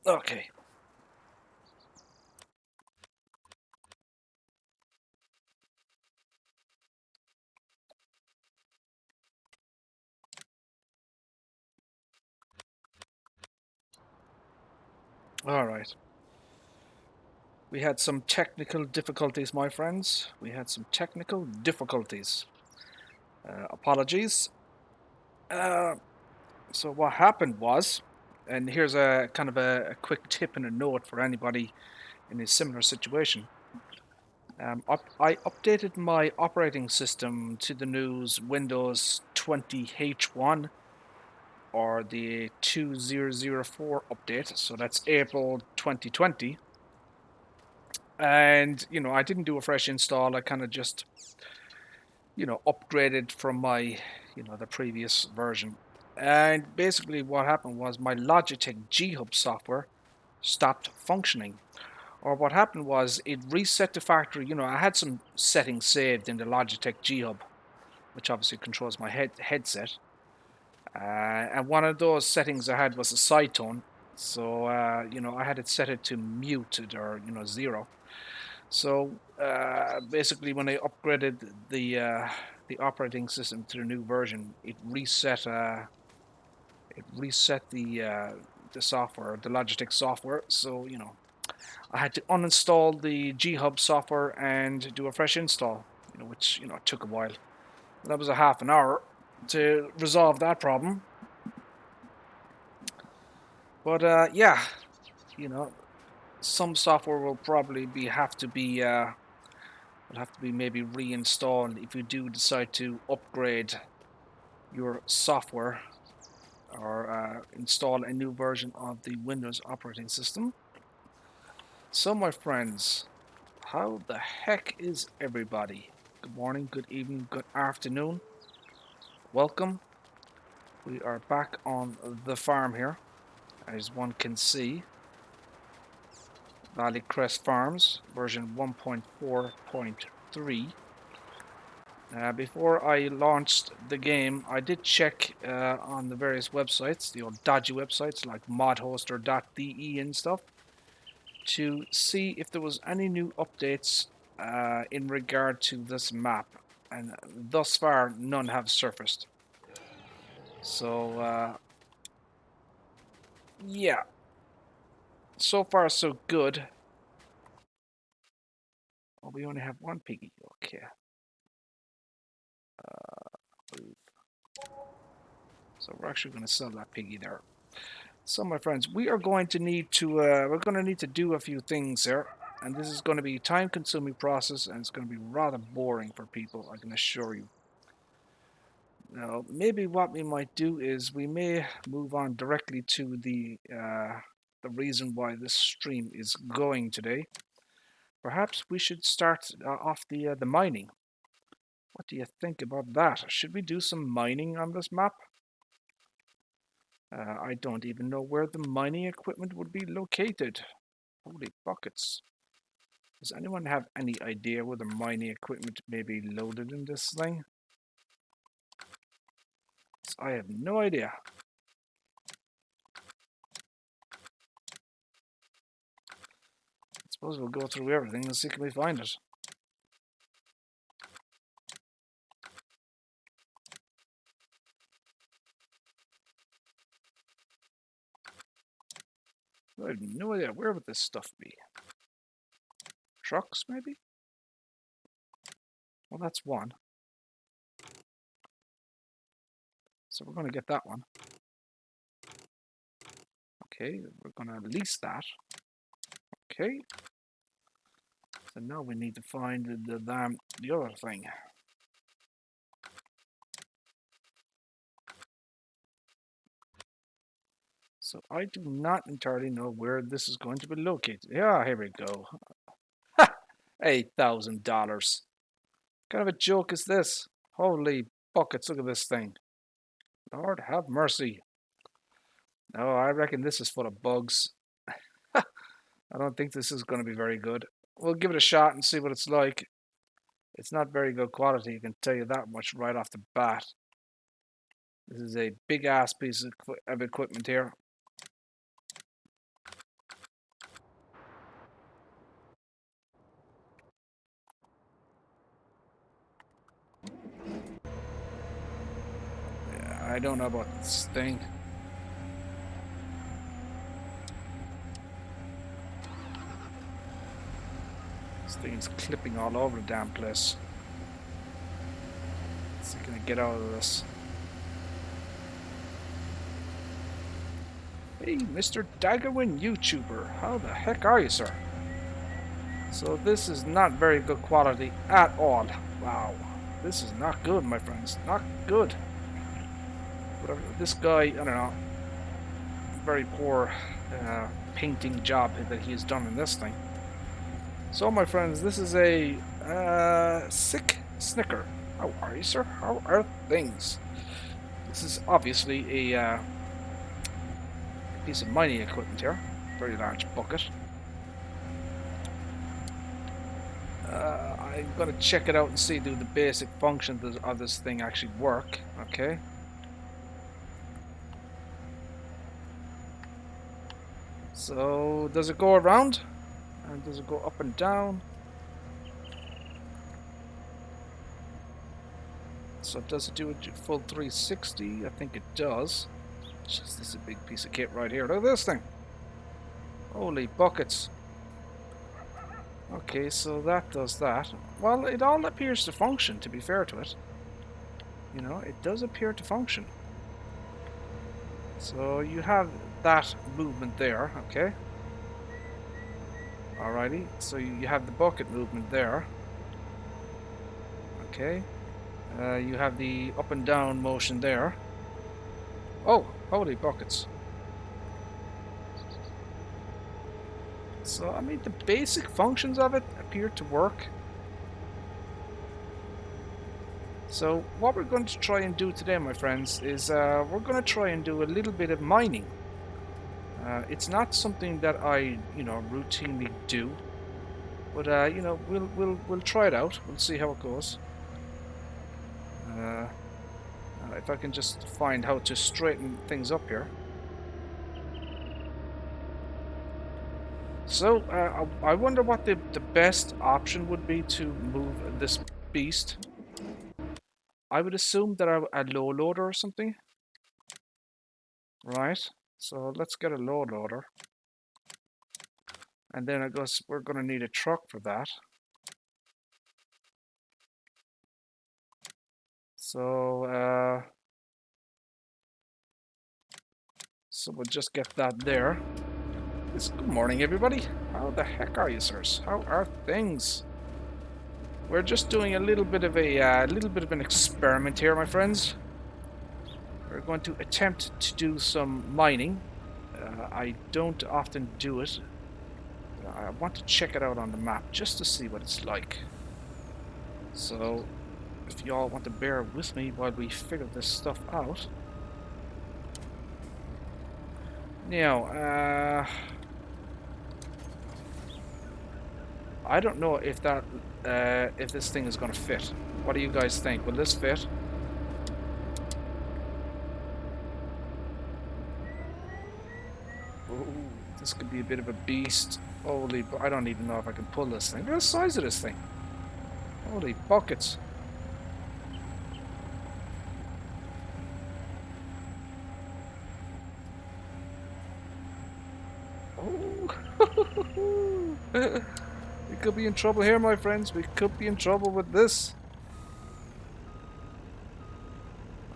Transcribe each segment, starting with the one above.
Okay. All right. We had some technical difficulties, my friends. We had some technical difficulties. Apologies. Uh, so what happened was, and here's a kind of a quick tip and a note for anybody in a similar situation. I updated my operating system to the news Windows 20H1 or the 2004 update. So that's April 2020. And, I didn't do a fresh install. I kind of just, upgraded from my, the previous version. And basically what happened was my Logitech G Hub software stopped functioning. Or what happened was it reset the factory. I had some settings saved in the Logitech G Hub, which obviously controls my headset. And one of those settings I had was a side tone. So, I had it set it to muted or, 0. So basically, when I upgraded the operating system to the new version, it reset the software, the Logitech software. So I had to uninstall the G Hub software and do a fresh install. Which took a while. That was a half an hour to resolve that problem. But yeah, you know, some software will probably have to be maybe reinstalled if you do decide to upgrade your software or install a new version of the Windows operating system. So, my friends, how the heck is everybody? Good morning, good evening, good afternoon. Welcome. We are back on the farm here, as one can see. Valley Crest Farms, version 1.4.3. Before I launched the game, I did check on the various websites, the old dodgy websites like modhoster.de and stuff, to see if there was any new updates in regard to this map. And thus far, none have surfaced. So, yeah, so far so good. Oh, we only have one piggy. Okay. So we're actually going to sell that piggy there. So, my friends, we're going to need to do a few things here, and this is going to be a time-consuming process, and it's going to be rather boring for people, I can assure you. Now, maybe what we might do is we may move on directly to the reason why this stream is going today. Perhaps we should start off the mining. What do you think about that? Should we do some mining on this map? I don't even know where the mining equipment would be located. Holy buckets. Does anyone have any idea where the mining equipment may be loaded in this thing? I have no idea. I suppose we'll go through everything and see if we find it. I have no idea. Where would this stuff be? Trucks, maybe? Well, that's one. So we're going to get that one. Okay, we're going to lease that. Okay. So now we need to find the other thing. So I do not entirely know where this is going to be located. Yeah, here we go. $8,000. What kind of a joke is this? Holy buckets, look at this thing. Lord have mercy. No, I reckon this is full of bugs. I don't think this is going to be very good. We'll give it a shot and see what it's like. It's not very good quality, I can tell you that much right off the bat. This is a big ass piece of equipment here. I don't know about this thing. This thing's clipping all over the damn place. So gonna get out of this. Hey, Mr. Daggerwin YouTuber, how the heck are you, sir? So this is not very good quality at all. Wow, this is not good, my friends. Not good. Whatever this guy, I don't know, very poor painting job that he has done in this thing. So, my friends, this is a sick snicker. How are you, sir? How are things? This is obviously a piece of mining equipment here. Very large bucket. I'm going to check it out and see do the basic functions of this thing actually work. Okay. So, does it go around? And does it go up and down? So does it do a full 360? I think it does. Just this is a big piece of kit right here. Look at this thing. Holy buckets. Okay, so that does that. Well, it all appears to function, to be fair to it. You know, it does appear to function. So you have that movement there, okay? Alrighty, so you have the bucket movement there. Okay. You have the up and down motion there. Oh, holy buckets. So, I mean, the basic functions of it appear to work. So, what we're going to try and do today, my friends, is we're going to try and do a little bit of mining. It's not something that I, you know, routinely do, but you know, we'll try it out. We'll see how it goes. If I can just find how to straighten things up here. So, I wonder what the best option would be to move this beast. I would assume that a low loader or something. Right, so let's get a low loader. And then I guess we're going to need a truck for that. So, so we'll just get that there. Good morning, everybody. How the heck are you, sirs? How are things? We're just doing a little bit of an experiment here, my friends. We're going to attempt to do some mining. I don't often do it. I want to check it out on the map just to see what it's like. So, if y'all want to bear with me while we figure this stuff out. Now, I don't know if that if this thing is going to fit. What do you guys think? Will this fit? Ooh, this could be a bit of a beast. Holy, I don't even know if I can pull this thing. Look at the size of this thing. Holy buckets. Oh. We could be in trouble here, my friends. We could be in trouble with this.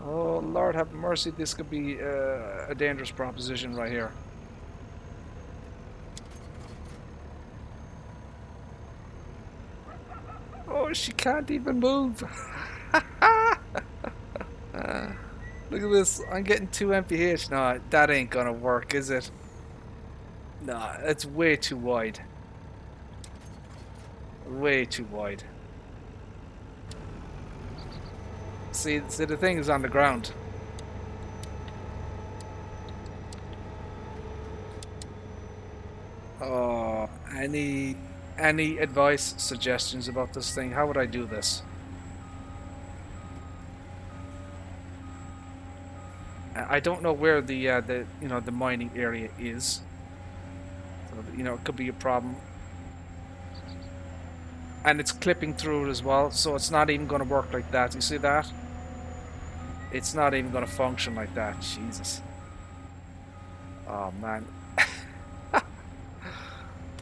Oh, Lord have mercy. This could be a dangerous proposition right here. Oh, she can't even move. Look at this. I'm getting 2 mph. No, that ain't gonna work, is it? No, it's way too wide. Way too wide. See, the thing is on the ground. Oh, any advice, suggestions about this thing? How would I do this? I don't know where the you know, the mining area is. So, you know, it could be a problem. And it's clipping through it as well, so it's not even going to work like that. You see that? It's not even going to function like that. Jesus. Oh, man.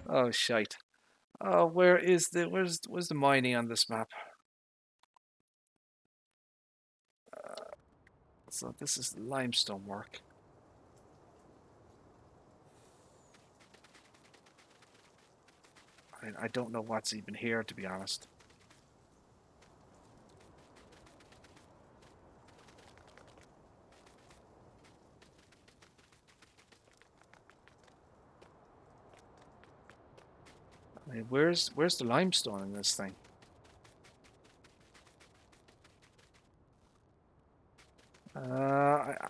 Oh, shite. Oh, where's the mining on this map? So this is limestone work. I don't know what's even here, to be honest. I mean, where's the limestone in this thing?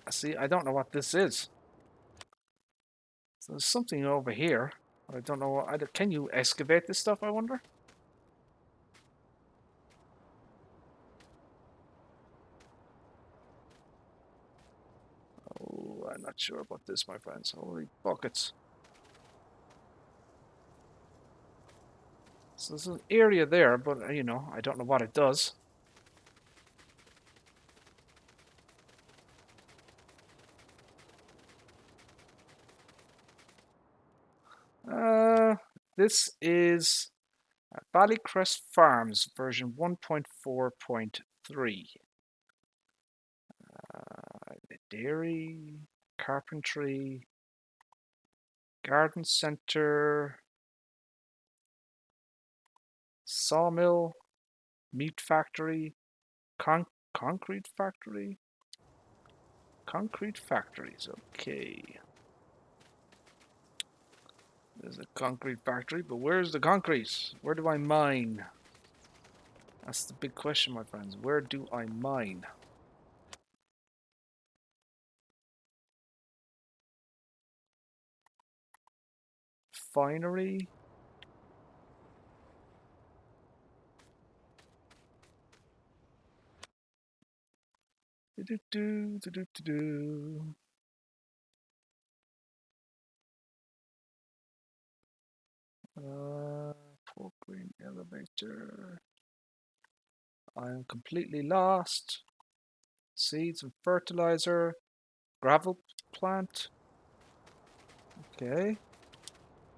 See, I don't know what this is. So there's something over here. I don't know. Can you excavate this stuff, I wonder? Oh, I'm not sure about this, my friends. Holy buckets. So there's an area there, but, you know, I don't know what it does. This is Crest Farms version 1.4.3. Dairy, carpentry, garden center, sawmill, meat factory, concrete factory. Concrete factories, okay. There's a concrete factory, but where's the concrete? Where do I mine? That's the big question, my friends. Where do I mine? Finery? Do-do-do. Pork green elevator. I am completely lost. Seeds and fertilizer. Gravel plant. Okay.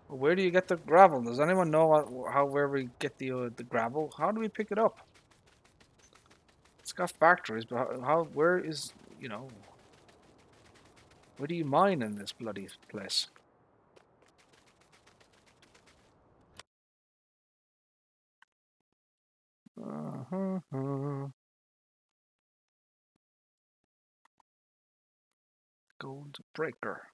Well, where do you get the gravel? Does anyone know where we get the gravel? How do we pick it up? It's got factories, but where is, you know, where do you mine in this bloody place? Gold breaker.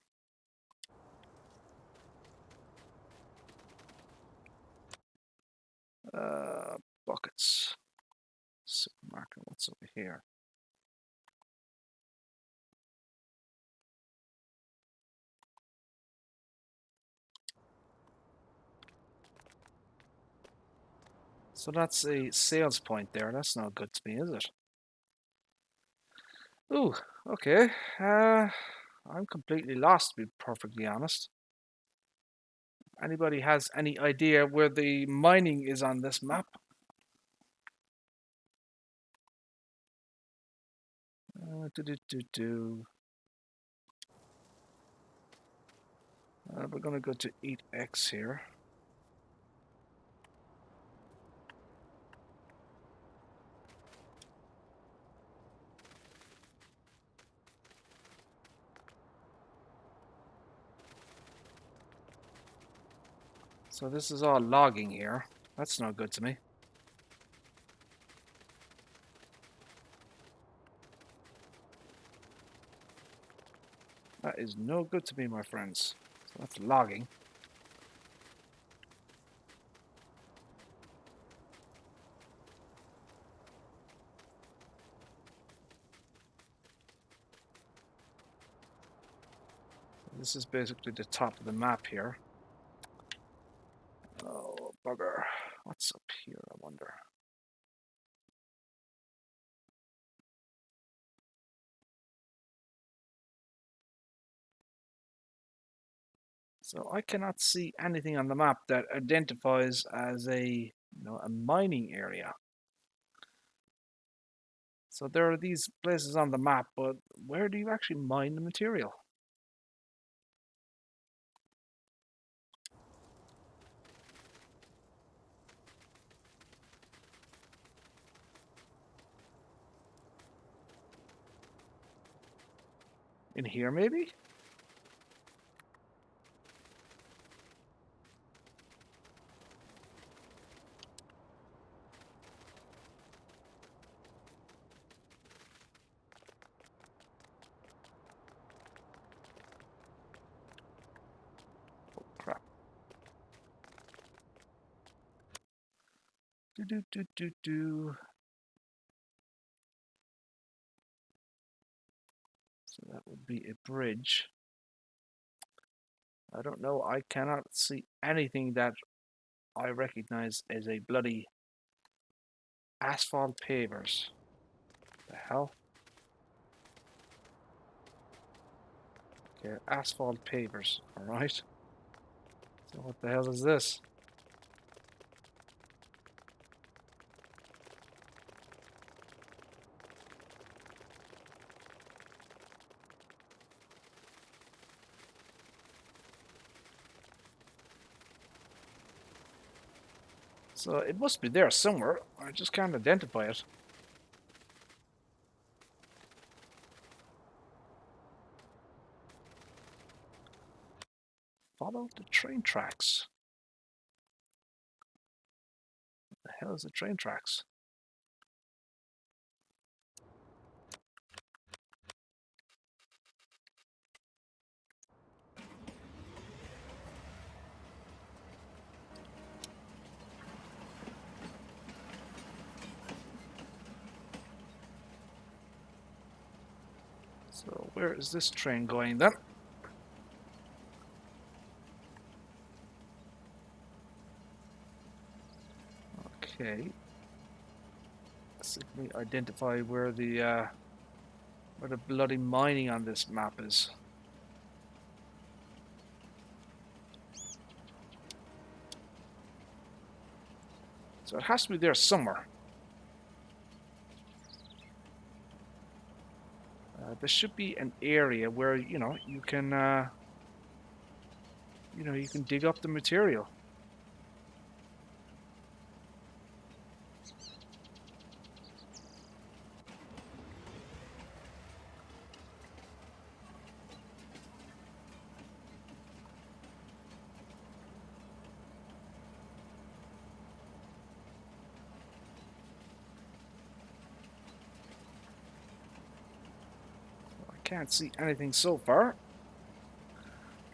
Buckets. Supermarket. What's over here? So that's a sales point there. That's not good to me, is it? Ooh, okay. I'm completely lost, to be perfectly honest. Anybody has any idea where the mining is on this map? We're going to go to 8X here. So this is all logging here. That's not good to me. That is no good to me, my friends. So that's logging. This is basically the top of the map here. Oh, bugger. What's up here, I wonder? So I cannot see anything on the map that identifies as a mining area. So there are these places on the map, but where do you actually mine the material? In here, maybe? Oh, crap. Do do do do do. So that would be a bridge. I don't know. I cannot see anything that I recognize as a bloody asphalt pavers. The hell? Okay, asphalt pavers. Alright. So what the hell is this? So it must be there somewhere. I just can't identify it. Follow the train tracks. What the hell is the train tracks? So where is this train going then? Okay. Let's see if we identify where the bloody mining on this map is. So it has to be there somewhere. There should be an area where you can you can dig up the material. I can't see anything so far.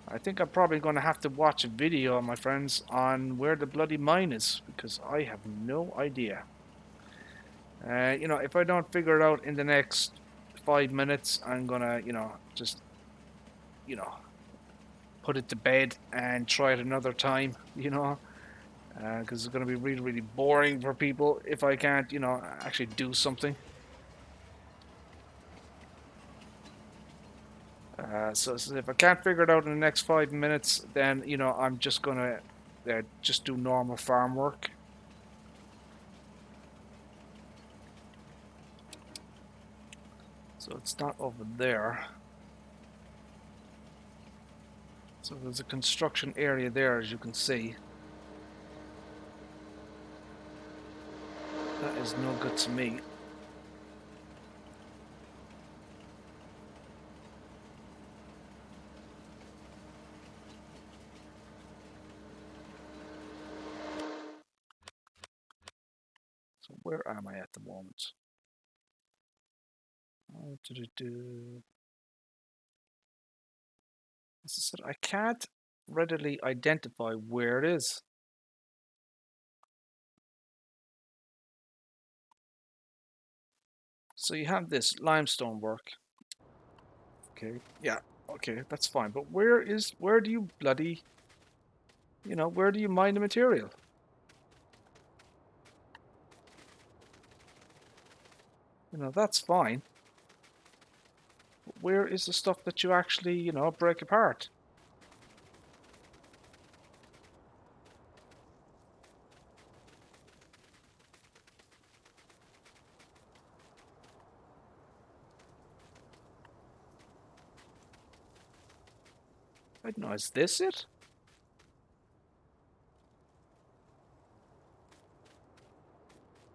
I think I'm probably going to have to watch a video, my friends, on where the bloody mine is, because I have no idea. If I don't figure it out in the next 5 minutes, I'm gonna, just, you know, put it to bed and try it another time, because it's gonna be really, really boring for people if I can't, actually do something. So if I can't figure it out in the next 5 minutes, then I'm just gonna just do normal farm work. So it's not over there. So there's a construction area there, as you can see. That is no good to me. So where am I at the moment? As I said, I can't readily identify where it is. So you have this limestone work. Okay, yeah, okay, that's fine. But where do you bloody, where do you mine the material? That's fine. But where is the stuff that you actually, break apart? I don't know, is this it?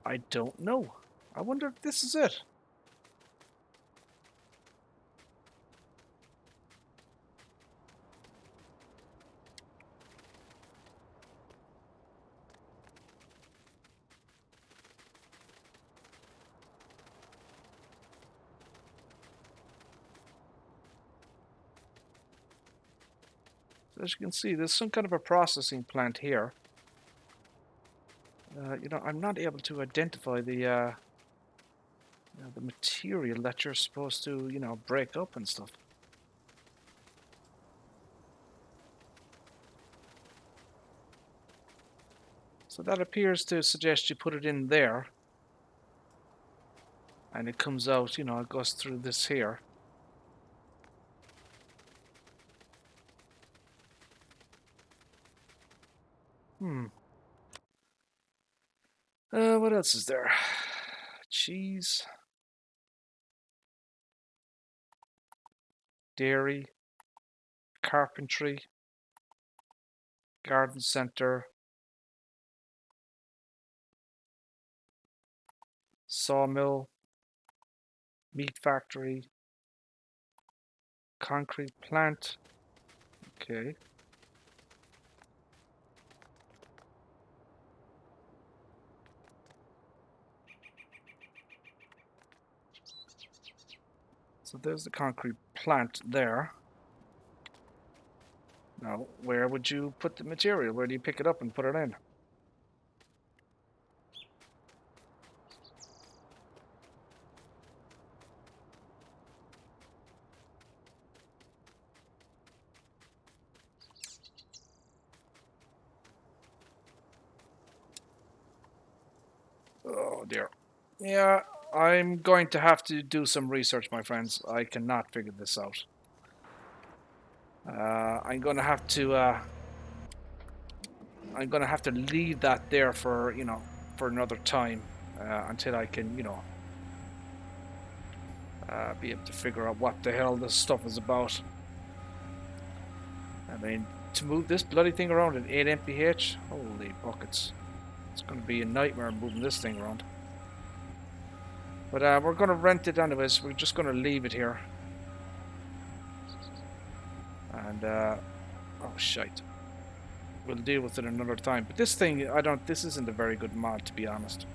I don't know. I wonder if this is it. So as you can see, there's some kind of a processing plant here. You know, I'm not able to identify the material that you're supposed to, you know, break up and stuff. So that appears to suggest you put it in there, and it comes out, you know, it goes through this here. What else is there? Cheese, dairy, carpentry, garden center, sawmill, meat factory, concrete plant. Okay. So there's the concrete plant there. Now, where would you put the material? Where do you pick it up and put it in? Oh dear. Yeah, I'm going to have to do some research, my friends. I cannot figure this out. I'm going to have to. I'm going to have to leave that there for, you know, for another time until I can, you know, be able to figure out what the hell this stuff is about. I mean, to move this bloody thing around at 8 mph, holy buckets. It's going to be a nightmare moving this thing around. But we're going to rent it anyways. We're just going to leave it here. And, oh shite. We'll deal with it another time. But this thing, this isn't a very good mod, to be honest.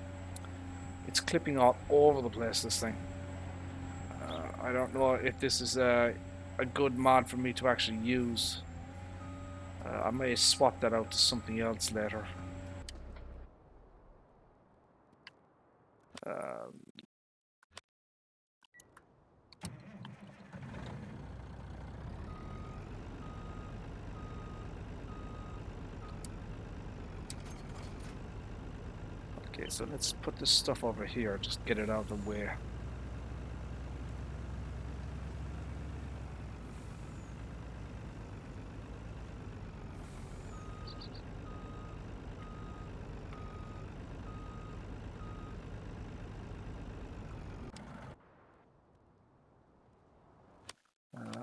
It's clipping all over the place, this thing. I don't know if this is a good mod for me to actually use. I may swap that out to something else later. Okay, so let's put this stuff over here, just get it out of the way.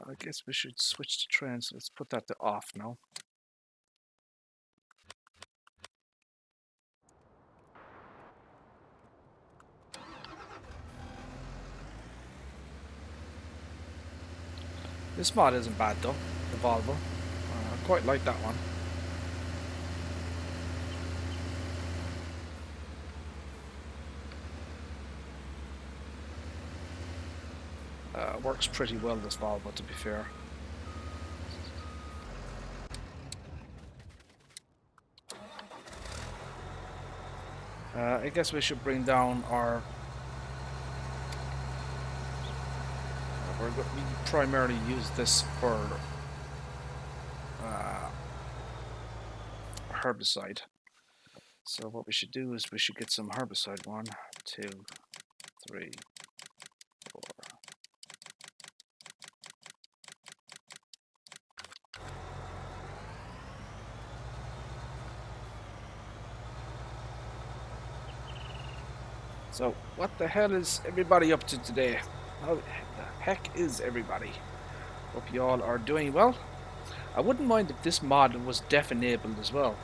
I guess we should switch to trends. Let's put that to off now. This mod isn't bad though, the Volvo. I quite like that one. Works pretty well, this Volvo, to be fair. I guess we should bring down our... we're going to primarily use this for herbicide. So what we should do is we should get some herbicide. 1, 2, 3, 4. So, what the hell is everybody up to today? How the heck is everybody? Hope you all are doing well. I wouldn't mind if this mod was def enabled as well.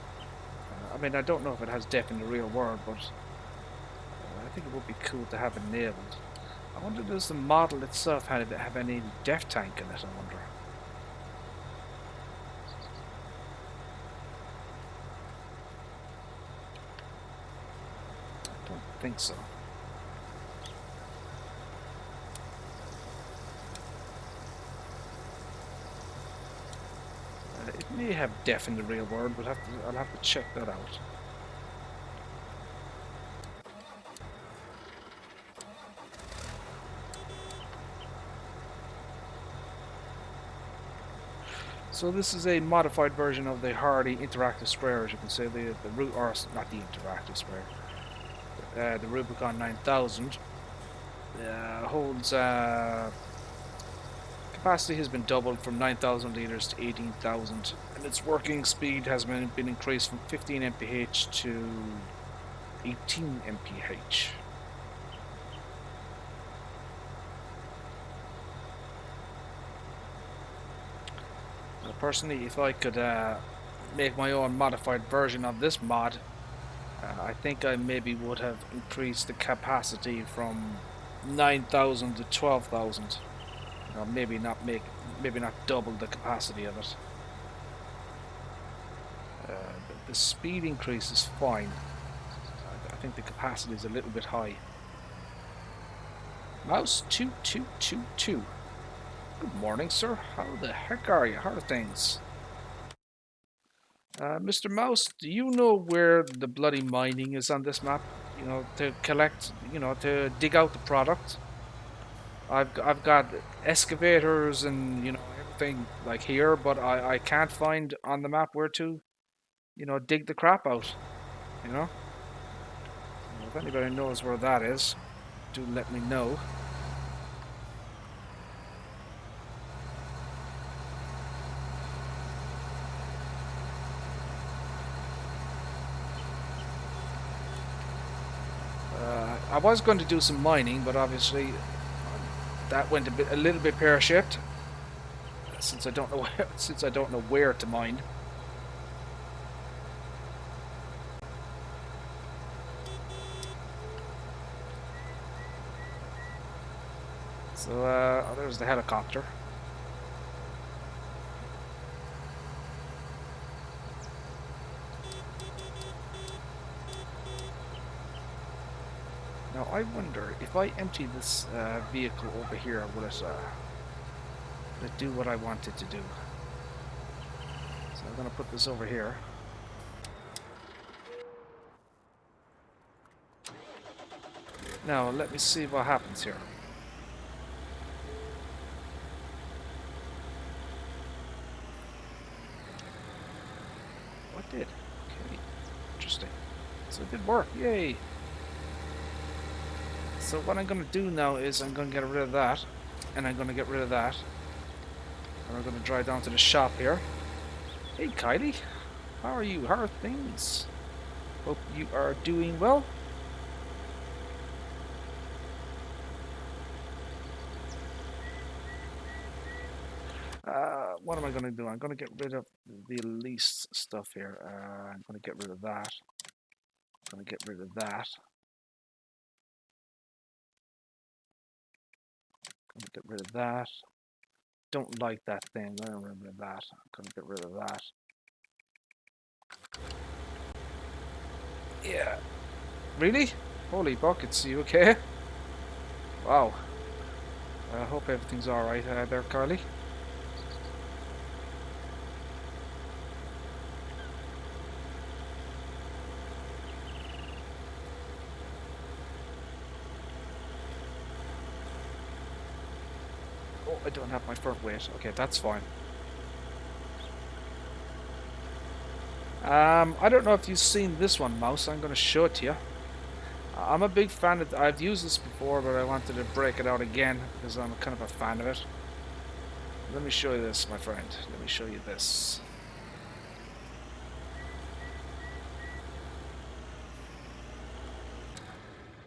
I mean, I don't know if it has def in the real world, but I think it would be cool to have it enabled. I wonder, does the model itself have any def tank in it, I wonder? I don't think so. It may have def in the real world, but I'll have to check that out. So this is a modified version of the Hardy interactive sprayer, as you can say. The root, or not the interactive sprayer, the Rubicon 9000 holds capacity has been doubled from 9,000 liters to 18,000, and its working speed has been increased from 15 mph to 18 mph. Personally, if I could make my own modified version of this mod, I think I maybe would have increased the capacity from 9,000 to 12,000. Maybe not double the capacity of it. The speed increase is fine. I think the capacity is a little bit high. Mouse 2222. Good morning, sir. How the heck are you? How are things? Mr. Mouse, do you know where the bloody mining is on this map? You know, to collect, to dig out the product. I've got excavators and, everything like here, but I can't find on the map where to, dig the crap out, you know? So if anybody knows where that is, do let me know. I was going to do some mining, but obviously that went a little bit pear-shaped, since I don't know where to mine. So there's the helicopter. Now I wonder if I empty this vehicle over here, will it do what I want it to do? So I'm going to put this over here. Now let me see what happens here. What did? Okay, interesting. So it did work, yay! So what I'm going to do now is I'm going to get rid of that, and I'm going to get rid of that. And we're going to drive down to the shop here. Hey Kylie, how are you? How are things? Hope you are doing well. What am I going to do? I'm going to get rid of the least stuff here. I'm going to get rid of that. I'm going to get rid of that. I'm going to get rid of that. Don't like that thing. I'm going to get rid of that. I'm going to get rid of that. Yeah. Really? Holy buckets, you okay? Wow. I hope everything's alright there, Carly. Oh, I don't have my front weight. Okay, that's fine. I don't know if you've seen this one, Mouse. I'm going to show it to you. I'm a big fan of I've used this before, but I wanted to break it out again because I'm kind of a fan of it. Let me show you this, my friend. Let me show you this.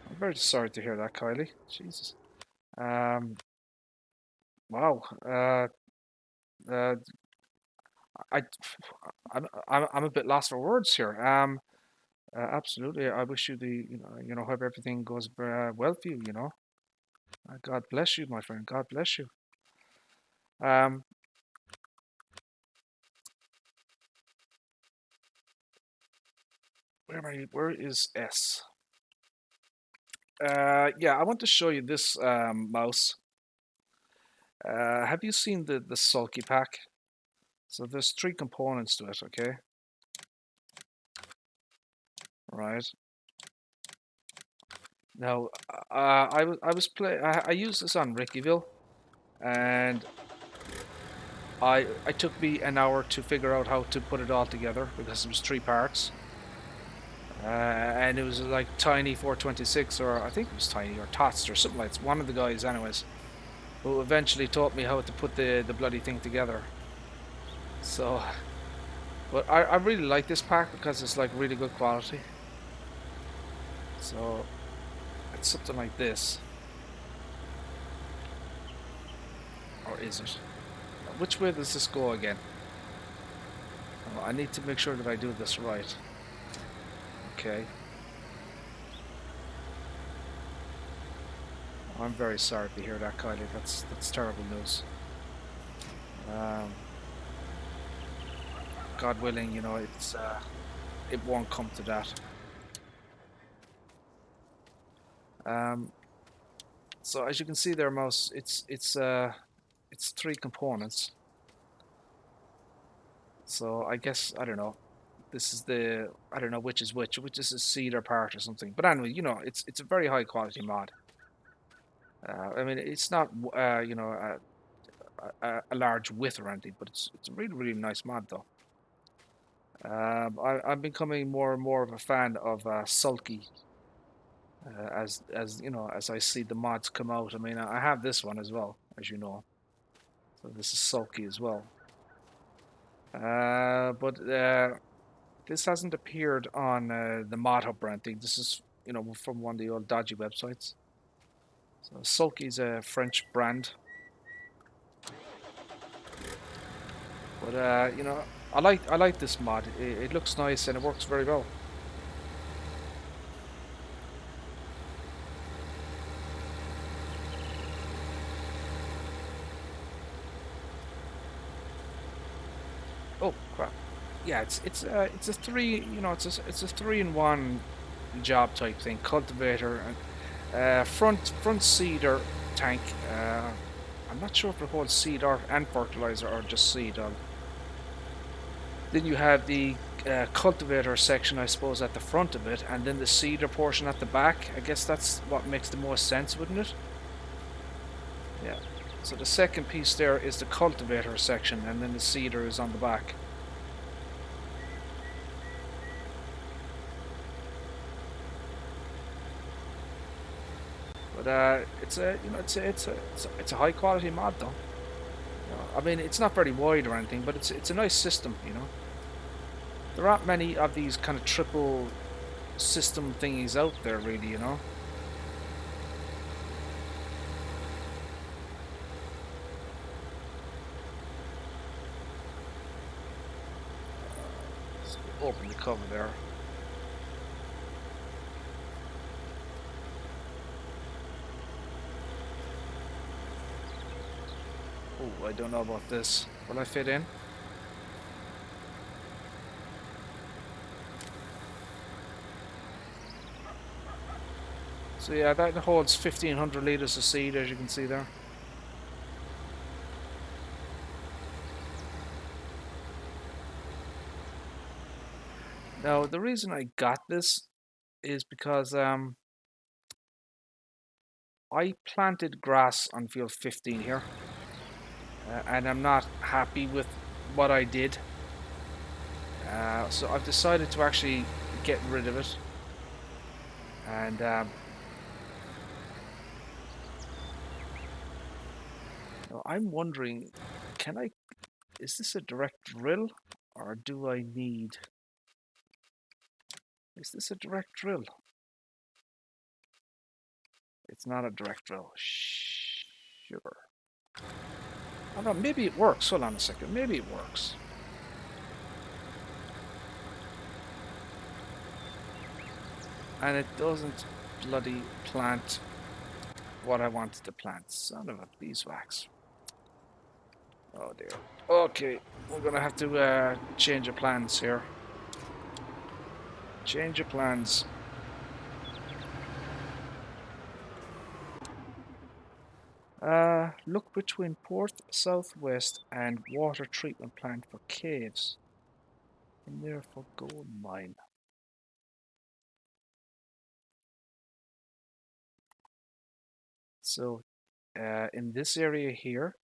I'm very sorry to hear that, Kylie. Jesus. Wow. I, I'm a bit lost for words here. Absolutely. I wish you the, hope everything goes well for you, God bless you, my friend. God bless you. Um, where am I? Where is S? Yeah, I want to show you this mouse. Have you seen the sulky pack? So there's three components to it, okay? Right. Now, I used this on Rickyville, and I took me an hour to figure out how to put it all together because it was three parts. And it was like Tiny 426, or I think it was Tiny or Tots or something like that. One of the guys, anyways, who eventually taught me how to put the bloody thing together. So, but I really like this pack because it's like really good quality. So it's something like this, or is it? Which way does this go again? Oh, I need to make sure that I do this right. Okay. I'm very sorry to hear that, Kylie. That's terrible news. Um, God willing, it won't come to that. Um, so as you can see there, mouse, it's three components. So I guess I don't know. This is I don't know which is which is a cedar part or something. But anyway, it's a very high quality mod. I mean, it's not a large width or anything, but it's a really really nice mod though. I'm becoming more and more of a fan of Sulky as I see the mods come out. I mean, I have this one as well, as you know. So this is Sulky as well. But this hasn't appeared on the Mod Hub or anything. This is from one of the old dodgy websites. So Sulky is a French brand, but I like this mod. It looks nice and it works very well. Oh crap! Yeah, it's a three. It's a 3-in-1 job type thing. Cultivator and front seeder tank. I'm not sure if it holds seed and fertilizer or just seed. Then you have the cultivator section, I suppose, at the front of it, and then the seeder portion at the back. I guess that's what makes the most sense, wouldn't it? Yeah. So the second piece there is the cultivator section, and then the seeder is on the back. But it's a high quality mod though. I mean, it's not very wide or anything, but it's a nice system. There aren't many of these kind of triple system thingies out there, really. Open the cover there. Oh, I don't know about this. Will I fit in? So yeah, that holds 1,500 litres of seed, as you can see there. Now, the reason I got this is because I planted grass on field 15 here, and I'm not happy with what I did. So I've decided to actually get rid of it. And I'm wondering, is this a direct drill, or do I need, is this a direct drill? It's not a direct drill. Sure. Oh no, maybe it works. Hold on a second. Maybe it works. And it doesn't bloody plant what I wanted to plant. Son of a beeswax. Oh dear. Okay, we're gonna have to change the plans here. Change your plans. Look between Port Southwest and water treatment plant for caves. And there for gold mine. So, in this area here.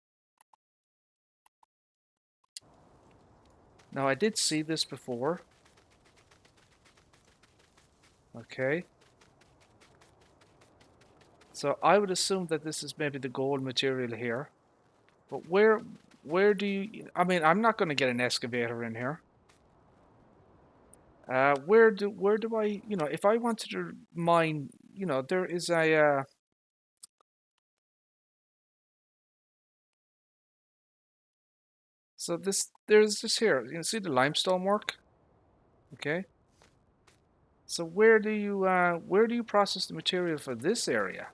Now I did see this before. Okay. So I would assume that this is maybe the gold material here. But where do you, I mean, I'm not going to get an excavator in here. Where do I, if I wanted to mine, there is a, so there's this here, see the limestone work? Okay. So where do you process the material for this area?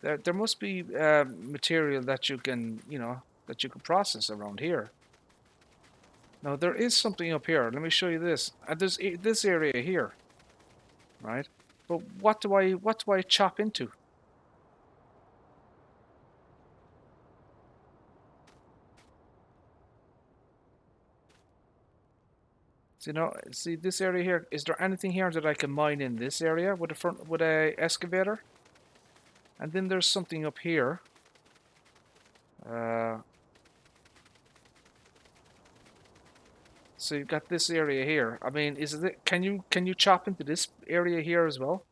There must be material that you can, that you can process around here. Now there is something up here. Let me show you this. There's this area here, right? But what do I chop into? So, see this area here. Is there anything here that I can mine in this area with a excavator? And then there's something up here. So you've got this area here. I mean, can you chop into this area here as well?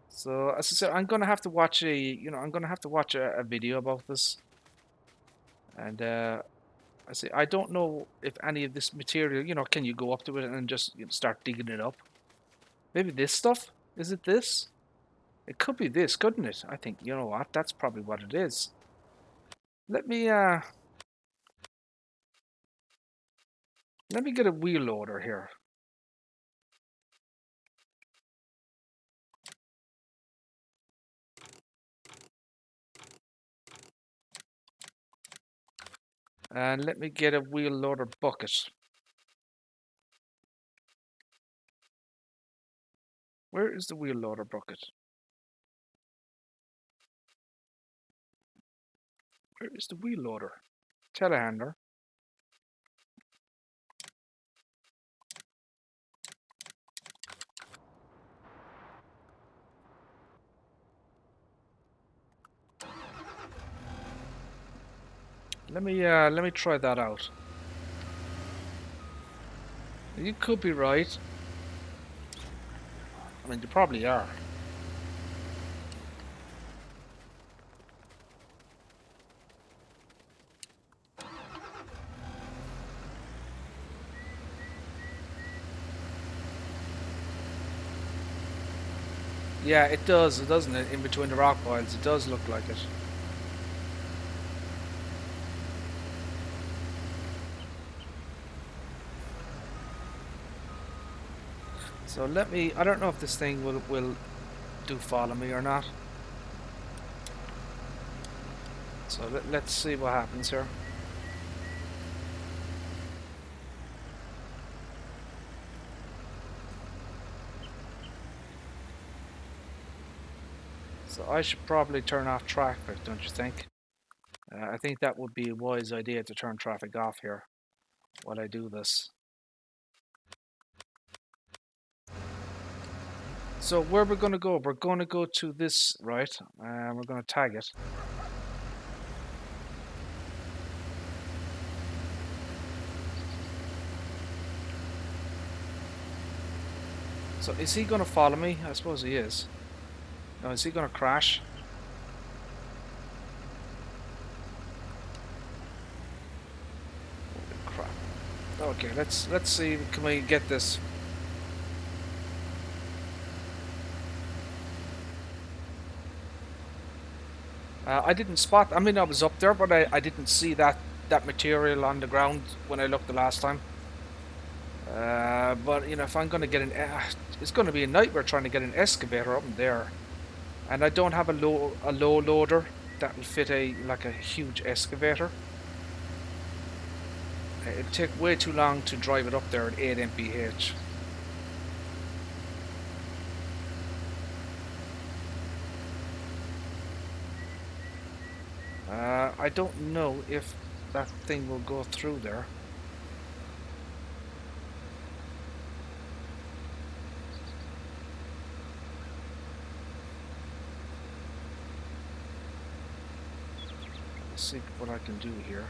So as I said, I'm gonna have to watch a video about this. And I don't know if any of this material, can you go up to it and just start digging it up? Maybe this stuff? Is it this? It could be this, couldn't it? I think, you know what? That's probably what it is. Let me get a wheel loader here. And let me get a wheel loader bucket. Where is the wheel loader bucket? Where is the wheel loader? Telehandler. Let me try that out. You could be right. I mean, you probably are. Yeah, it does, doesn't it? In between the rock piles, it does look like it. So I don't know if this thing will do follow me or not. So let's see what happens here. So I should probably turn off traffic, don't you think? I think that would be a wise idea to turn traffic off here while I do this. So where we're going to go? We're going to go to this, right? We're going to tag it. So is he going to follow me? I suppose he is. No, is he going to crash? Holy crap. Okay, let's see. Can we get this? I didn't spot. I mean, I was up there, but I didn't see that material on the ground when I looked the last time. But you know, if I'm going to get it's going to be a nightmare trying to get an excavator up in there, and I don't have a low loader that will fit a huge excavator. It'd take way too long to drive it up there at 8 mph. I don't know if that thing will go through there. Let's see what I can do here.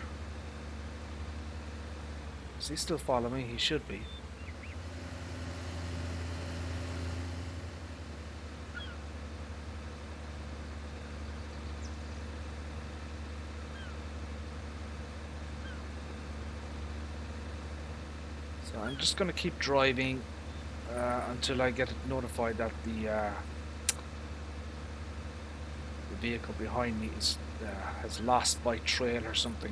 Is he still following me? He should be. So I'm just going to keep driving until I get notified that the vehicle behind me is has lost by trail or something.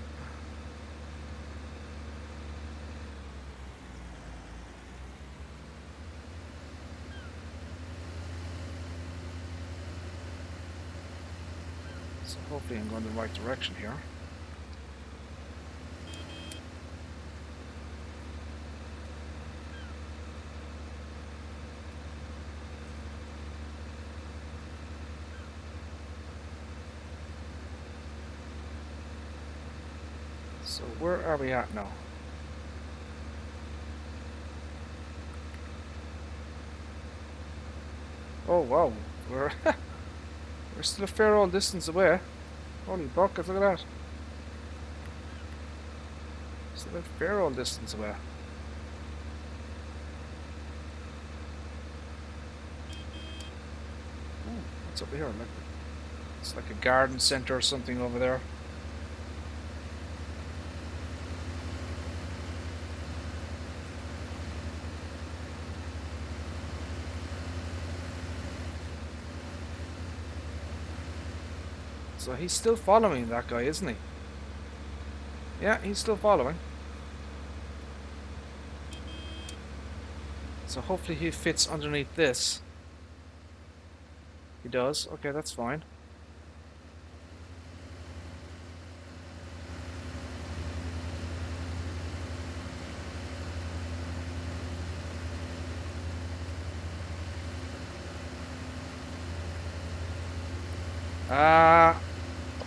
So hopefully I'm going in the right direction here. So where are we at now? Oh wow, we're we're still a fair old distance away. Holy buckets, look at that. Still a fair old distance away. Oh, what's over here? Like, it's like a garden center or something over there. So he's still following that guy, isn't he? Yeah, he's still following. So hopefully he fits underneath this. He does. Okay, that's fine.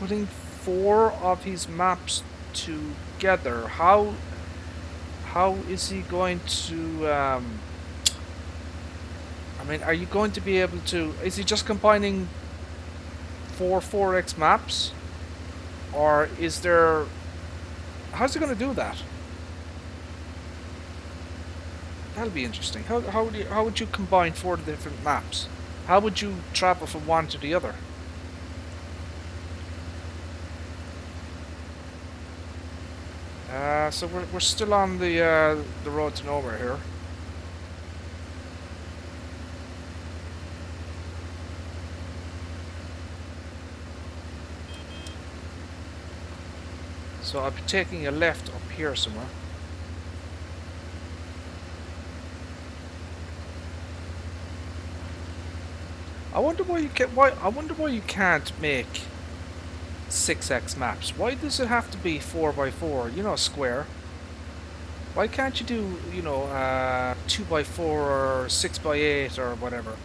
Putting 4 of his maps together. How is he going to? I mean, are you going to be able to? Is he just combining 4 4x maps, or is there? How's he going to do that? That'll be interesting. How would you combine 4 different maps? How would you travel from one to the other? So we're still on the road to nowhere here. So I'll be taking a left up here somewhere. I wonder why you can. I wonder why you can't make 6x maps. Why does it have to be 4x4? You know, square. Why can't you do, you know, 2x4 or 6x8 or whatever?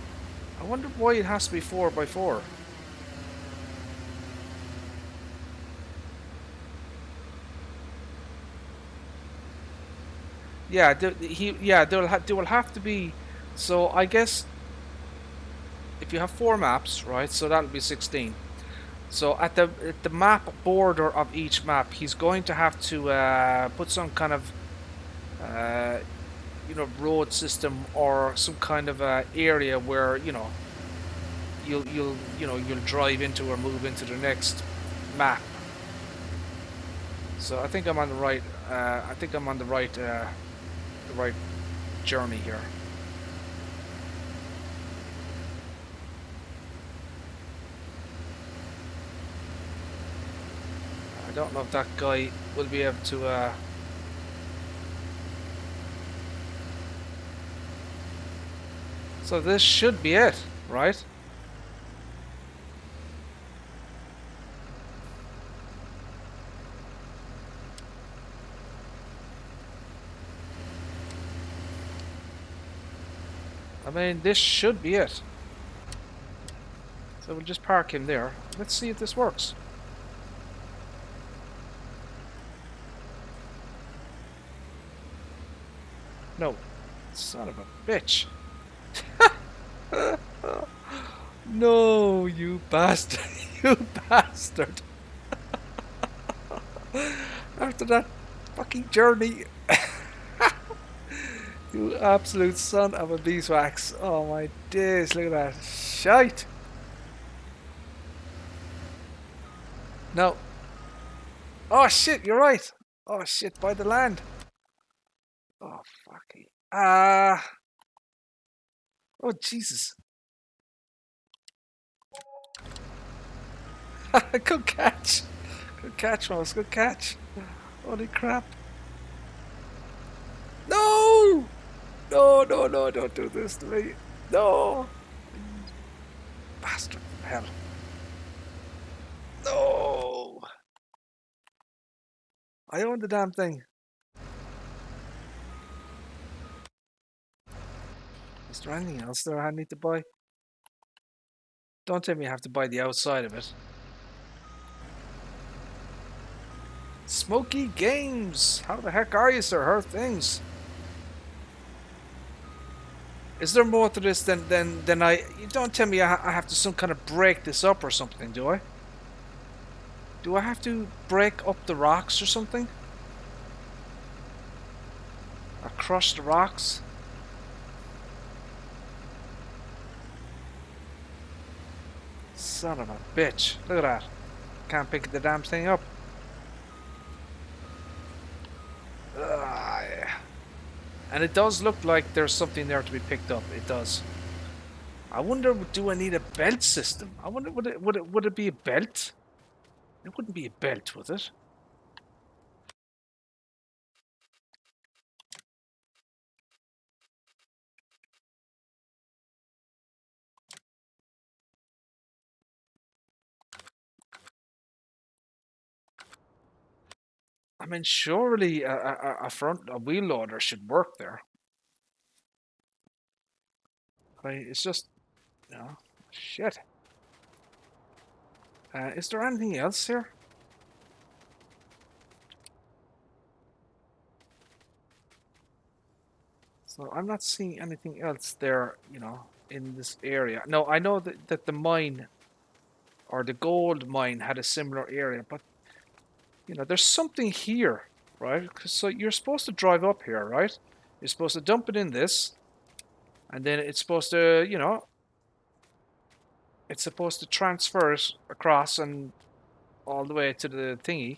I wonder why it has to be 4x4. Yeah, there will have to be. So I guess if you have 4 maps, right? So that'll be 16. So at the map border of each map, he's going to have to put some kind of you know, road system or some kind of area where, you know, you'll drive into or move into the next map. So I think I'm on the right. I think I'm on the right journey here. don't know if that guy will be able to... So this should be it, right? I mean, this should be it. So we'll just park him there. Let's see if this works. No. Son of a bitch. No, you bastard. You bastard. After that fucking journey. You absolute son of a beeswax. Oh my days, look at that. Shite. No. Oh shit, you're right. Oh shit, by the land. Oh fucking. Oh Jesus. Good catch. Good catch, Mouse. Good catch. Holy crap. No! No, no, no, don't do this to me. No! Bastard from hell. No! I own the damn thing. Is there anything else there I need to buy? Don't tell me I have to buy the outside of it. Smoky Games! How the heck are you, sir? How are things? Is there more to this than I... You don't tell me I have to some kind of break this up or something, do I? Do I have to break up the rocks or something? Or crush the rocks? Son of a bitch. Look at that. Can't pick the damn thing up. Yeah. And it does look like there's something there to be picked up. It does. I wonder, do I need a belt system? I wonder, would it be a belt? It wouldn't be a belt, would it? I mean, surely a wheel loader should work there. Right? It's just, you know, shit. Is there anything else here? So I'm not seeing anything else there, you know, in this area. No, I know that the mine or the gold mine had a similar area, but you know, there's something here, right? So you're supposed to drive up here, right? You're supposed to dump it in this, and then it's supposed to, you know, it's supposed to transfer it across and all the way to the thingy.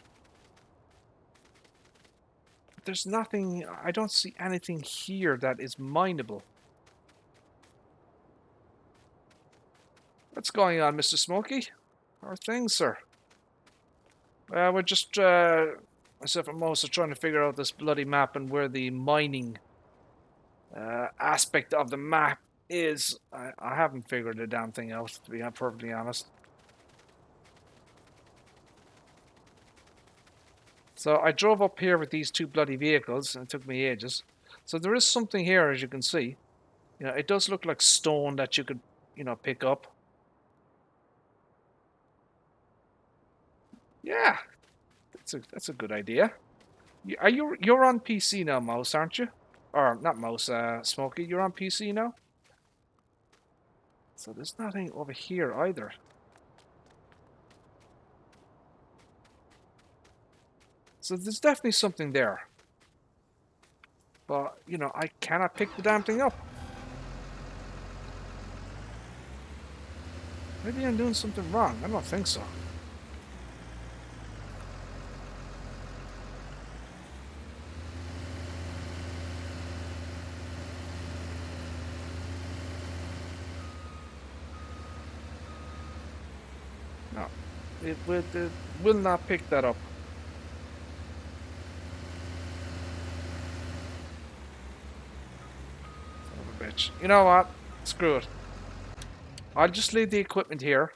There's nothing, I don't see anything here that is mineable. What's going on, Mr. Smokey? How are things, sir? We're just, myself and Mouse are trying to figure out this bloody map and where the mining aspect of the map is. I haven't figured the damn thing out, to be perfectly honest. So I drove up here with these two bloody vehicles, and it took me ages. So there is something here, as you can see. You know, it does look like stone that you could, you know, pick up. Yeah, that's a good idea. You're on PC now, Mouse, aren't you? Or not Mouse, Smokey. You're on PC now. So there's nothing over here either. So there's definitely something there. But, you know, I cannot pick the damn thing up. Maybe I'm doing something wrong. I don't think so. No. It will not pick that up. bitch. You know what? Screw it. I'll just leave the equipment here,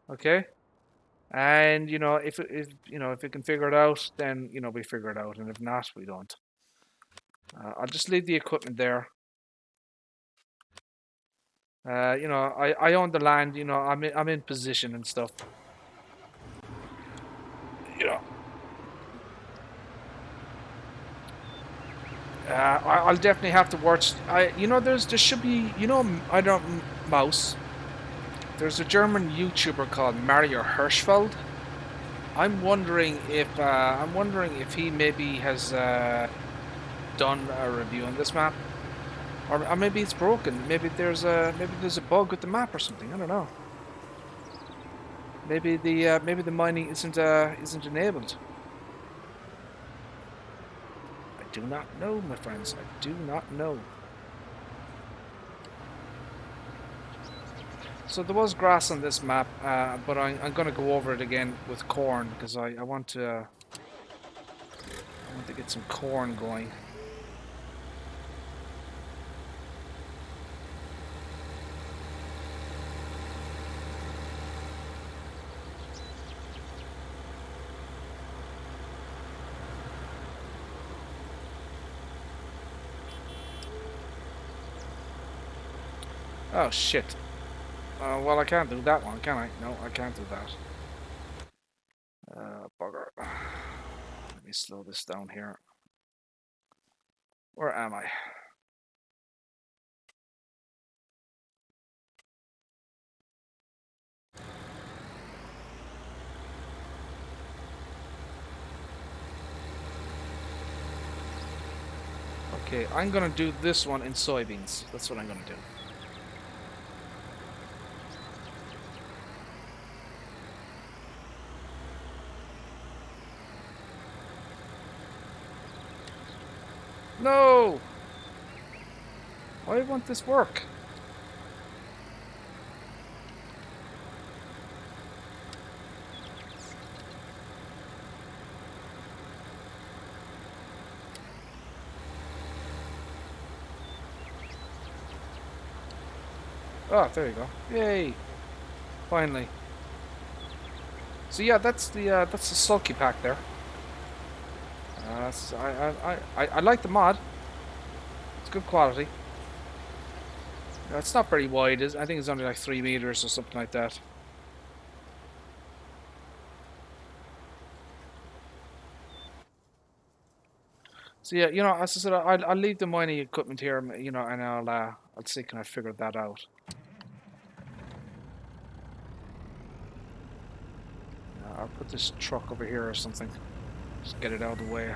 okay? And you know, if we can figure it out, then you know we figure it out, and if not, we don't. I'll just leave the equipment there. You know, I own the land. You know, I'm in position and stuff. You know, I'll definitely have to watch. You know, there should be, you know, I don't mouse. There's a German YouTuber called Mario Hirschfeld. I'm wondering if he maybe has done a review on this map, or maybe it's broken. Maybe there's a bug with the map or something. I don't know. Maybe the mining isn't enabled. I do not know, my friends. I do not know. So there was grass on this map, but I'm going to go over it again with corn because I want to get some corn going. Oh shit. Well, I can't do that one, can I? No, I can't do that. Bugger. Let me slow this down here. Where am I? Okay, I'm gonna do this one in soybeans. That's what I'm gonna do. No! Why won't this work? Oh, there you go. Yay! Finally. So yeah, that's the sulky pack there. I like the mod. It's good quality. It's not very wide. I think it's only like 3 meters or something like that. So yeah, you know, as I said, I'll leave the mining equipment here, you know, and I'll see can I figure that out. I'll put this truck over here or something. Just get it out of the way.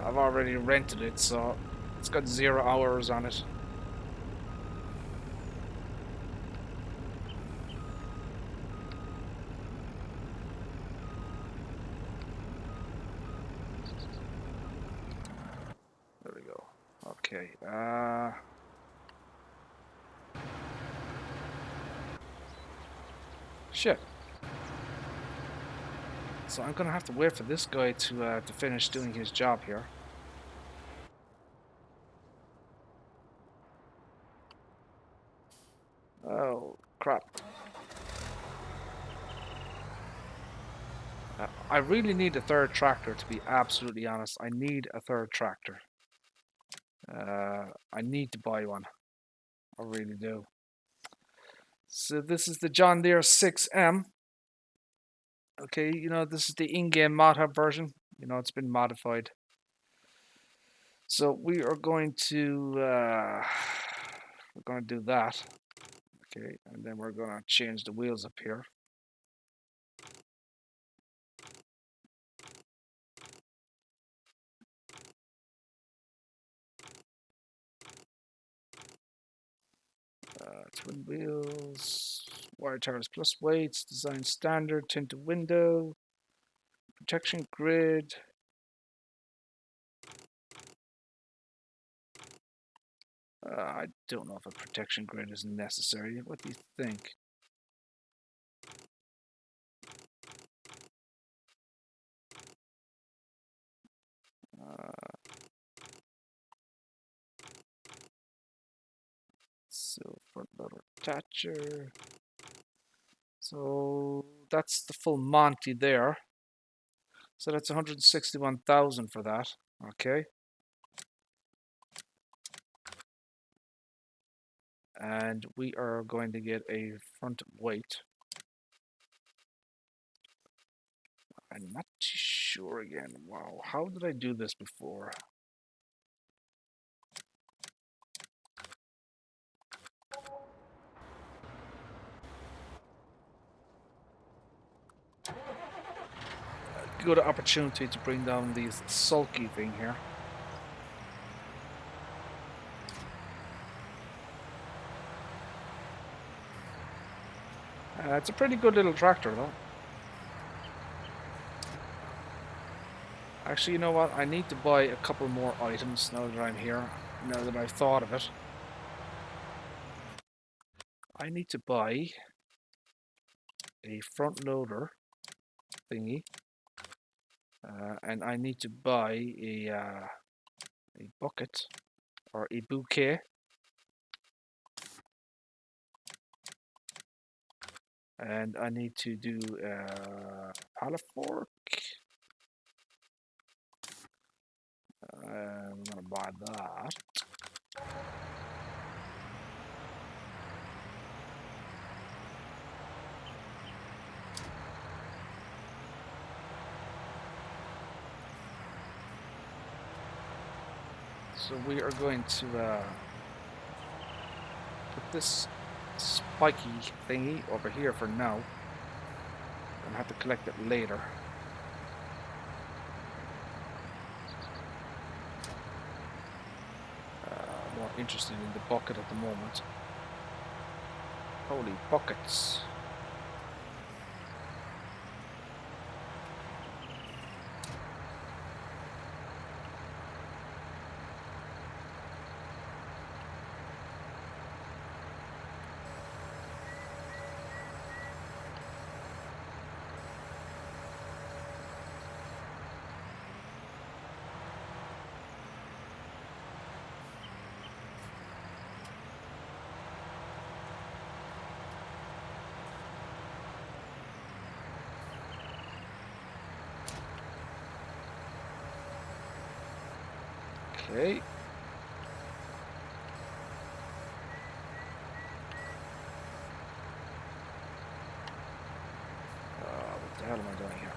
I've already rented it, so it's got 0 hours on it. There we go. Okay. Shit. So I'm gonna have to wait for this guy to finish doing his job here. Oh crap! I really need a third tractor, to be absolutely honest. I need a third tractor. I need to buy one. I really do. So this is the John Deere 6M. Okay, you know, this is the in-game mod hub version. You know, it's been modified. So we are going to do that. Okay, and then we're gonna change the wheels up here. Twin wheels, wire tires plus weights, design standard, tinted window, protection grid. I don't know if a protection grid is necessary. What do you think? So front loader attacher. So that's the full Monty there. So that's 161,000 for that. Okay. And we are going to get a front weight. I'm not too sure again. Wow, how did I do this before? Good opportunity to bring down these sulky thing here. It's a pretty good little tractor though. Actually, you know what? I need to buy a couple more items now that I'm here. Now that I've thought of it. I need to buy a front loader thingy. And I need to buy a bucket or a bouquet. And I need to do a pallet fork. I'm gonna buy that. So we are going to put this spiky thingy over here for now. I'm gonna have to collect it later. More interested in the bucket at the moment. Holy buckets. Okay. What the hell am I doing here?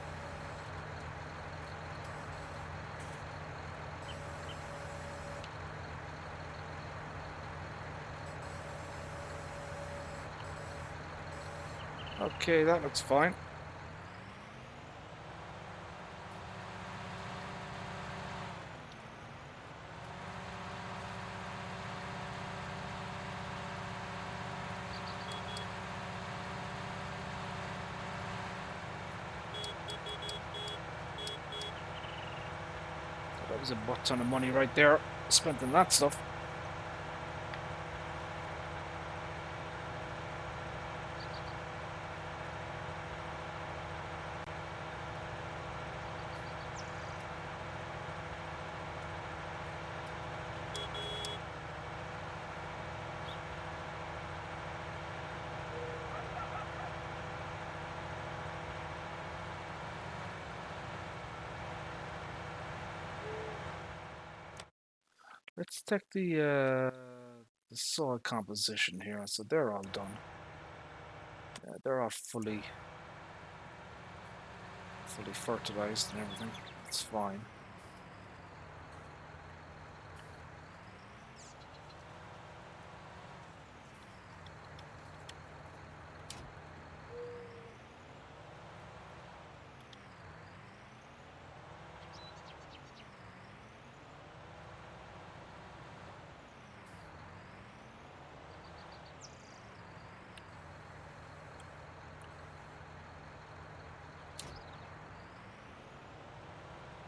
Okay, that looks fine. That was a butt ton of money right there spent on that stuff. Let's take the soil composition here. So they're all done. They're all fully fertilized and everything. It's fine.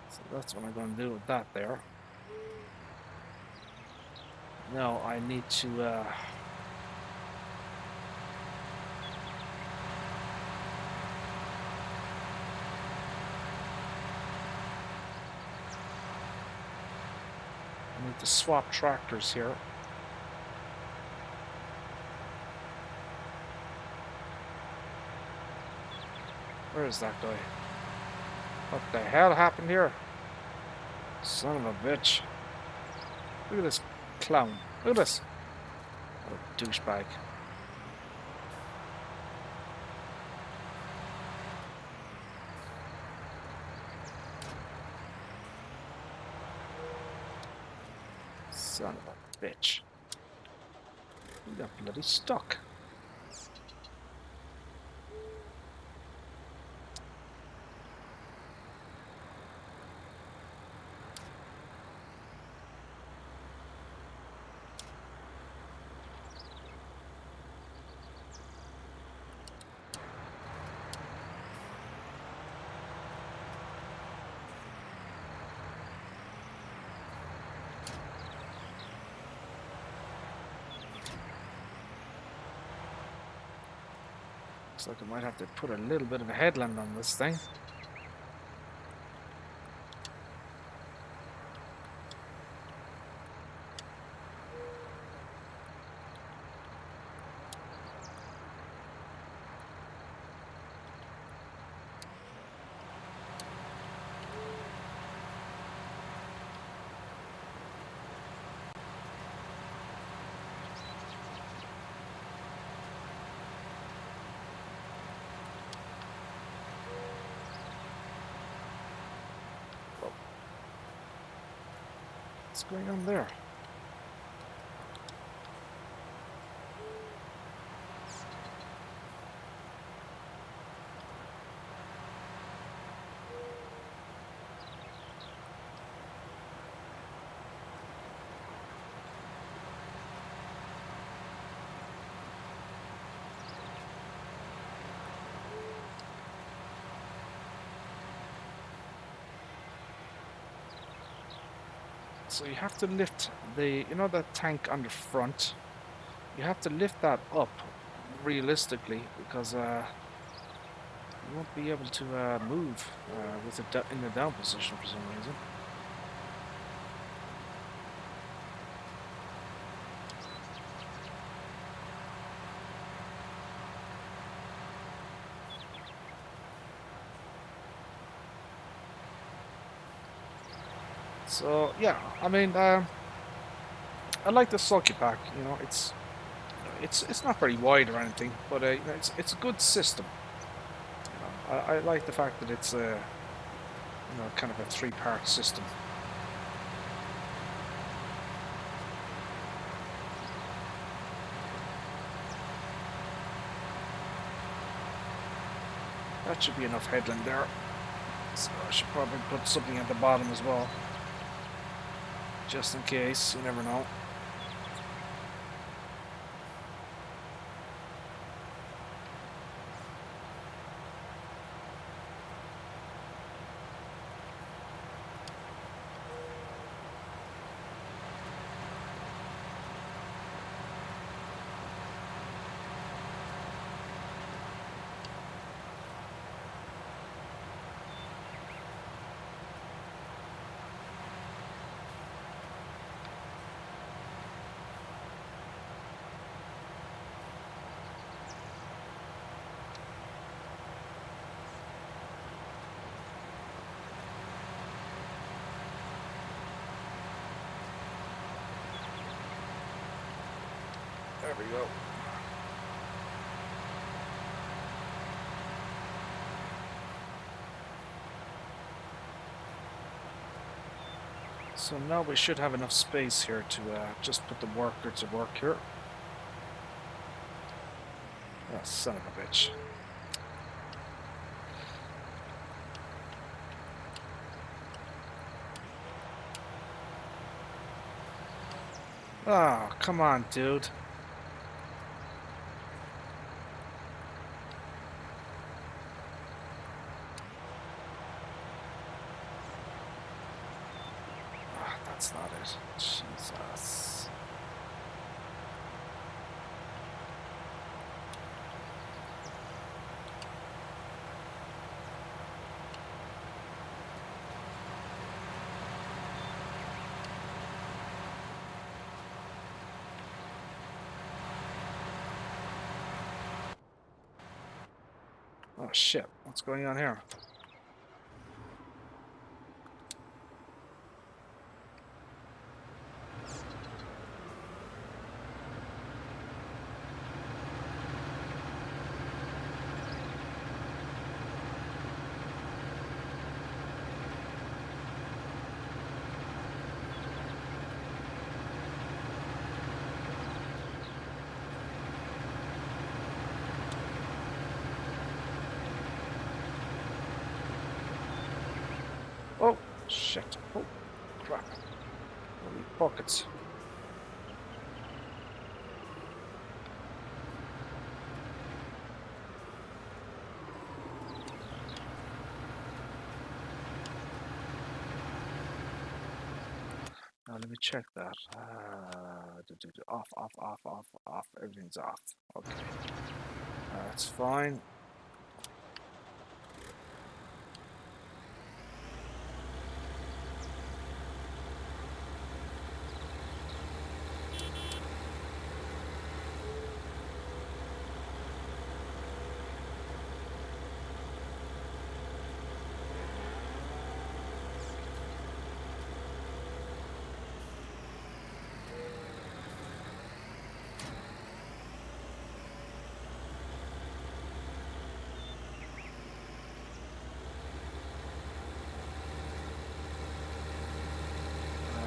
So that's what I'm going to do with that there. Now I need to swap tractors here. Where is that guy? What the hell happened here? Son of a bitch. Look at this clown. Look at this. What a douchebag. Son of a bitch. We got bloody stuck. Looks like I might have to put a little bit of a headland on this thing. What's going on there? So you have to lift the, you know, that tank on the front. You have to lift that up realistically because you won't be able to move with it in the down position for some reason. So yeah, I mean, I like the sulky pack. You know, it's not very wide or anything, but you know, it's a good system. You know, I like the fact that it's a you know, kind of a three-part system. That should be enough headland there. So I should probably put something at the bottom as well. Just in case, you never know. There we go. So now we should have enough space here to just put the worker to work here. Oh, son of a bitch. Oh, come on, dude. That's not it. Jesus. Oh shit. What's going on here? Oh, shit. Oh, crap. Holy buckets. Now let me check that. Off, off, off, off, off. Everything's off. Okay. That's fine.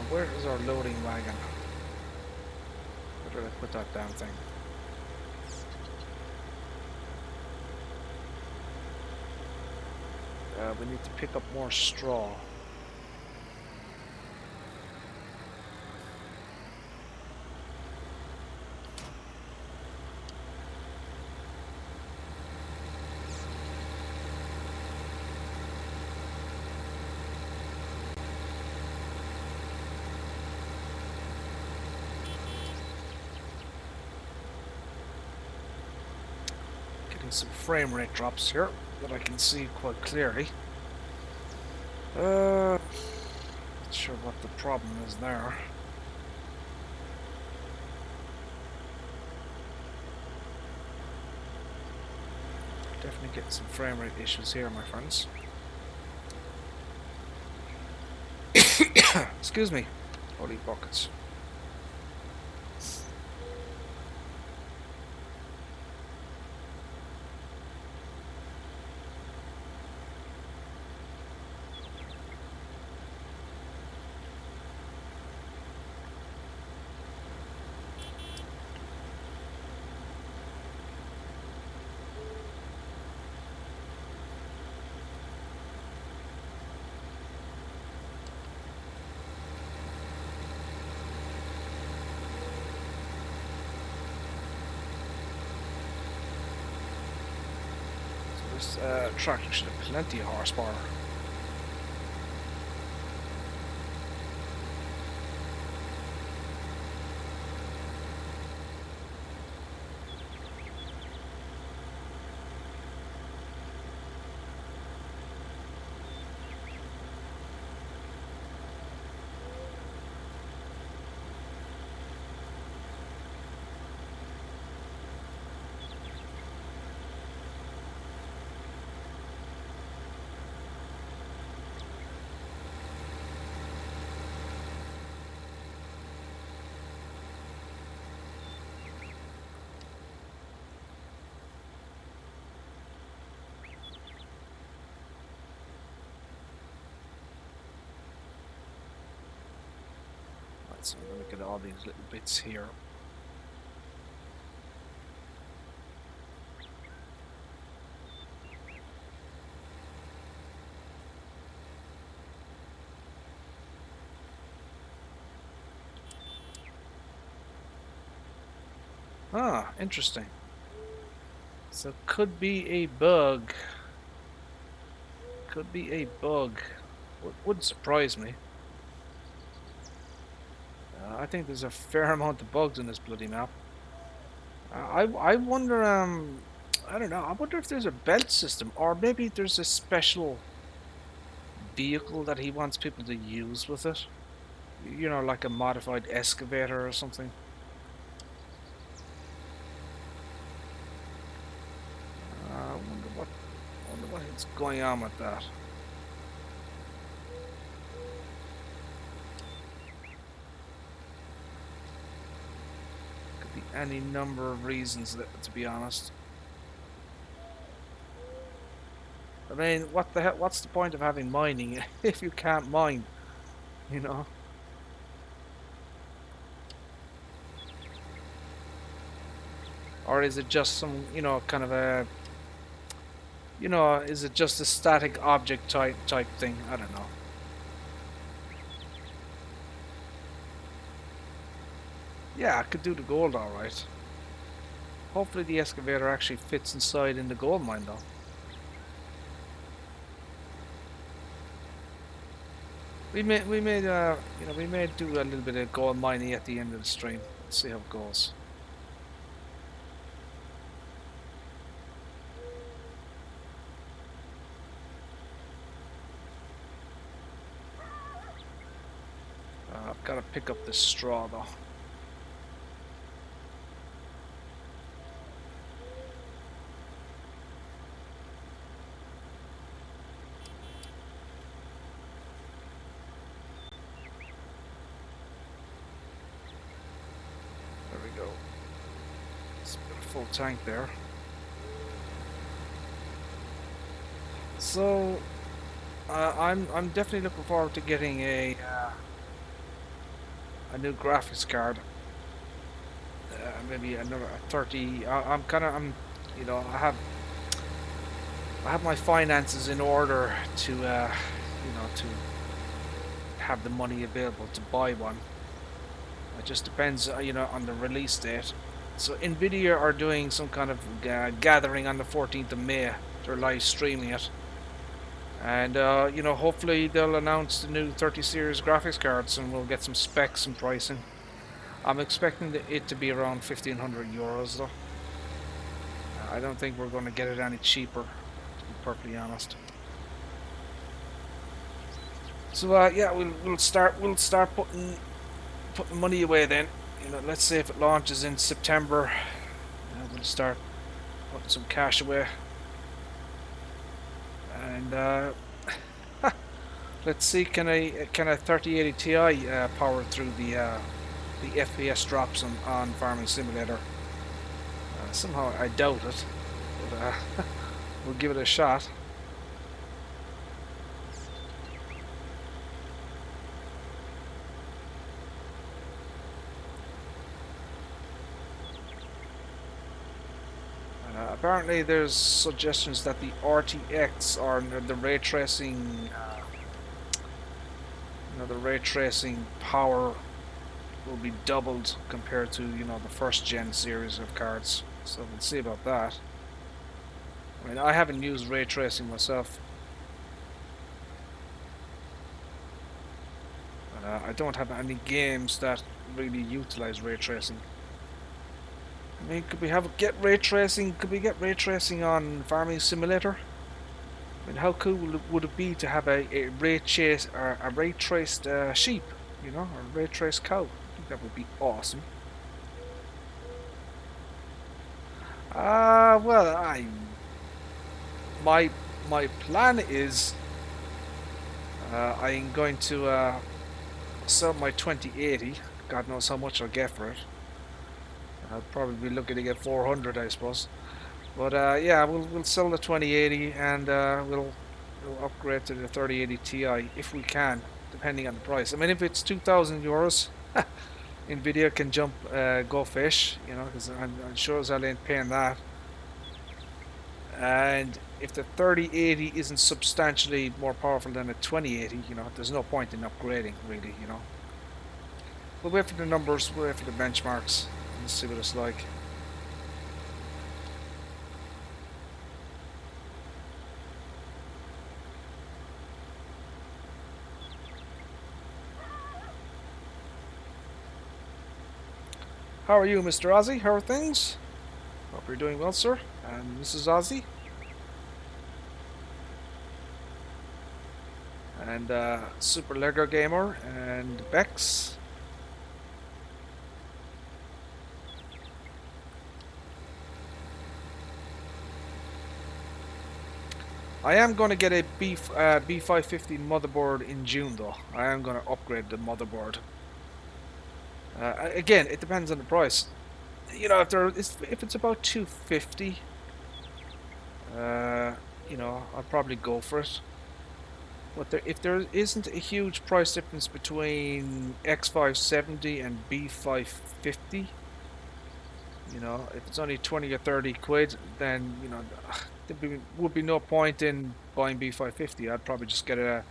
Where is our loading wagon? Where did I put that damn thing? We need to pick up more straw. Getting some frame rate drops here that I can see quite clearly. Not sure what the problem is there. Definitely getting some frame rate issues here, my friends. Excuse me. Holy buckets. This tractor should have plenty of horsepower. So I'm going to get all these little bits here. Ah, interesting. So could be a bug. Could be a bug. Wouldn't surprise me. I think there's a fair amount of bugs in this bloody map. I wonder, I don't know, I wonder if there's a belt system, or maybe there's a special vehicle that he wants people to use with it. You know, like a modified excavator or something. I wonder what it's going on with that. Could be any number of reasons, to be honest. I mean, what the hell? What's the point of having mining if you can't mine? You know. Or is it just some, you know, kind of a, you know, is it just a static object type thing? I don't know. Yeah, I could do the gold all right. Hopefully the excavator actually fits inside in the gold mine though. We may you know, we may do a little bit of gold mining at the end of the stream. Let's see how it goes. I've got to pick up this straw though. There we go. It's got a full tank there. So I'm definitely looking forward to getting a new graphics card. Maybe another 30. I'm you know, I have my finances in order to you know, to have the money available to buy one. It just depends, you know, on the release date. So Nvidia are doing some kind of gathering on the 14th of May. They're live streaming it, and you know, hopefully they'll announce the new 30 series graphics cards, and we'll get some specs and pricing. I'm expecting it to be around 1,500 euros though. I don't think we're going to get it any cheaper, to be perfectly honest. So yeah, we'll start putting money away then. You know, let's say if it launches in September, we'll start putting some cash away. And let's see, can a 3080 Ti power through the FPS drops on Farming Simulator? Somehow I doubt it, but we'll give it a shot. Apparently there's suggestions that the RTX or the ray tracing you know, the ray tracing power will be doubled compared to, you know, the first gen series of cards. So we'll see about that. I mean, I haven't used ray tracing myself. But, I don't have any games that really utilize ray tracing. I mean, could we get ray tracing? Could we get ray tracing on Farming Simulator? I mean, how cool would it be to have a ray traced sheep, you know, or a ray traced cow? I think that would be awesome. Well, my plan is I'm going to sell my 2080. God knows how much I'll get for it. I'll probably be looking to get 400, I suppose. But yeah, we'll sell the 2080 and we'll upgrade to the 3080 Ti if we can, depending on the price. I mean, if it's 2,000 euros, Nvidia can jump, go fish, you know, because I'm sure as I ain't paying that. And if the 3080 isn't substantially more powerful than the 2080, you know, there's no point in upgrading, really, you know. We'll wait for the numbers, we'll wait for the benchmarks, and see what it's like. How are you, Mr. Ozzy? How are things? Hope you're doing well, sir. And Mrs. Ozzy. And Super Lego Gamer and Bex. I am going to get a B550 motherboard in June though. I am going to upgrade the motherboard. Again, it depends on the price. You know, if it's about 250, you know, I'll probably go for it. But if there isn't a huge price difference between X570 and B550, you know, if it's only 20 or 30 quid, then, you know, would be no point in buying B550. I'd probably just get a...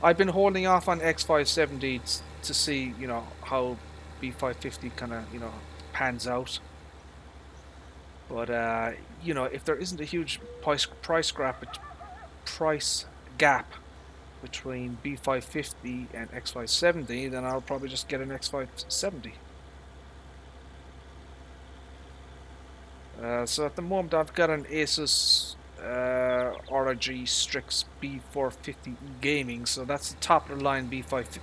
I've been holding off on X570 to see, you know, how B550 kind of, you know, pans out. But, you know, if there isn't a huge price gap between B550 and X570, then I'll probably just get an X570. So at the moment I've got an Asus ROG Strix B450 Gaming, so that's the top of the line B550.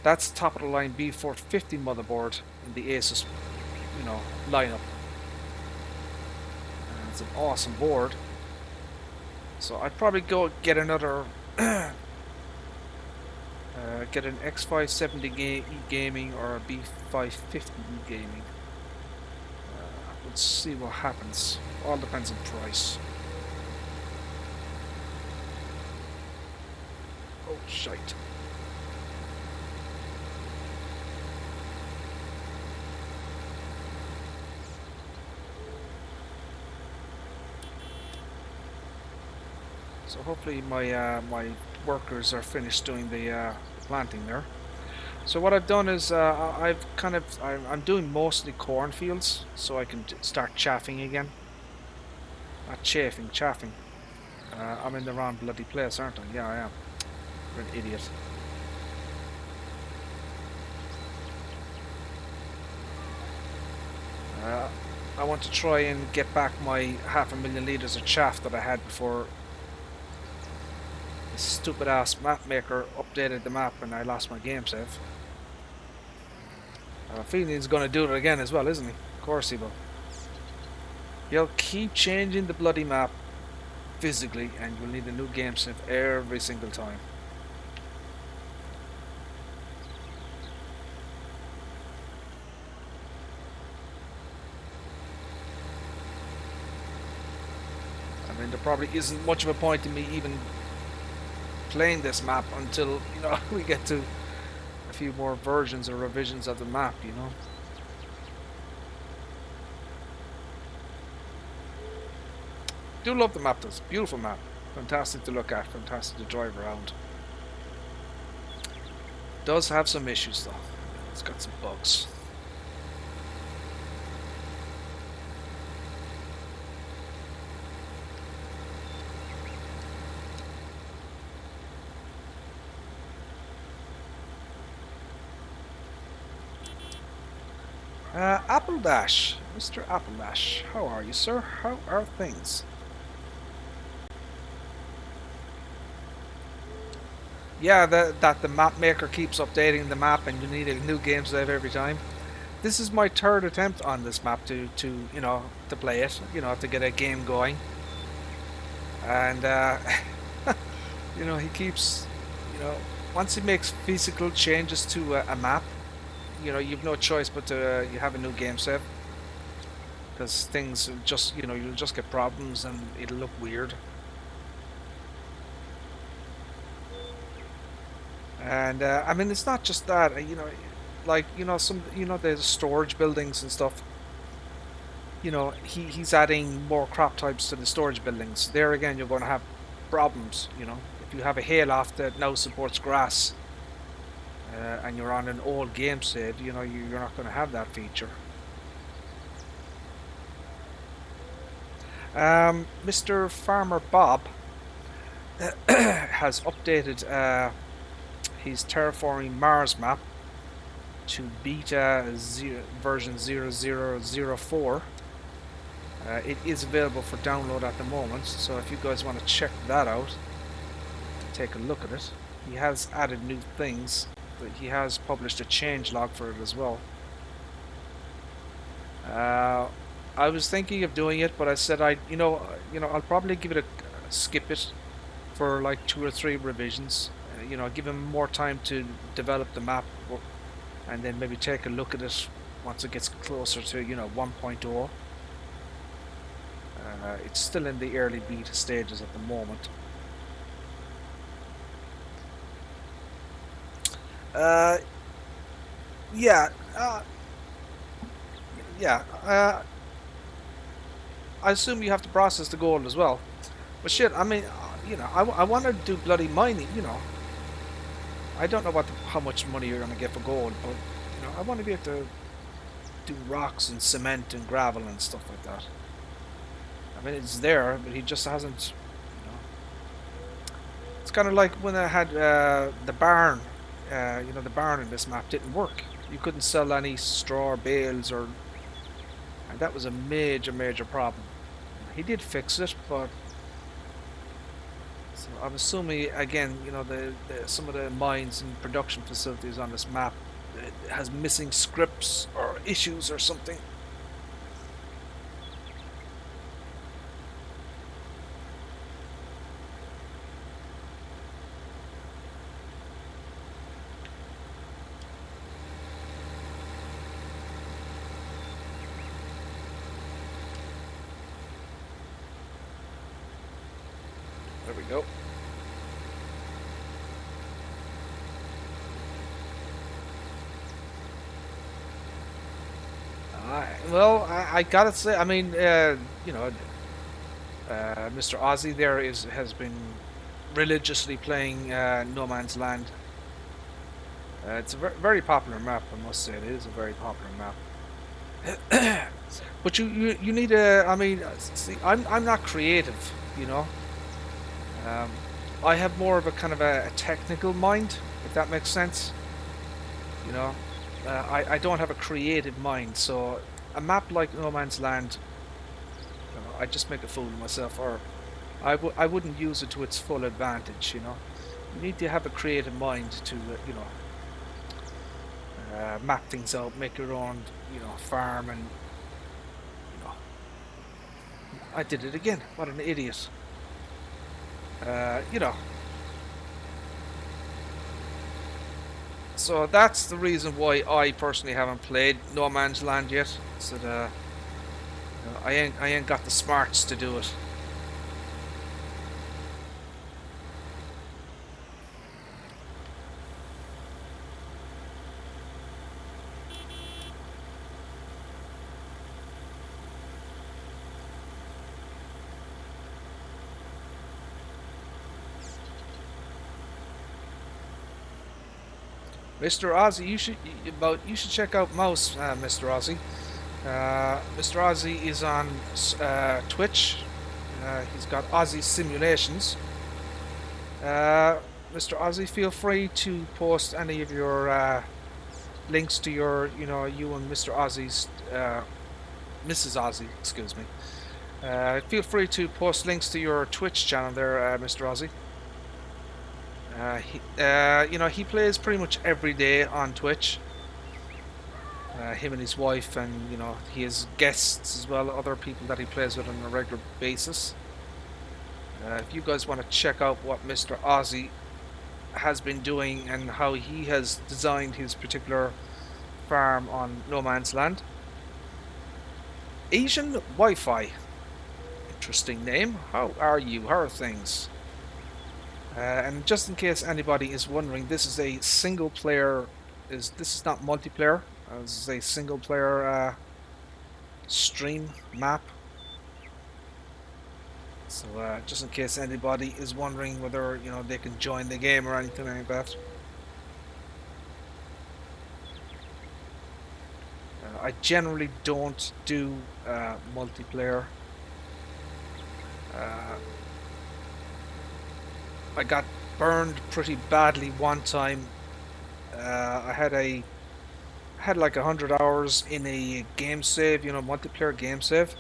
That's the top of the line B450 motherboard in the Asus, you know, lineup. It's an awesome board. So I'd probably go get another, get an X570 Gaming or a B550 Gaming. Let's see what happens. All depends on price. Oh, shite. So hopefully my workers are finished doing the planting there. So what I've done is I'm doing mostly cornfields, so I can start chaffing again. Not chafing, chaffing. I'm in the wrong bloody place, aren't I? Yeah, I am. You're an idiot. I want to try and get back my 500,000 litres of chaff that I had before this stupid ass map maker updated the map and I lost my game save. I have a feeling he's going to do it again as well, isn't he? Of course he will. He'll keep changing the bloody map physically and you'll need a new game save every single time. I mean, there probably isn't much of a point in me even playing this map until, you know, we get to a few more versions or revisions of the map, you know. Do love the map, though. Beautiful map. Fantastic to look at, fantastic to drive around. Does have some issues though. It's got some bugs. Apple Dash, Mr. Apple Dash, how are you, sir? How are things? Yeah, that the map maker keeps updating the map and you need a new game save every time. This is my third attempt on this map to you know, to play it, you know, to get a game going. And you know, he keeps, you know, once he makes physical changes to a map, you know, you've no choice but to you have a new game save, because things just, you know, you'll just get problems and it'll look weird. And I mean, it's not just that, you know, like, you know, there's storage buildings and stuff. You know, he's adding more crop types to the storage buildings. There again, you're going to have problems. You know, if you have a hayloft that now supports grass, and you're on an old game save, you know, you're not going to have that feature. Mr. Farmer Bob has updated his Terraforming Mars map to beta version 0004. It is available for download at the moment, so if you guys want to check that out, take a look at it. He has added new things. He has published a changelog for it as well. I was thinking of doing it, but I said you know, I'll probably give it skip it for like 2 or 3 revisions. You know, give him more time to develop the map, and then maybe take a look at it once it gets closer to, you know, 1.0. It's still in the early beta stages at the moment. Yeah, yeah. I assume you have to process the gold as well. But shit, I mean, you know, I want to do bloody mining. You know, I don't know how much money you're gonna get for gold, but you know, I want to be able to do rocks and cement and gravel and stuff like that. I mean, it's there, but he just hasn't. You know, it's kind of like when I had the barn. You know, the barn in this map didn't work. You couldn't sell any straw or bales, and that was a major problem. He did fix it, but so I'm assuming again, you know, some of the mines and production facilities on this map has missing scripts or issues or something. There we go. Well, I gotta say, I mean, you know, Mr. Aussie there has been religiously playing No Man's Land. It's a very popular map, I must say. It is a very popular map. But you need a. I mean, see, I'm not creative, you know. I have more of a kind of a technical mind, if that makes sense. You know, I don't have a creative mind, so a map like No Man's Land, you know, I just make a fool of myself, or I wouldn't use it to its full advantage. You know, you need to have a creative mind to you know, map things out, make your own, you know, farm, and you know, I did it again. What an idiot. You know. So that's the reason why I personally haven't played No Man's Land yet. So you know, I ain't got the smarts to do it. Mr. Aussie, you should check out Mouse, Mr. Aussie. Mr. Aussie is on Twitch. He's got Aussie Simulations. Mr. Aussie, feel free to post any of your links to your, you know, you and Mr. Aussie's, Mrs. Aussie, excuse me. Feel free to post links to your Twitch channel there, Mr. Aussie. You know, he plays pretty much every day on Twitch. Him and his wife, and you know, he has guests as well, other people that he plays with on a regular basis. If you guys want to check out what Mr. Aussie has been doing and how he has designed his particular farm on No Man's Land. Asian Wi-Fi. Interesting name. How are you? How are things? And just in case anybody is wondering, this is a single player. This is not multiplayer. This is a single player stream map. So just in case anybody is wondering whether, you know, they can join the game or anything like that. I generally don't do multiplayer. I got burned pretty badly one time. I had like 100 hours in a game save, you know, multiplayer game save,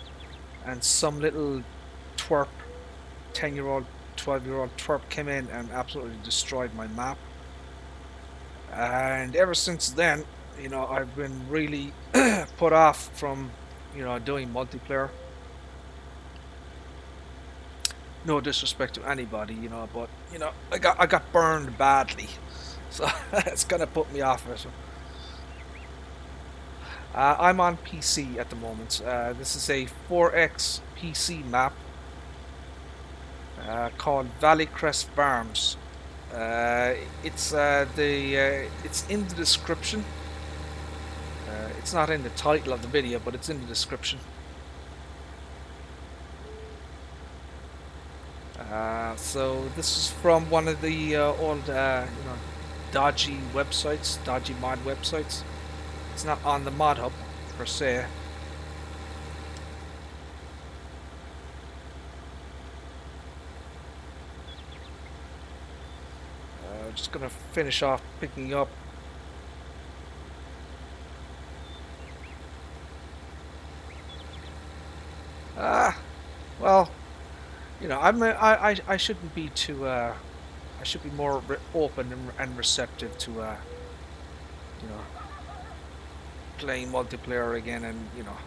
and some little twerp, 10-year-old, 12-year-old twerp came in and absolutely destroyed my map. And ever since then, you know, I've been really put off from, you know, doing multiplayer. No disrespect to anybody, you know, but you know, I got burned badly, so it's gonna put me off it. I'm on PC at the moment. This is a 4X PC map called Valley Crest Farms. Uh, it's in the description. It's not in the title of the video, but it's in the description. So this is from one of the old, dodgy websites, dodgy mod websites. It's not on the mod hub per se. Just gonna finish off picking up. Well, you know, I shouldn't be too. I should be more open and receptive to, you know, playing multiplayer again, and you know,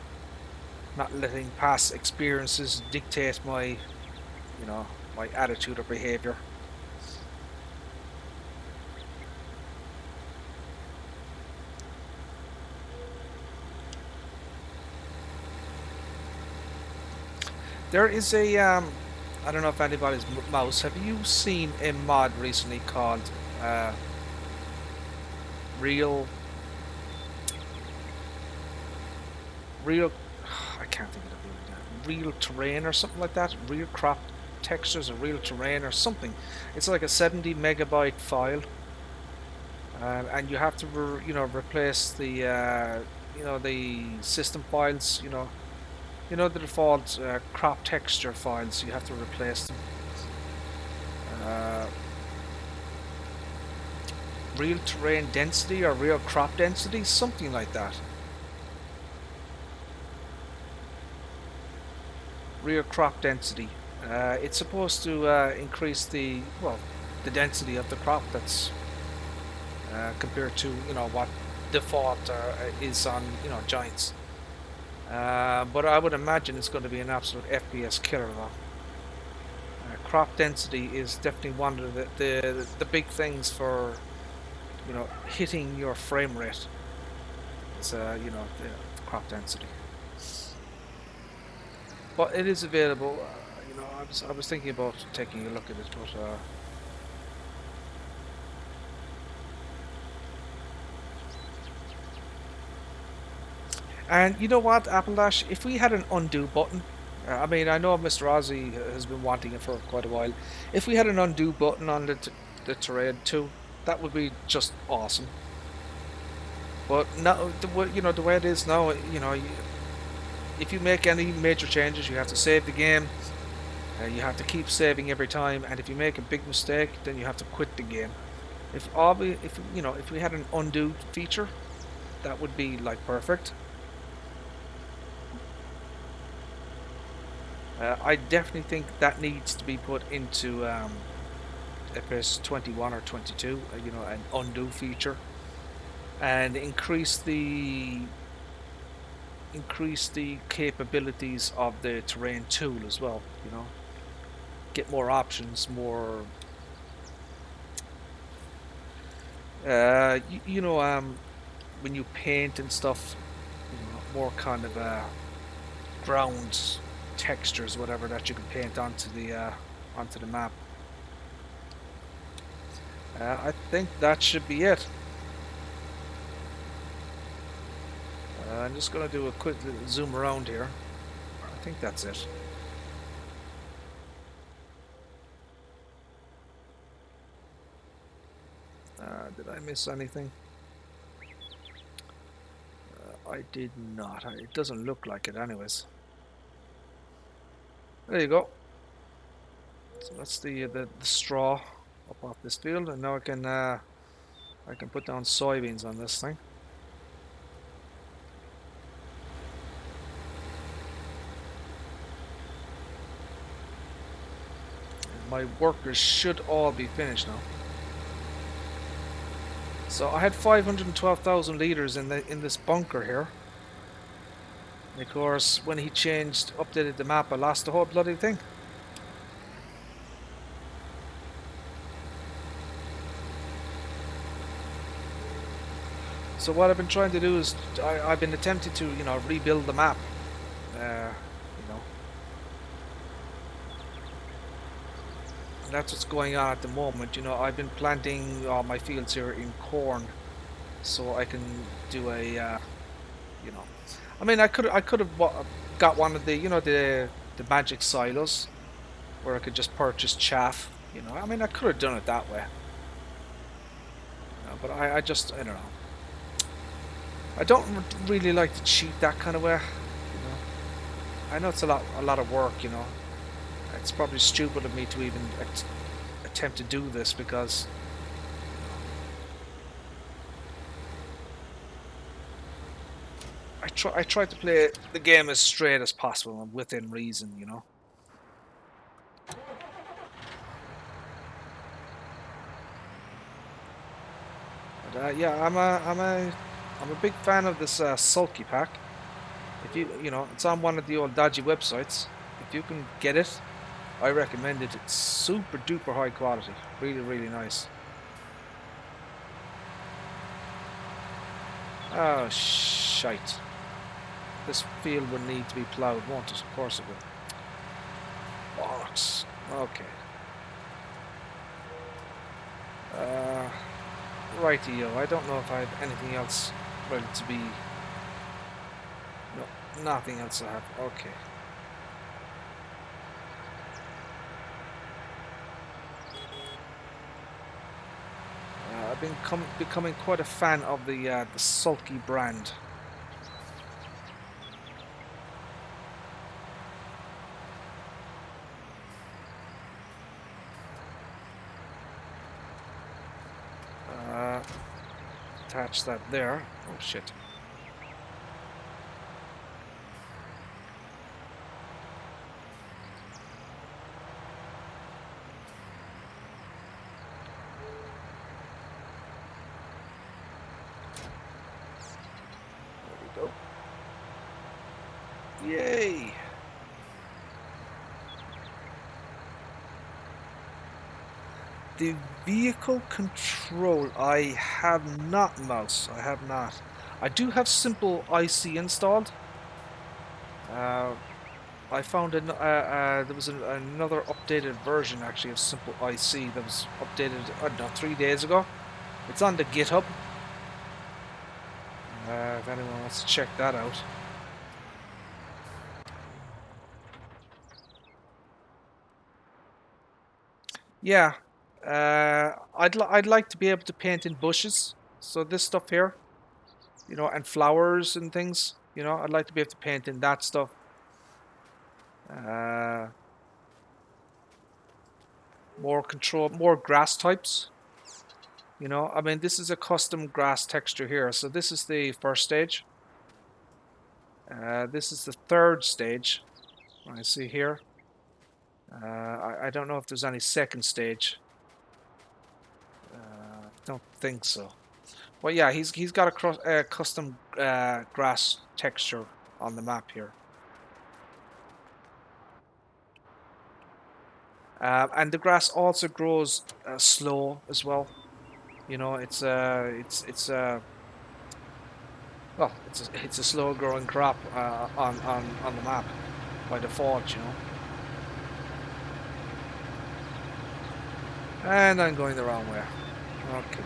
not letting past experiences dictate my, you know, my attitude or behavior. There is a I don't know if anybody's mouse. Have you seen a mod recently called real real? I can't think of the name. Real terrain or something like that. Real crop textures or real terrain or something. It's like a 70 megabyte file, and you have to you know, replace the you know, the system files. You know, the default crop texture files. You have to replace them. Uh, real terrain density or real crop density, something like that. Real crop density. It's supposed to increase the, well, the density of the crop that's compared to, you know, what default is on, you know, giants. But I would imagine it's going to be an absolute FPS killer though. Crop density is definitely one of the big things for, you know, hitting your frame rate. It's you know, the crop density. But it is available. You know, I was thinking about taking a look at it, but and you know what, Apple Dash, if we had an undo button, I mean, I know Mr. Ozzy has been wanting it for quite a while. If we had an undo button on the terrain too, that would be just awesome. But now, you know, the way it is now, you know, if you make any major changes, you have to save the game. You have to keep saving every time, and if you make a big mistake, then you have to quit the game. If you know, if we had an undo feature, that would be like perfect. I definitely think that needs to be put into FS 21 or 22. You know, an undo feature, and increase the capabilities of the terrain tool as well. You know, get more options, more. You know, when you paint and stuff, you know, more kind of ground textures, whatever, that you can paint onto the map. I think that should be it. I'm just gonna do a quick zoom around here. I think that's it. Did I miss anything? I did not. It doesn't look like it anyways. There you go. So that's the straw up off this field, and now I can put down soybeans on this thing. And my workers should all be finished now. So I had 512,000 liters in this bunker here. And of course, when he updated the map, I lost the whole bloody thing. So what I've been trying to do is I've been attempting to, you know, rebuild the map. You know, and that's what's going on at the moment. You know, I've been planting all my fields here in corn, so I can do a, you know, I mean, I could have got one of the, you know, the magic silos where I could just purchase chaff. You know, I mean, I could have done it that way. But I just, I don't know. I don't really like to cheat that kind of way. You know, I know it's a lot of work. You know, it's probably stupid of me to even attempt to do this because I try to play the game as straight as possible and within reason. You know. But yeah, I'm a big fan of this sulky pack. If you know, it's on one of the old dodgy websites. If you can get it, I recommend it. It's super duper high quality. Really, really nice. Oh, shite. This field would need to be ploughed, won't it? Of course it will. Bollocks. Okay. Uh, Rightio. I don't know if I have anything else ready to be... No, nothing else I have. Okay. I've been becoming quite a fan of the sulky brand. Attach that there. Oh shit. There we go. Yay! The vehicle control, I have not, mouse. I have not. I do have simple IC installed. I found there was another updated version actually of simple IC that was updated, I don't know, 3 days ago. It's on the GitHub. If anyone wants to check that out. Yeah, I'd like to be able to paint in bushes. So this stuff here, you know, and flowers and things. You know, I'd like to be able to paint in that stuff. Uh, More control, more grass types. You know, I mean, this is a custom grass texture here. So this is the first stage. This is the third stage. I see here. I don't know if there's any second stage. Don't think so. Well, yeah, he's got a custom grass texture on the map here. And the grass also grows slow as well. You know, it's a slow growing crop on the map by default. You know. And I'm going the wrong way. Okay.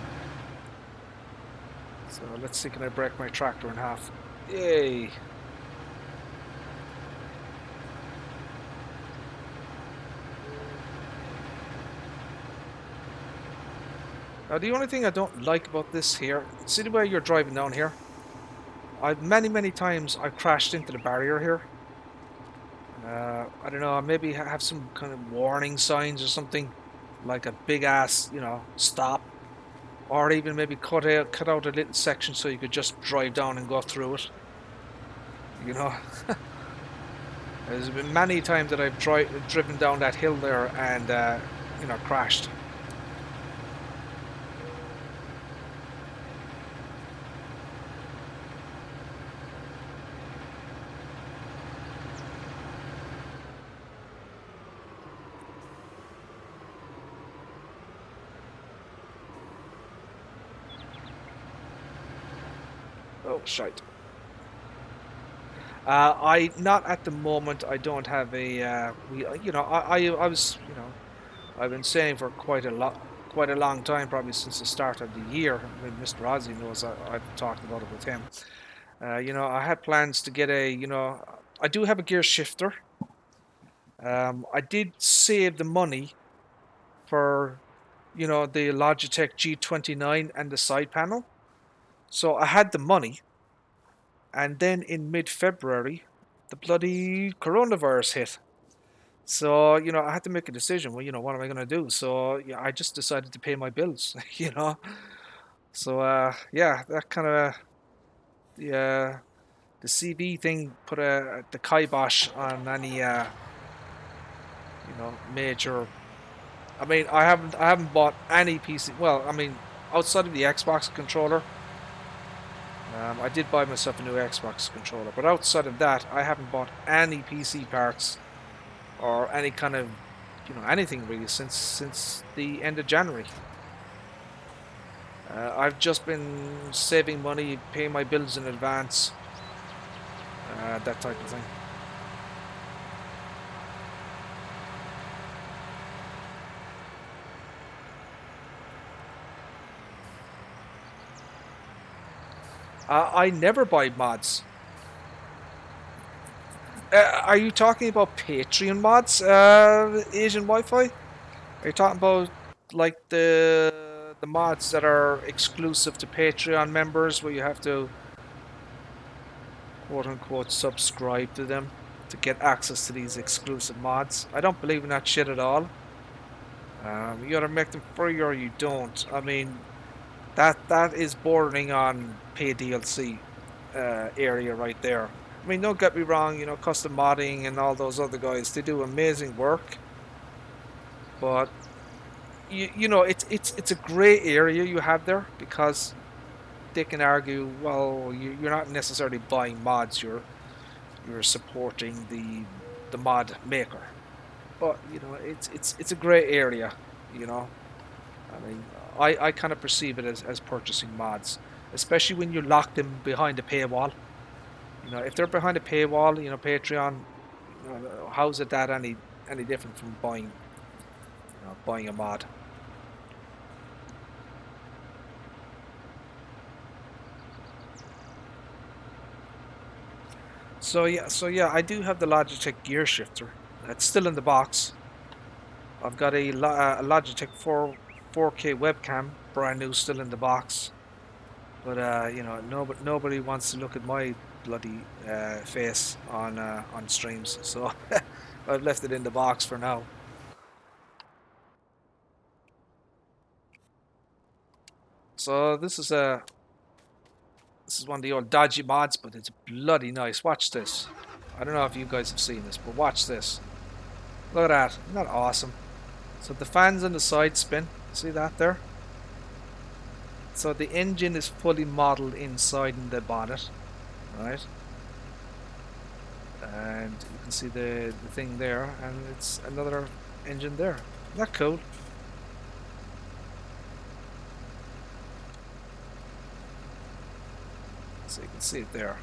So let's see, can I break my tractor in half? Yay! Now the only thing I don't like about this here, see the way you're driving down here? I've many times I've crashed into the barrier here. I don't know, maybe have some kind of warning signs or something, like a big ass, you know, stop, or even maybe cut out a little section so you could just drive down and go through it. You know, there's been many times that I've driven down that hill there and you know, crashed. Oh, shite. Not at the moment. I don't have a. I was, I've been saying for quite a long time, probably since the start of the year. I mean, Mr. Ozzy knows I've talked about it with him. I had plans to get I do have a gear shifter. I did save the money for, the Logitech G29 and the side panel. So I had the money, and then in mid-February, the bloody coronavirus hit. So, I had to make a decision. Well, what am I going to do? So, yeah, I just decided to pay my bills, So, yeah, that kind of, the CB thing put the kibosh on any, major. I mean, I haven't bought any PC. Well, I mean, outside of the Xbox controller, I did buy myself a new Xbox controller, but outside of that, I haven't bought any PC parts or any kind of, anything really since the end of January. I've just been saving money, paying my bills in advance, that type of thing. I never buy mods. Are you talking about Patreon mods, Asian Wi-Fi? Are you talking about like the mods that are exclusive to Patreon members, where you have to quote unquote subscribe to them to get access to these exclusive mods? I don't believe in that shit at all. You either make them free or you don't. I mean, that is bordering on pay DLC area right there. I mean, don't get me wrong, custom modding and all those other guys, they do amazing work. But it's a gray area you have there, because they can argue, well, you're not necessarily buying mods, you're supporting the mod maker. But it's a gray area, you know. I mean, I kind of perceive it as purchasing mods, especially when you lock them behind a paywall. If they're behind a paywall, Patreon, how's it that any different from buying a mod? So yeah, I do have the Logitech gear shifter. It's still in the box. I've got a Logitech 4K webcam, brand new, still in the box. But nobody wants to look at my bloody face on streams, so I've left it in the box for now. So this is one of the old dodgy mods, but it's bloody nice. Watch this. I don't know if you guys have seen this, but watch this. Look at that. Isn't that awesome? So the fans on the side spin. See that there? So the engine is fully modeled inside in the bonnet, right? And you can see the thing there, and it's another engine there. Isn't that cool? So you can see it there.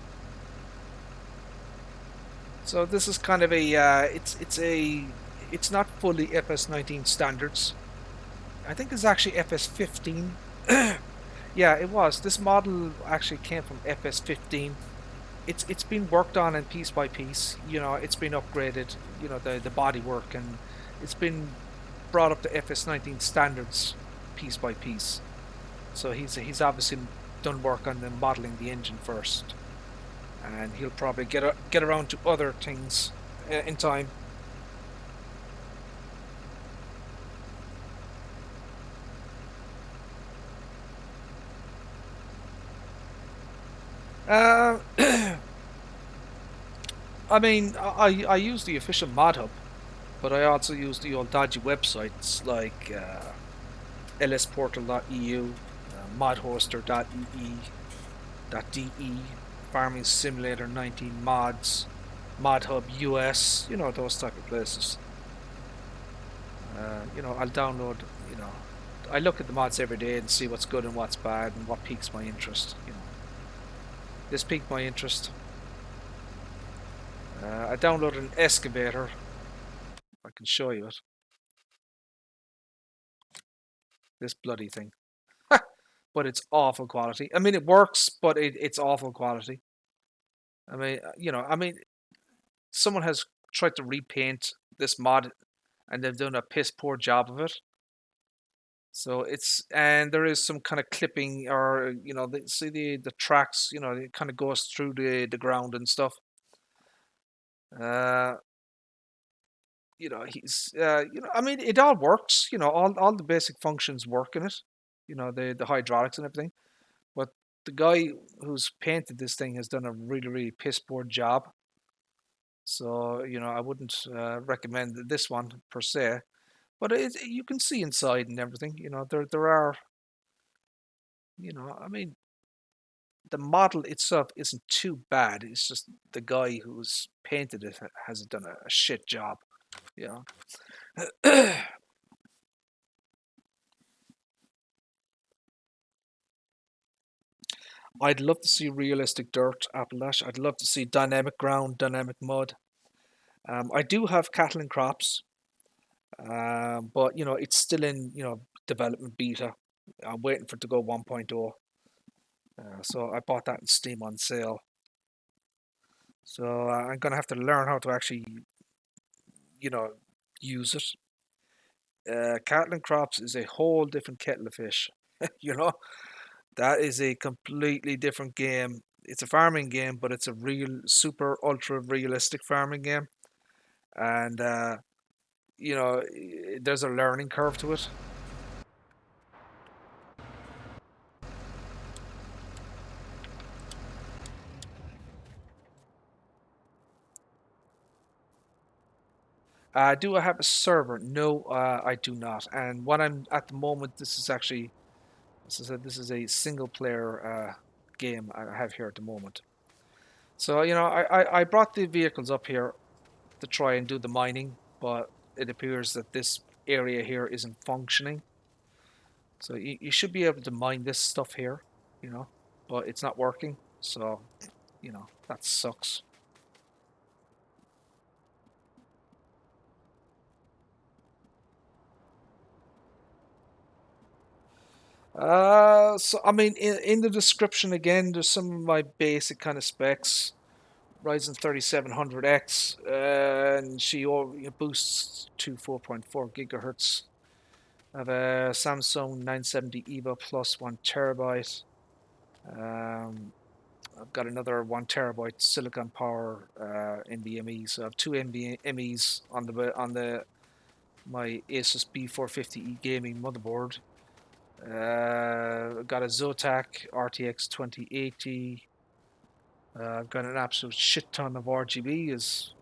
So this is kind of a it's not fully FS19 standards. I think it's actually FS15. Yeah, it was. This model actually came from FS15. It's been worked on in piece by piece. It's been upgraded. The body work, and it's been brought up to FS19 standards piece by piece. So he's obviously done work on the modeling the engine first, and he'll probably get around to other things in time. I mean, I use the official mod hub, but I also use the old dodgy websites like lsportal.eu, modhoster.de, Farming Simulator 19 mods, Mod Hub US, those type of places. I'll download, I look at the mods every day and see what's good and what's bad and what piques my interest. This piqued my interest. I downloaded an excavator. I can show you it. This bloody thing. But it's awful quality. I mean, it works, but it's awful quality. I mean, someone has tried to repaint this mod, and they've done a piss poor job of it. So and there is some kind of clipping, or see the tracks, it kind of goes through the ground and stuff. I mean, it all works. All the basic functions work in it. The hydraulics and everything. But the guy who's painted this thing has done a really, really piss poor job. So I wouldn't recommend this one per se. But you can see inside and everything. There are. I mean, the model itself isn't too bad. It's just the guy who's painted it has done a shit job. I'd love to see realistic dirt, Appalachian. I'd love to see dynamic ground, dynamic mud. I do have cattle and crops, but it's still in development beta. I'm waiting for it to go 1.0. So I bought that in Steam on sale. So I'm gonna have to learn how to actually use it. Cattle and crops is a whole different kettle of fish. That is a completely different game. It's a farming game, but it's a real, super, ultra realistic farming game. And, there's a learning curve to it. Do I have a server? No, I do not. And what I'm at the moment, this is a single player game I have here at the moment. So I brought the vehicles up here to try and do the mining, but it appears that this area here isn't functioning. So you should be able to mine this stuff here, but it's not working. So that sucks. So I mean, in the description again, there's some of my basic kind of specs. Ryzen 3700X, and she boosts to 4.4 gigahertz. I have a Samsung 970 Evo Plus 1 TB. I've got another 1 TB silicon power NVMe, so I have two NVMe's on my Asus B450E gaming motherboard. I've got a Zotac RTX 2080. I've got an absolute shit ton of RGB, as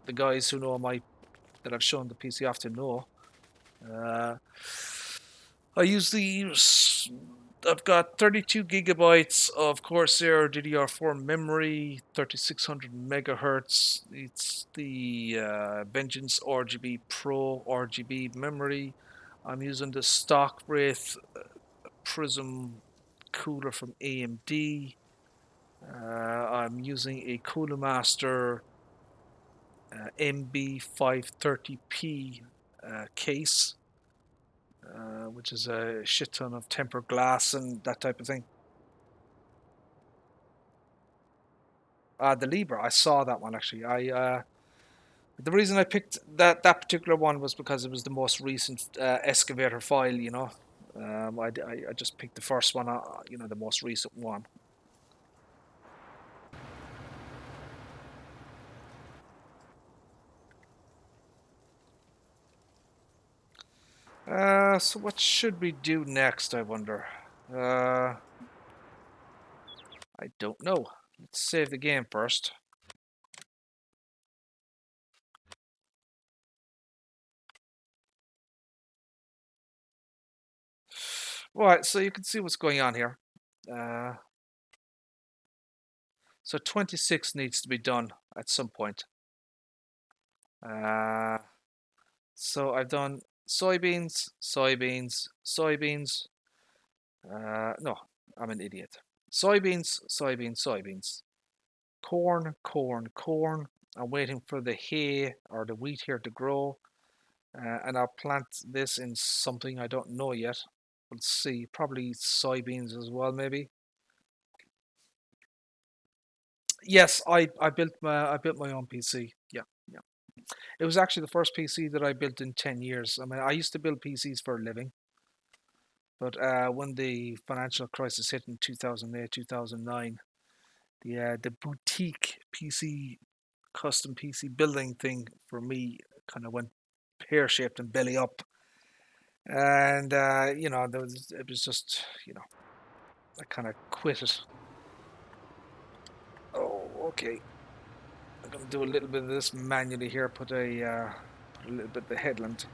the guys who know that I've shown the PC off to know. I've got 32 gigabytes of Corsair DDR4 memory, 3600 megahertz. It's the Vengeance RGB Pro RGB memory. I'm using the stock Wraith Prism cooler from AMD. I'm using a Cooler Master MB530p case, which is a shit ton of tempered glass and that type of thing. The Libra, I saw that one actually. The reason I picked that particular one was because it was the most recent excavator file. I just picked the first one, the most recent one. So what should we do next, I wonder? I don't know. Let's save the game first. Right, so you can see what's going on here. So 26 needs to be done at some point. So I've done soybeans, soybeans, soybeans. No, I'm an idiot. Soybeans, soybeans, soybeans. Corn, corn, corn. I'm waiting for the hay or the wheat here to grow. And I'll plant this in something I don't know yet. We'll see. Probably soybeans as well, maybe. Yes, I built my own PC. Yeah, yeah. It was actually the first PC that I built in 10 years. I mean, I used to build PCs for a living, but when the financial crisis hit in 2008, 2009, the boutique PC, custom PC building thing for me kind of went pear shaped and belly up. And it was just I kind of quit it. Oh, okay. I'm gonna do a little bit of this manually here. Put a little bit of the headland.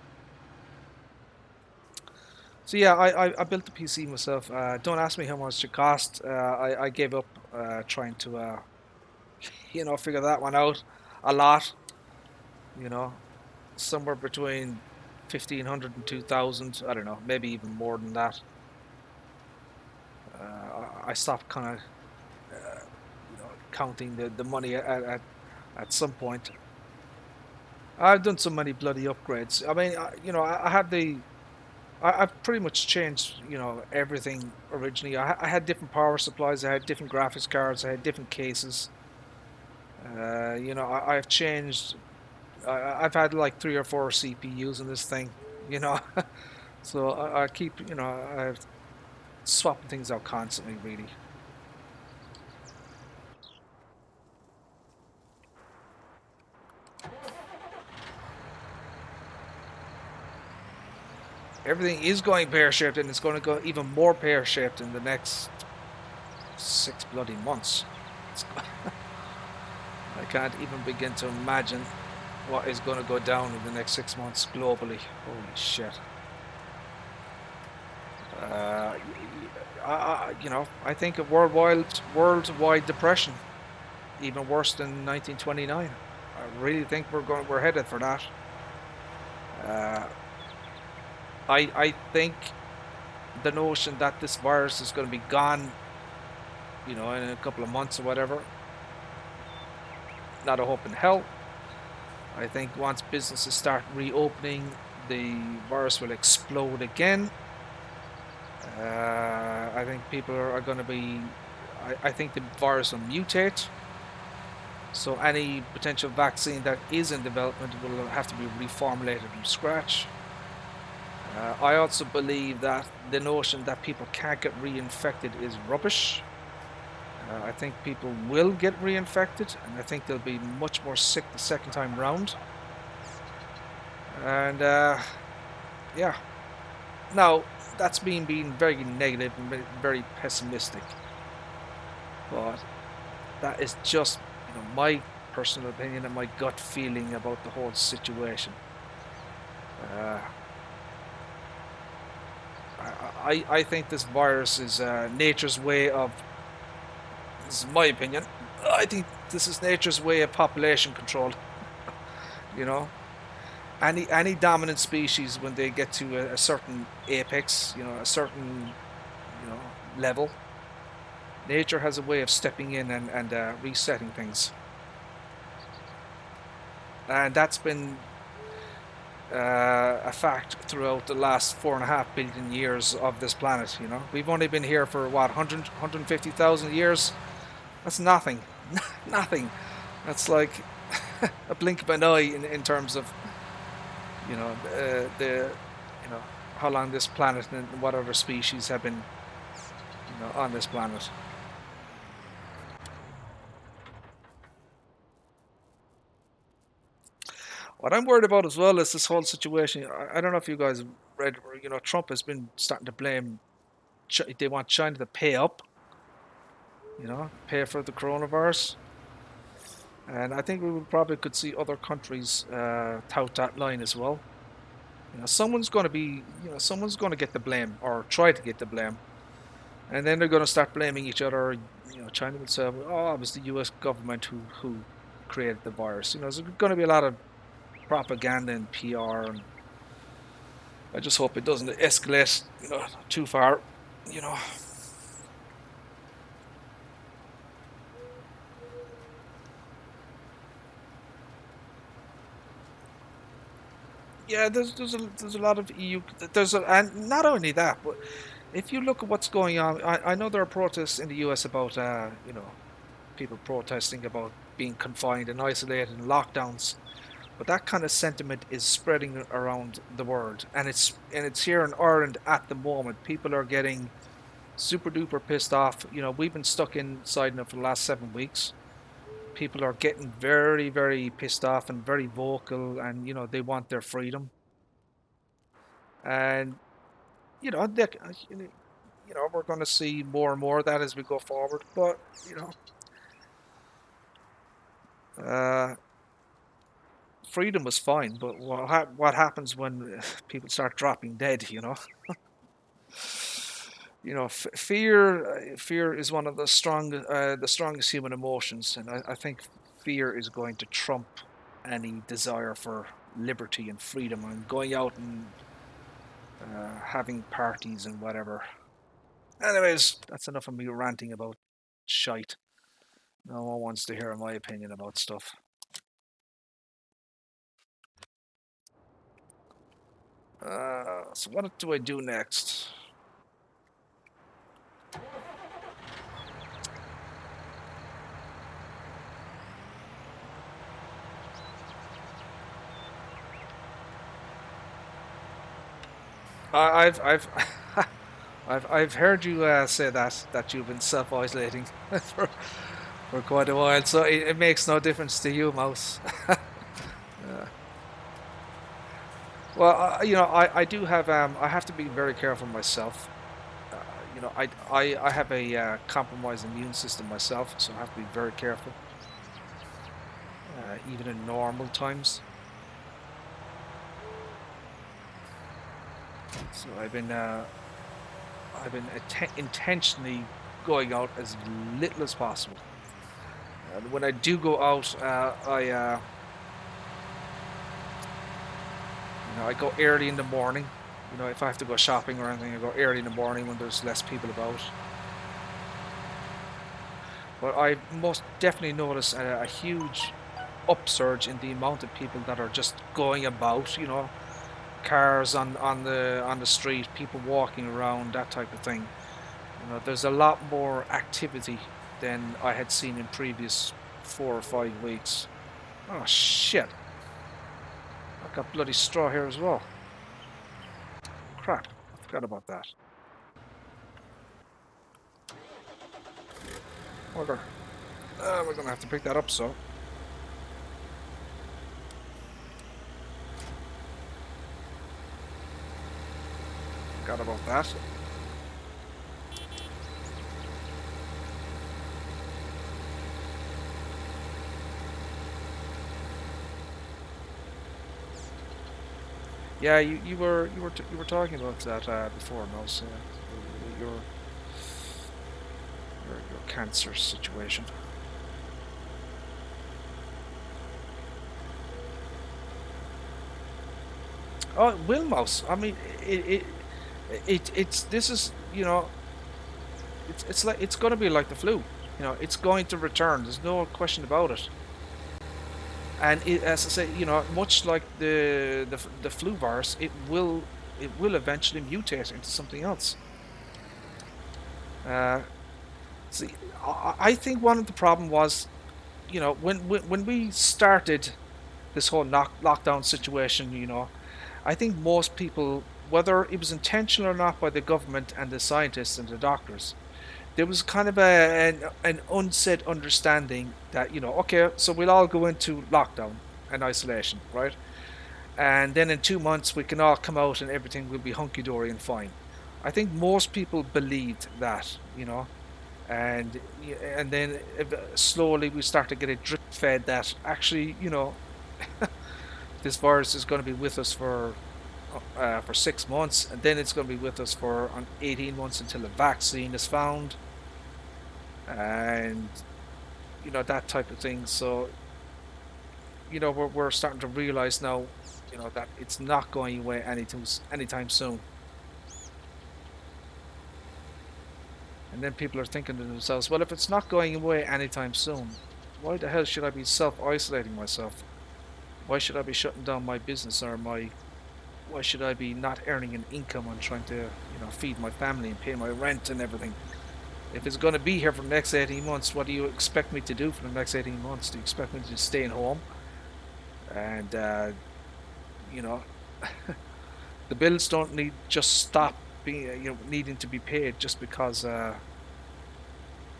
So yeah, I built the PC myself. Don't ask me how much it cost. I gave up trying to figure that one out. A lot, you know, somewhere between 1,500 and 2,000. I don't know, maybe even more than that. I stopped kind of counting the money at some point. I've done so many bloody upgrades. I mean, I had I've pretty much changed, everything originally. I had different power supplies, I had different graphics cards, I had different cases. I've changed. I've had like 3 or 4 CPUs in this thing, you know. So I keep, I'm swapping things out constantly, really. Everything is going pear-shaped, and it's going to go even more pear-shaped in the next 6 bloody months. I can't even begin to imagine what is going to go down in the next 6 months globally. Holy shit. Uh, I think a worldwide depression, even worse than 1929. I really think we're headed for that. Uh, I think the notion that this virus is going to be gone, in a couple of months or whatever, not a hope in hell. I think once businesses start reopening, the virus will explode again. I think people are going to be. I think the virus will mutate. So any potential vaccine that is in development will have to be reformulated from scratch. I also believe that the notion that people can't get reinfected is rubbish. I think people will get reinfected, and I think they'll be much more sick the second time round. And yeah, now that's being very negative and very pessimistic, but that is just my personal opinion and my gut feeling about the whole situation. Uh, I think this virus is nature's way of. This is my opinion. I think this is nature's way of population control. You know, any dominant species, when they get to a certain apex, a certain level, nature has a way of stepping in and resetting things, and that's been a fact throughout the last 4.5 billion years of this planet. We've only been here for what, 150,000 years. That's nothing. Nothing. That's like a blink of an eye in terms of the how long this planet and what other species have been on this planet. What I'm worried about as well is this whole situation. I don't know if you guys read, Trump has been starting to blame. They want China to pay up, pay for the coronavirus. And I think we will probably could see other countries tout that line as well. Someone's going to someone's going to get the blame or try to get the blame, and then they're going to start blaming each other. China will say, "Oh, it was the U.S. government who created the virus." There's going to be a lot of propaganda and PR, and I just hope it doesn't escalate, too far. You know. Yeah, there's a lot of EU. And not only that, but if you look at what's going on, I know there are protests in the US about people protesting about being confined and isolated and lockdowns. But that kind of sentiment is spreading around the world, and it's here in Ireland at the moment. People are getting super duper pissed off. We've been stuck inside now for the last 7 weeks. People are getting very, very pissed off and very vocal, and they want their freedom. And you know, they, we're going to see more and more of that as we go forward. But uh, freedom was fine. But what happens when people start dropping dead? Fear is one of the strongest human emotions, and I think fear is going to trump any desire for liberty and freedom and going out and having parties and whatever. Anyways, that's enough of me ranting about shite. No one wants to hear my opinion about stuff. So what do I do next? I've I've heard you say that you've been self-isolating for quite a while, so it makes no difference to you, Mouse. Well, I do have I have to be very careful myself. Uh, I have a compromised immune system myself, so I have to be very careful, even in normal times. So I've been intentionally going out as little as possible. And when I do go out, I go early in the morning. If I have to go shopping or anything, I go early in the morning when there's less people about. But I most definitely notice a huge upsurge in the amount of people that are just going about. Cars on the street, people walking around, that type of thing. There's a lot more activity than I had seen in previous 4 or 5 weeks. Oh shit! I got bloody straw here as well. Crap! I forgot about that. We're gonna have to pick that up, so. Forgot about that. Yeah, you were talking about that before, Mouse. Your your cancer situation. Oh, it will, Mouse. I mean, it's this is it's like it's going to be like the flu. It's going to return. There's no question about it. And as I say, much like the flu virus, it will eventually mutate into something else. Uh, See, I think one of the problem was, when we started this whole lockdown situation, I think most people, whether it was intentional or not by the government and the scientists and the doctors, there was kind of an unsaid understanding that, okay, so we'll all go into lockdown and isolation, right? And then in 2 months we can all come out and everything will be hunky dory and fine. I think most people believed that, and and then slowly we start to get a drip fed that actually, this virus is going to be with us for 6 months, and then it's going to be with us for 18 months until a vaccine is found, and that type of thing. So we're starting to realize now, that it's not going away anytime soon. And then people are thinking to themselves, well, if it's not going away anytime soon, why the hell should I be self-isolating myself? Why should I be shutting down my business or my why should I be not earning an income on trying to, feed my family and pay my rent and everything? If it's going to be here for the next 18 months, what do you expect me to do for the next 18 months? Do you expect me to stay at home? And, you know, the bills don't need just stop being, needing to be paid just because, I'm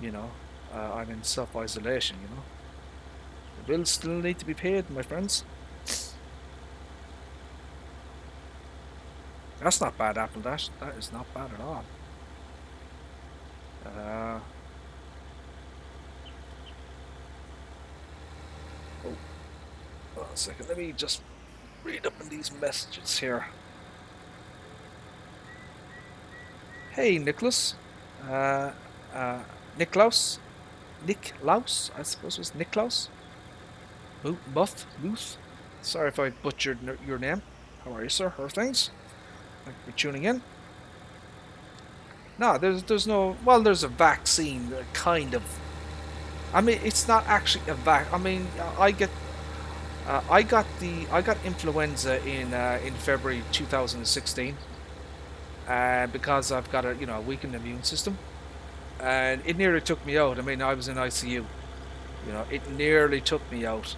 in self-isolation, The bills still need to be paid, my friends. That's not bad, Apple. That is not bad at all. Hold on a second. Let me just read up on these messages here. Hey, Nicholas. Niklaus, I suppose it was Niklaus. Luth. Sorry if I butchered your name. How are you, sir? How are things? Thank you for tuning in. No, there's no. Well, there's a vaccine, kind of. I mean, it's not actually a vac. I mean, I got influenza in February 2016, because I've got a weakened immune system, and it nearly took me out. I mean, I was in ICU. It nearly took me out.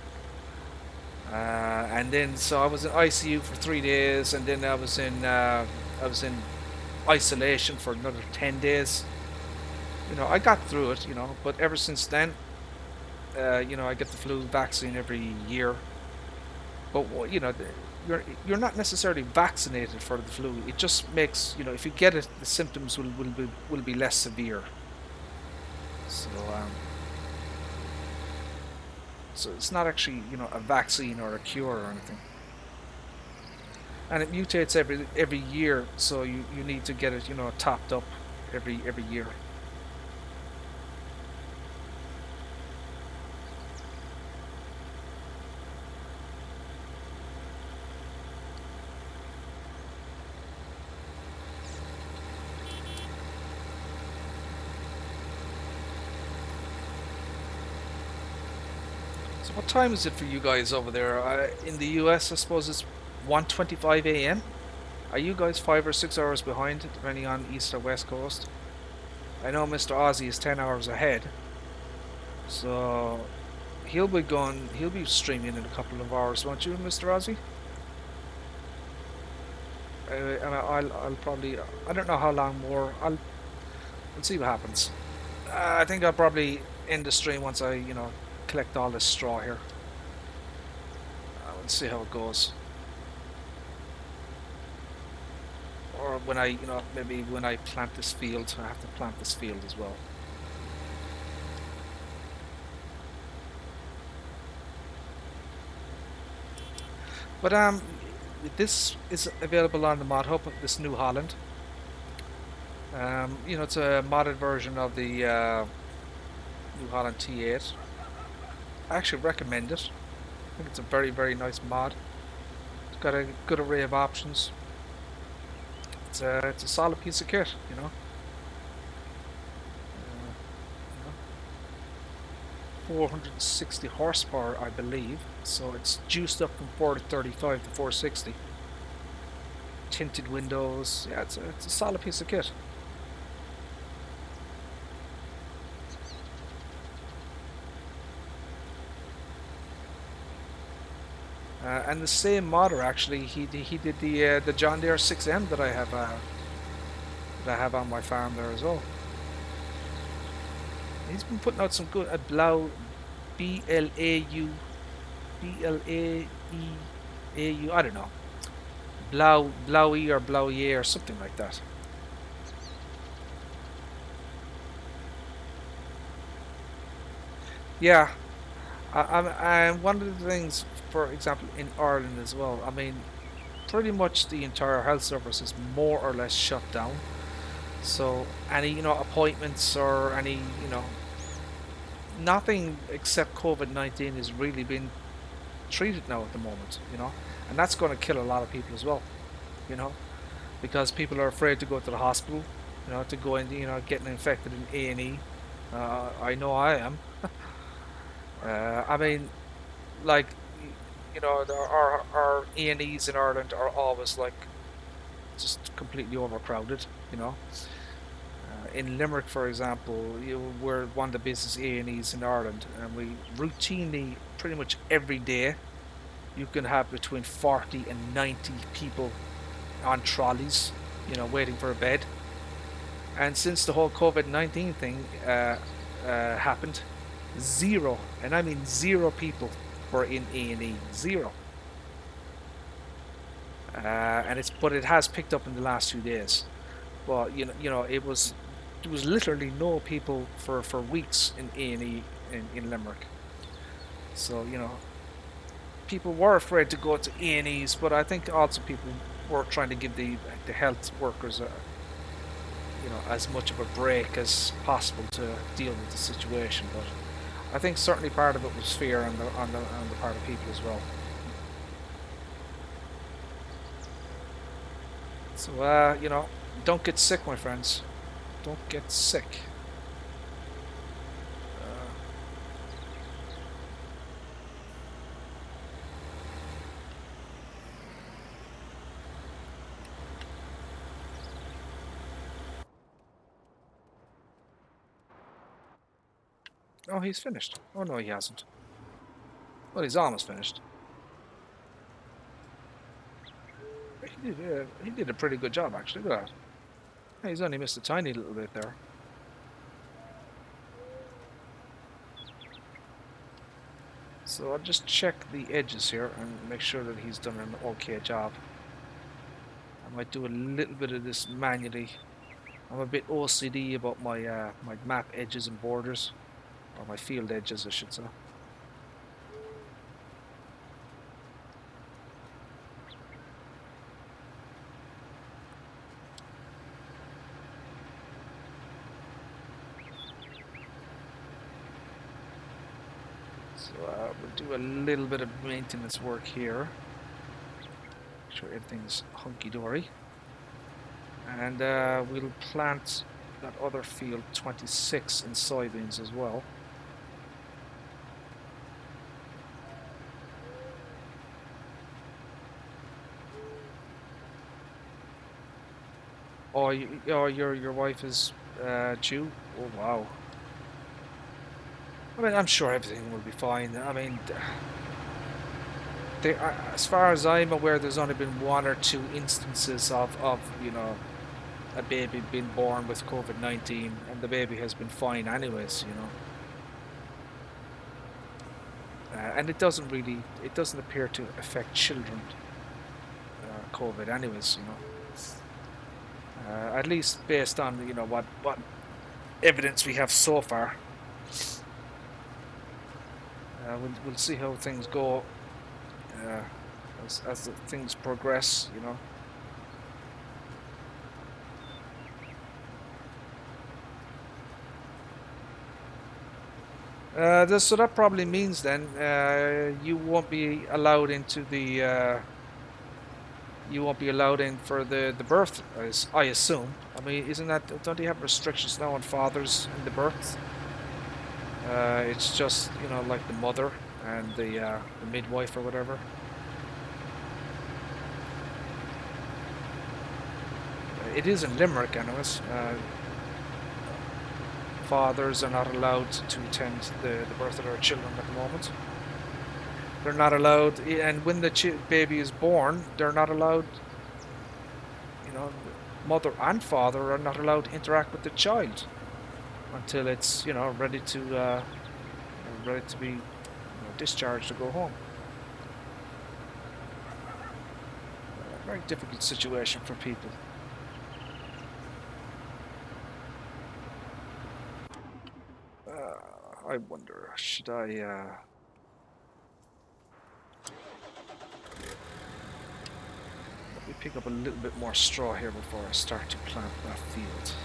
And then so I was in ICU for 3 days, and then I was in isolation for another 10 days. I got through it. But ever since then, I get the flu vaccine every year. But you're not necessarily vaccinated for the flu. It just makes if you get it, the symptoms will be less severe. So it's not actually a vaccine or a cure or anything. And it mutates every year, so you need to get it topped up every year. So what time is it for you guys over there? In the US, I suppose it's 1:25 a.m. Are you guys 5 or 6 hours behind, depending on east or west coast? I know Mr. Aussie is 10 hours ahead, so he'll be streaming in a couple of hours, won't you, Mr. Aussie? And I'll probably, I don't know how long more. We'll see what happens. I think I'll probably end the stream once I collect all this straw here. Let's see how it goes. Or when I, maybe when I plant this field, I have to plant this field as well. But this is available on the Mod Hub, this New Holland. It's a modded version of the New Holland T8. I actually recommend it. I think it's a very, very nice mod. It's got a good array of options. It's a solid piece of kit, 460 horsepower, I believe. So it's juiced up from 435 to 460. Tinted windows. Yeah, it's a solid piece of kit. And the same modder, actually, he did the John Deere 6M that I have on my farm there as well. He's been putting out some good B-L-A-E-A-U, I don't know, Blowy or Blowy or something like that. Yeah. And one of the things, for example, in Ireland as well, I mean, pretty much the entire health service is more or less shut down. So any, appointments or any, nothing except COVID-19 is really being treated now at the moment, and that's going to kill a lot of people as well, because people are afraid to go to the hospital, to go in, getting infected in A&E. I know I am. I mean, like, you know, our A&Es in Ireland are always like just completely overcrowded, you know. In Limerick, for example, we're one of the busiest A&Es in Ireland, and we routinely, pretty much every day, you can have between 40 and 90 people on trolleys, you know, waiting for a bed. And since the whole COVID-19 thing happened, zero, and I mean zero people were in A&E, zero. But it has picked up in the last few days. But there was literally no people for weeks in A&E in Limerick. So people were afraid to go to A&Es, but I think also people were trying to give the health workers as much of a break as possible to deal with the situation. But I think certainly part of it was fear on the part of people as well. So don't get sick, my friends. Don't get sick. Oh, he's finished. Oh no, he hasn't. Well, he's almost finished. He did a pretty good job, actually. Look at that. He's only missed a tiny little bit there. So I'll just check the edges here and make sure that he's done an okay job. I might do a little bit of this manually. I'm a bit OCD about my my map edges and borders, or my field edges, I should say. So we'll do a little bit of maintenance work here. Make sure everything's hunky-dory. And we'll plant that other field 26 in soybeans as well. Oh, your wife is due? Oh, wow. I mean, I'm sure everything will be fine. I mean, as far as I'm aware, there's only been one or two instances of a baby being born with COVID-19, and the baby has been fine anyways, and it doesn't appear to affect children, COVID anyways, at least based on what evidence we have so far. We'll see how things go as the things progress, So that probably means then you won't be allowed into the you won't be allowed in for the birth, I assume. I mean, don't they have restrictions now on fathers in the birth? It's just like the mother and the midwife or whatever. It is in Limerick, anyways. Fathers are not allowed to attend the birth of their children at the moment. They're not allowed, and when the baby is born, they're not allowed. Mother and father are not allowed to interact with the child until it's ready to be discharged to go home. A very difficult situation for people. I wonder, should I let me pick up a little bit more straw here before I start to plant that field.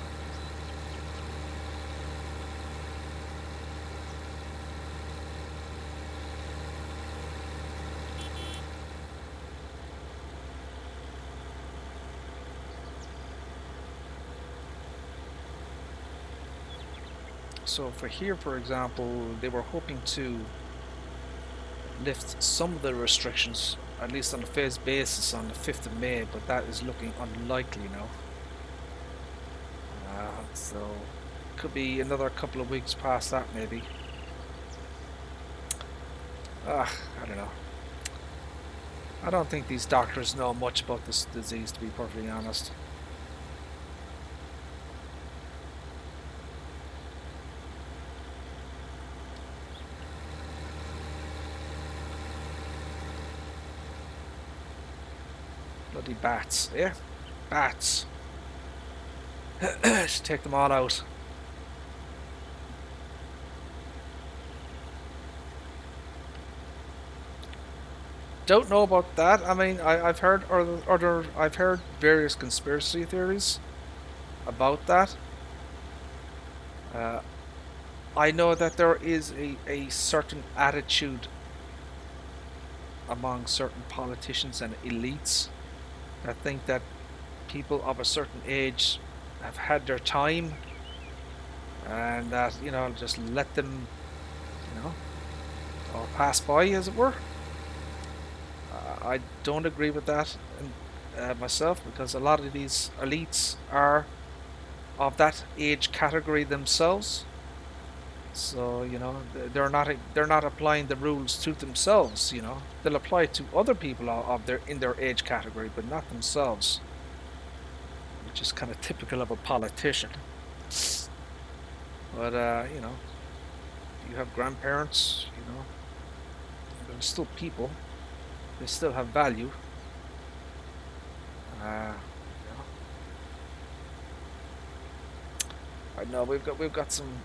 So for here, for example, they were hoping to lift some of the restrictions, at least on a phased basis, on the 5th of May, but that is looking unlikely now. So could be another couple of weeks past that, maybe. I don't know. I don't think these doctors know much about this disease, to be perfectly honest. Bloody bats, yeah? Bats. Should take them all out. Don't know about that. I mean, I've heard I've heard various conspiracy theories about that. I know that there is a certain attitude among certain politicians and elites that think that people of a certain age have had their time, and that, you know, just let them, you know, all pass by, as it were. I don't agree with that myself, because a lot of these elites are of that age category themselves. So, you know, they're not applying the rules to themselves. You know, they'll apply it to other people of their in their age category, but not themselves, which is kind of typical of a politician. But you know, if you have grandparents, you know, they're still people. They still have value. You know, I know we've got some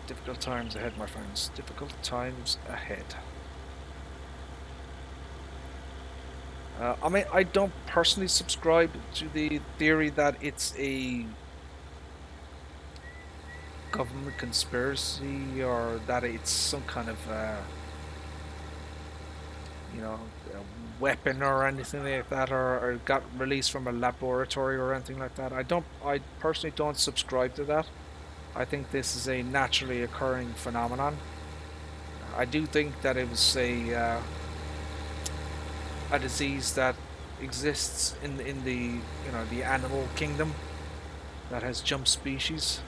difficult times ahead, my friends. Difficult times ahead. I mean, I don't personally subscribe to the theory that it's a government conspiracy, or that it's some kind of, you know, a weapon or anything like that, or got released from a laboratory or anything like that. I personally don't subscribe to that. I think this is a naturally occurring phenomenon. I do think that it was a disease that exists in the, you know, the animal kingdom, that has jumped species.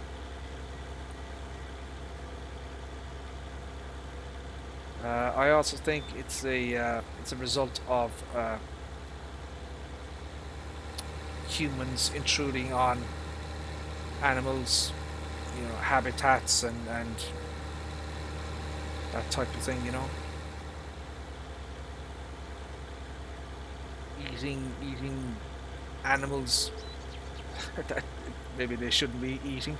I also think it's a result of humans intruding on animals, you know, habitats and that type of thing. You know, eating animals that maybe they shouldn't be eating.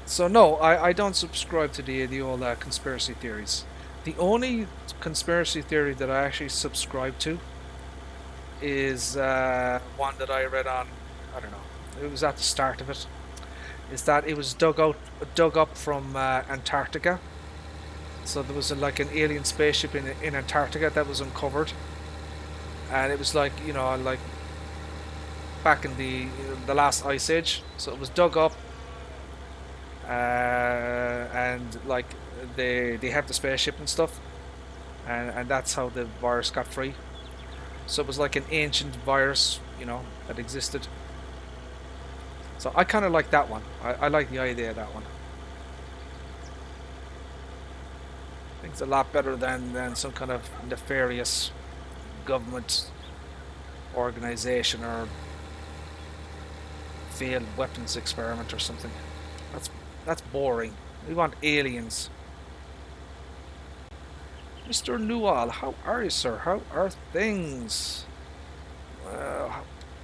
So no, I don't subscribe to the old conspiracy theories. The only conspiracy theory that I actually subscribe to is one that I read on. I don't know. It was at the start of it. Is that it was dug up from Antarctica. So there was like an alien spaceship in Antarctica that was uncovered, and it was like, you know, like back in the last ice age. So it was dug up, and like they have the spaceship and stuff, and that's how the virus got free. So it was like an ancient virus, you know, that existed. So I kind of like that one. I like the idea of that one. I think it's a lot better than some kind of nefarious government organization or failed weapons experiment or something. That's boring. We want aliens. Mr. Newall, how are you, sir? How are things?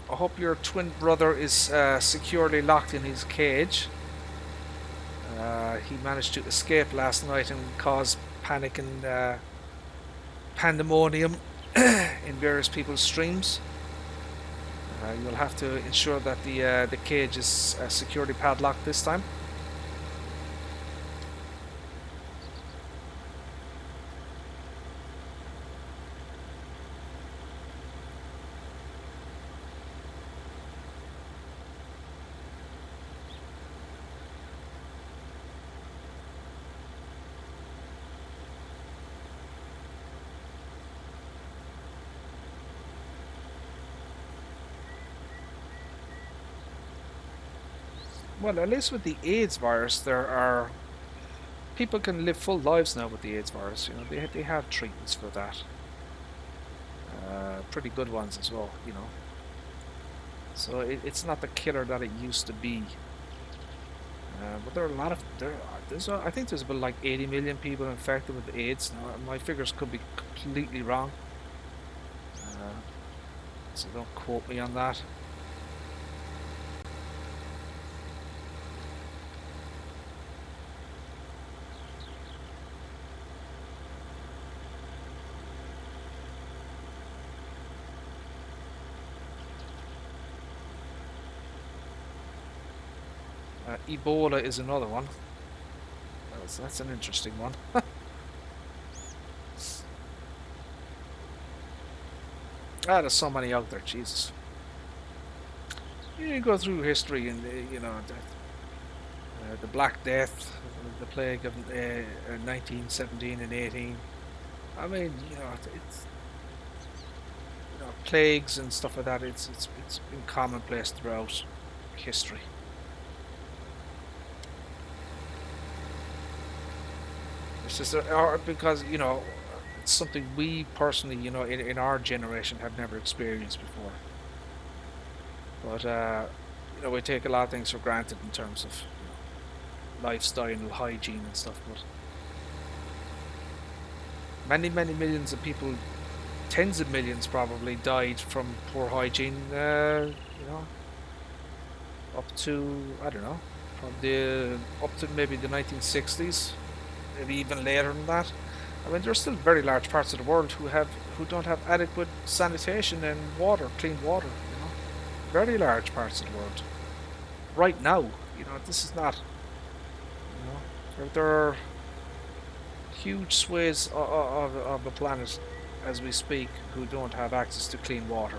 I hope your twin brother is securely locked in his cage. He managed to escape last night and cause panic and pandemonium in various people's streams. You'll have to ensure that the cage is securely padlocked this time. Well, at least with the AIDS virus, there are people can live full lives now with the AIDS virus. You know, they have treatments for that. Pretty good ones as well. You know, so it's not the killer that it used to be. But there are a lot of I think there's about like 80 million people infected with AIDS. Now, my figures could be completely wrong, so don't quote me on that. Ebola is another one. That's an interesting one. There's so many out there, Jesus. You go through history and, you know, the Black Death, the plague of 1917 and 18. I mean, you know, it's you know, plagues and stuff like that. It's been commonplace throughout history. It's just because, you know, it's something we personally, you know, in our generation have never experienced before. But you know, we take a lot of things for granted in terms of, you know, lifestyle, hygiene, and stuff. But many millions of people, tens of millions probably, died from poor hygiene. You know, up to, I don't know, from the up to maybe the 1960s, maybe even later than that. I mean, there's still very large parts of the world who don't have adequate sanitation and water, clean water. You know, very large parts of the world. Right now, you know, this is not. You know, there are huge swathes of the planet as we speak who don't have access to clean water.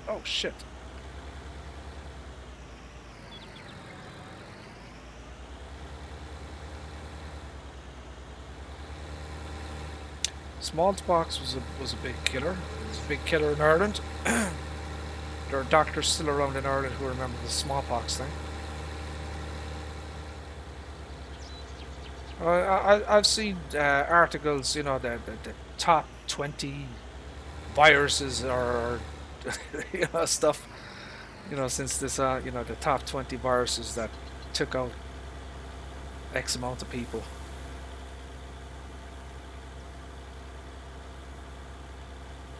Oh shit. Smallpox was a big killer. It was a big killer in Ireland. There are doctors still around in Ireland who remember the smallpox thing. I've seen articles, you know, the top 20 viruses or you know, stuff, you know, since this, you know, the top 20 viruses that took out X amount of people.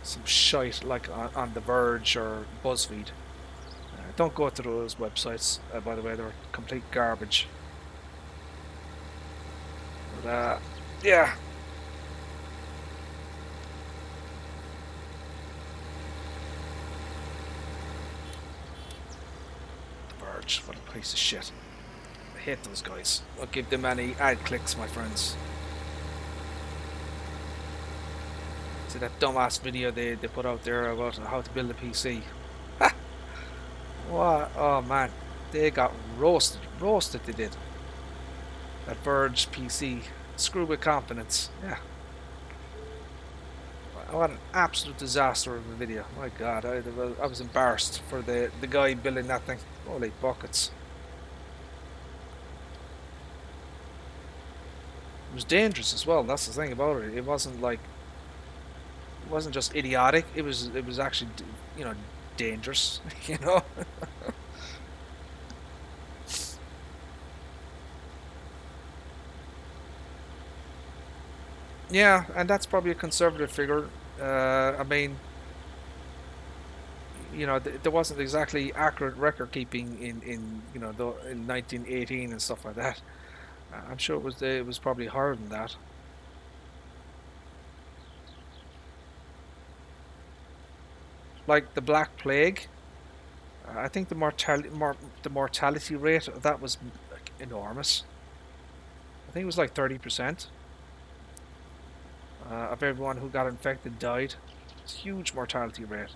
Some shite like on The Verge or BuzzFeed. Don't go to those websites, by the way, they're complete garbage. But, yeah. The Verge, what a piece of shit. I hate those guys. I'll give them any ad clicks, my friends. See that dumbass video they put out there about how to build a PC. What? Oh man, they got roasted. Roasted they did. That Verge PC. Screw with confidence. Yeah. What an absolute disaster of a video. My god, I was embarrassed for the guy building that thing. Holy buckets. It was dangerous as well, that's the thing about it. It wasn't like, it wasn't just idiotic, it was actually, you know, dangerous, you know. Yeah, and that's probably a conservative figure. I mean, you know, there wasn't exactly accurate record keeping in you know, in 1918 and stuff like that. I'm sure it was probably higher than that. Like the Black Plague, I think the mortality rate of that was like enormous. I think it was like 30% of everyone who got infected died. It's a huge mortality rate.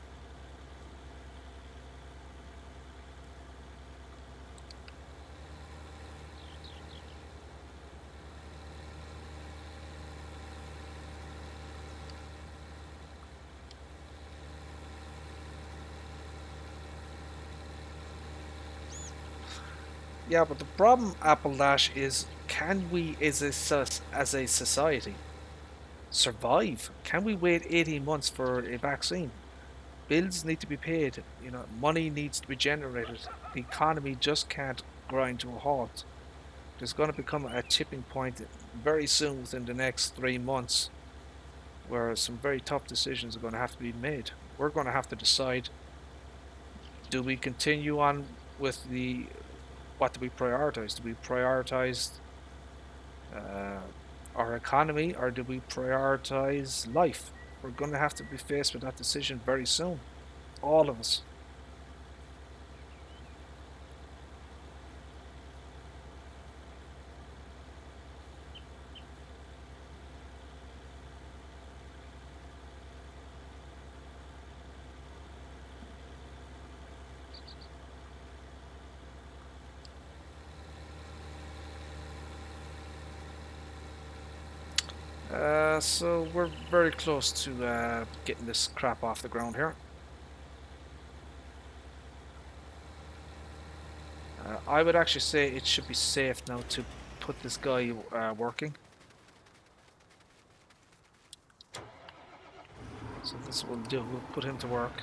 Yeah, but the problem, Apple Dash, is can we, as a society, survive? Can we wait 18 months for a vaccine? Bills need to be paid. You know, money needs to be generated. The economy just can't grind to a halt. There's going to become a tipping point very soon within the next 3 months where some very tough decisions are going to have to be made. We're going to have to decide, do we continue on with what do we prioritize? Do we prioritize uh, our economy, or do we prioritize life? We're going to have to be faced with that decision very soon, all of us. So we're very close to getting this crap off the ground here. I would actually say it should be safe now to put this guy working. So this will do. We'll put him to work.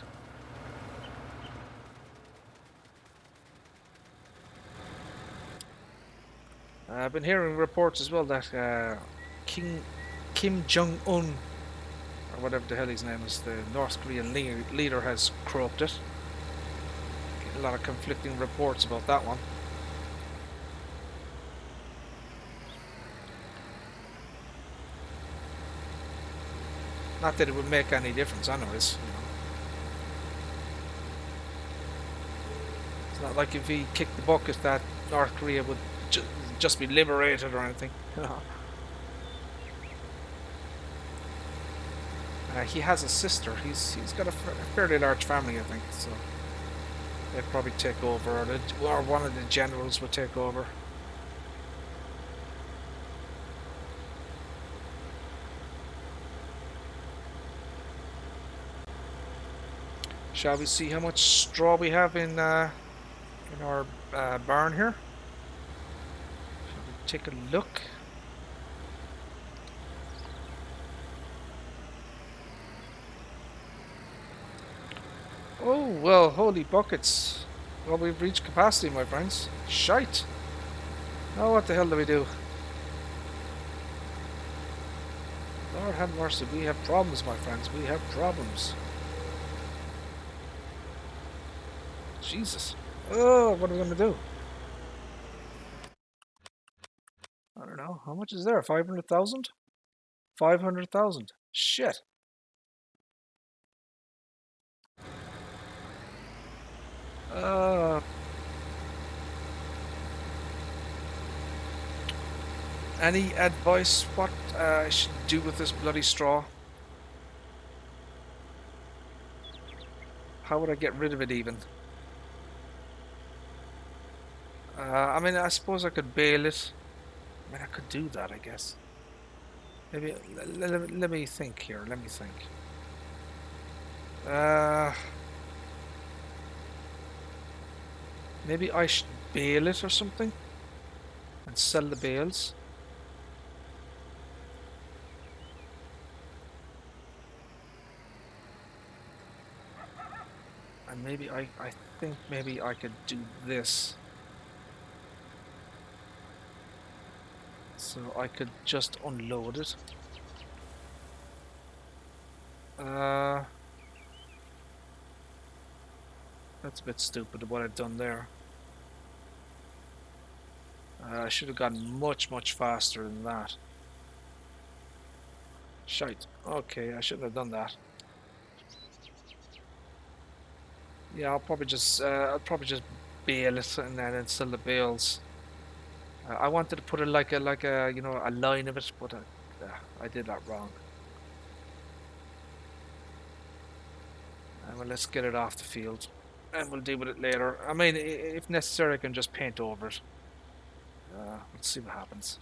I've been hearing reports as well that King Kim Jong Un, or whatever the hell his name is, the North Korean leader, has croaked it. Getting a lot of conflicting reports about that one. Not that it would make any difference, anyways. You know. It's not like if he kicked the bucket that North Korea would just be liberated or anything. He has a sister. He's got a fairly large family, I think. So they'd probably take over, or one of the generals would take over. Shall we see how much straw we have in our barn here? Shall we take a look? Oh, well, holy buckets. Well, we've reached capacity, my friends. Shite. Now what the hell do we do? Lord have mercy, we have problems, my friends. We have problems. Jesus. Oh, what are we going to do? I don't know. How much is there? 500,000? 500,000. Shit. Uh, any advice what I should do with this bloody straw? How would I get rid of it even? I mean, I suppose I could bale it. I mean, I could do that, I guess. Maybe, let me think here. Let me think. Uh, maybe I should bale it or something and sell the bales. And maybe I think maybe I could do this. So I could just unload it. Uh, that's a bit stupid what I've done there. I should have gone much faster than that. Shite. Okay, I shouldn't have done that. Yeah, I'll probably just bail it and then sell the bales. I wanted to put it like a you know, a line of it, but I did that wrong. Well, let's get it off the field, and we'll deal with it later. I mean, if necessary, I can just paint over it. Let's see what happens.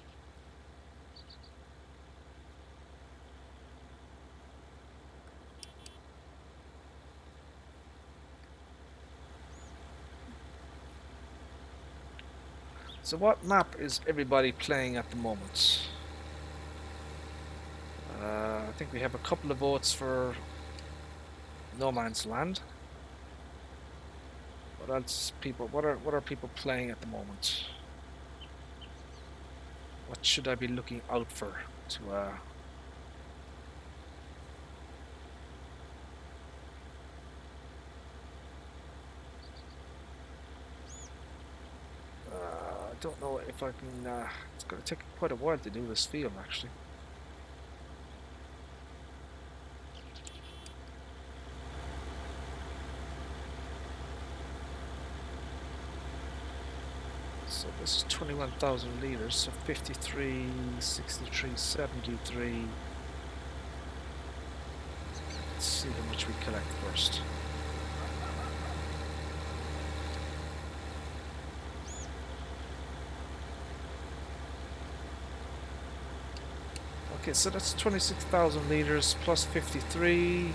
So what map is everybody playing at the moment? I think we have a couple of votes for No Man's Land. What else? What are people playing at the moment? What should I be looking out for to I don't know if I can. It's going to take quite a while to do this field, actually. So this is 21,000 liters, so 53, 63, 73. Let's see how much we collect first. Okay, so that's 26,000 liters plus 53,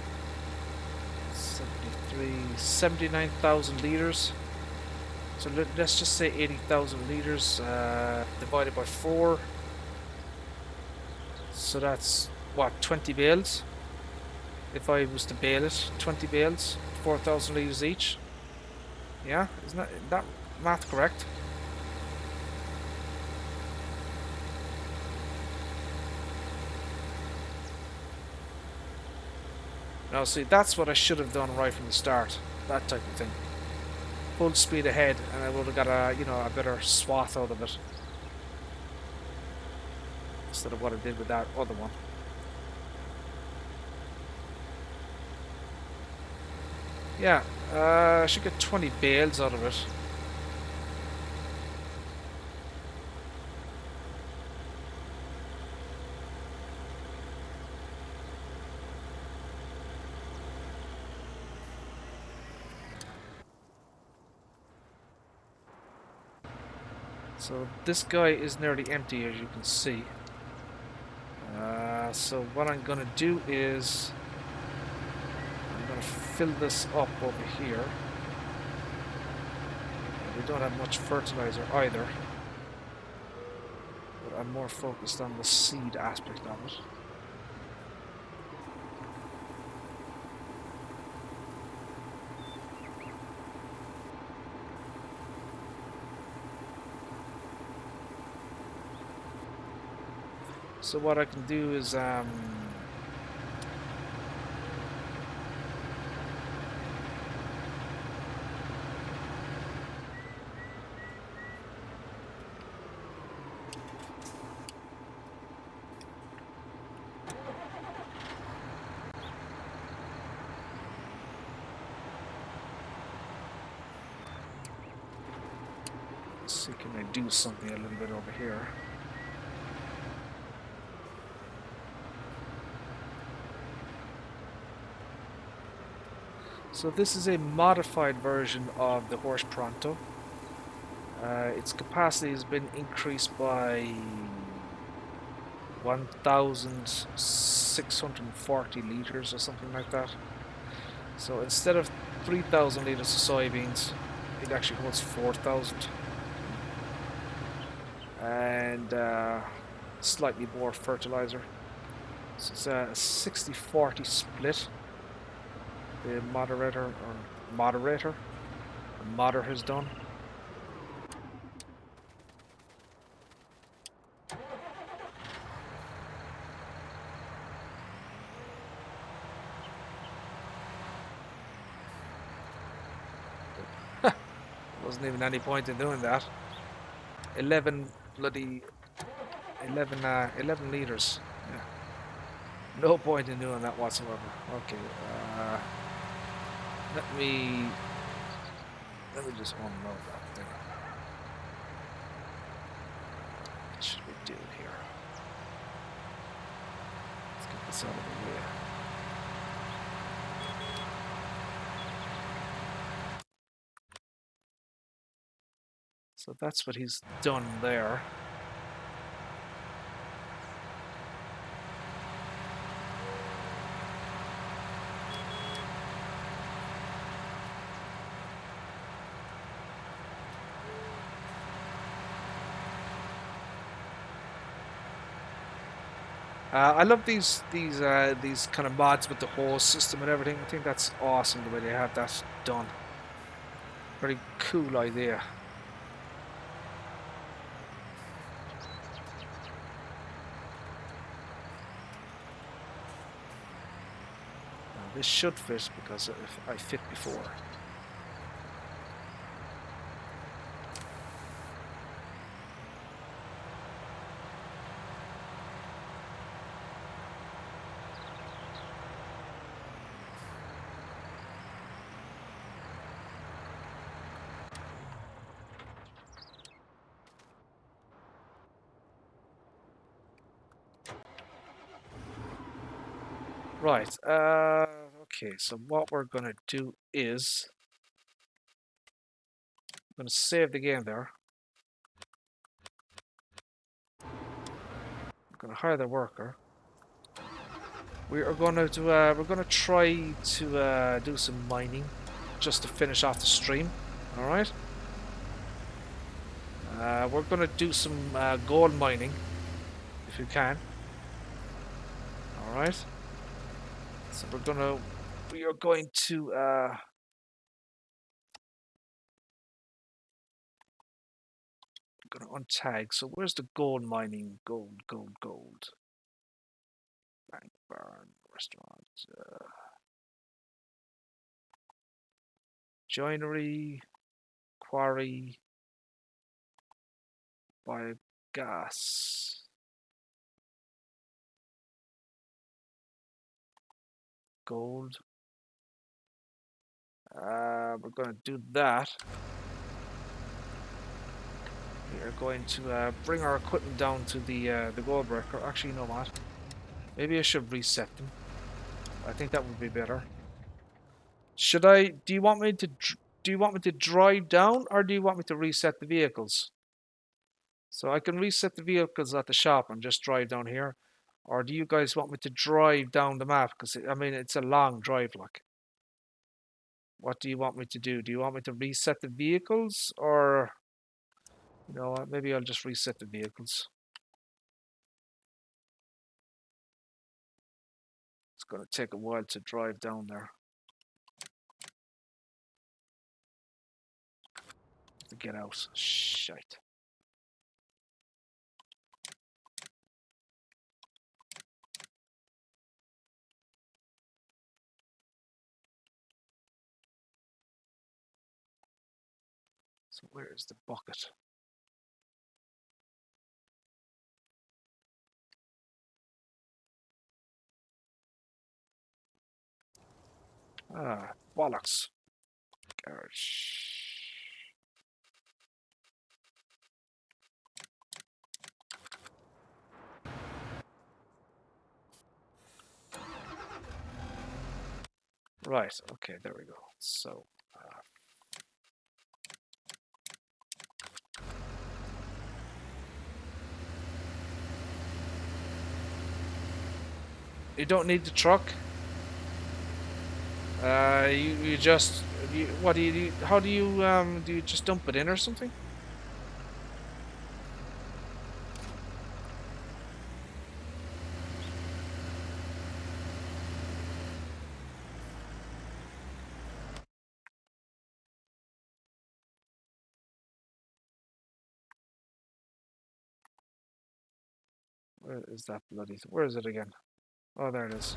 73, 79,000 liters. So let's just say 80,000 liters divided by 4. So that's what, 20 bales? If I was to bale it, 20 bales, 4,000 liters each. Yeah, isn't that math correct? Now see, that's what I should have done right from the start. That type of thing. Full speed ahead, and I would have got a better swath out of it. Instead of what I did with that other one. Yeah, I should get 20 bales out of it. So this guy is nearly empty, as you can see. So what I'm going to do is I'm going to fill this up over here. We don't have much fertilizer either, but I'm more focused on the seed aspect of it. So what I can do is see, can I do something a little bit over here? So this is a modified version of the Horse Pronto. Its capacity has been increased by 1,640 liters or something like that. So instead of 3,000 liters of soybeans, it actually holds 4,000. And slightly more fertilizer. So it's a 60-40 split. The modder has done. Wasn't even any point in doing that. 11 liters. Yeah. No point in doing that whatsoever. Okay. Let me just unload that thing. What should we do here? Let's get this out of the way. So that's what he's done there. I love these kind of mods with the hose system and everything. I think that's awesome the way they have that done. Very cool idea. Now, this should fit because I fit before. Right. Okay. So what we're gonna do is I'm gonna save the game there. I'm gonna hire the worker. We are gonna do. We're gonna try to do some mining, just to finish off the stream. All right. We're gonna do some gold mining, if you can. All right. So we are going to gonna untag. So where's the gold mining? Gold, gold, gold. Bank, barn, restaurant, joinery, quarry, biogas, gold. We're gonna do that. We are going to bring our equipment down to the gold breaker. Actually, you know what? Maybe I should reset them. I think that would be better. Should I? Do you want me to? Do you want me to drive down, or do you want me to reset the vehicles? So I can reset the vehicles at the shop and just drive down here, or do you guys want me to drive down the map? Because I mean, it's a long drive. Like, what do you want me to do? Do you want me to reset the vehicles, or you know what? Maybe I'll just reset the vehicles. It's going to take a while to drive down there. To get out. Shite. So where is the bucket? Ah, bollocks. Garage. Right, okay, there we go. So, you don't need the truck. You just what do you how do you just dump it in or something? Where is that bloody? Where is it again? Oh, there it is.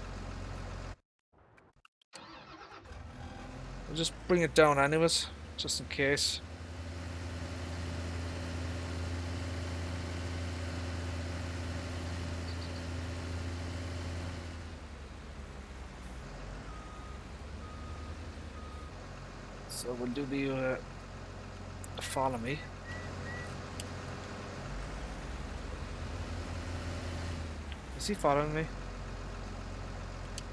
I'll just bring it down anyways, just in case. So we'll do the follow me. Is he following me?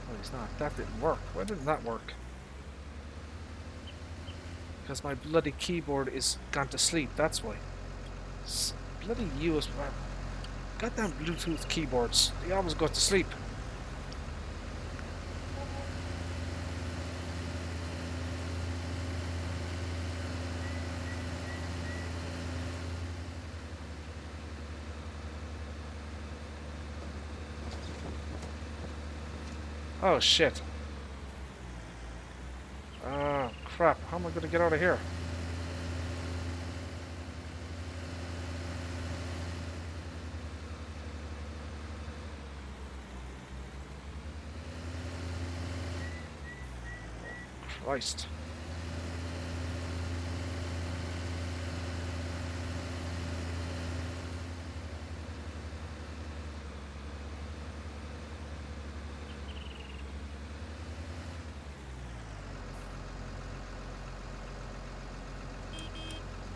Oh, he's not. That didn't work. Why didn't that work? Because my bloody keyboard is gone to sleep, that's why. Bloody USB. Goddamn Bluetooth keyboards. They always go to sleep. Oh shit. Crap. How am I gonna get out of here? Christ.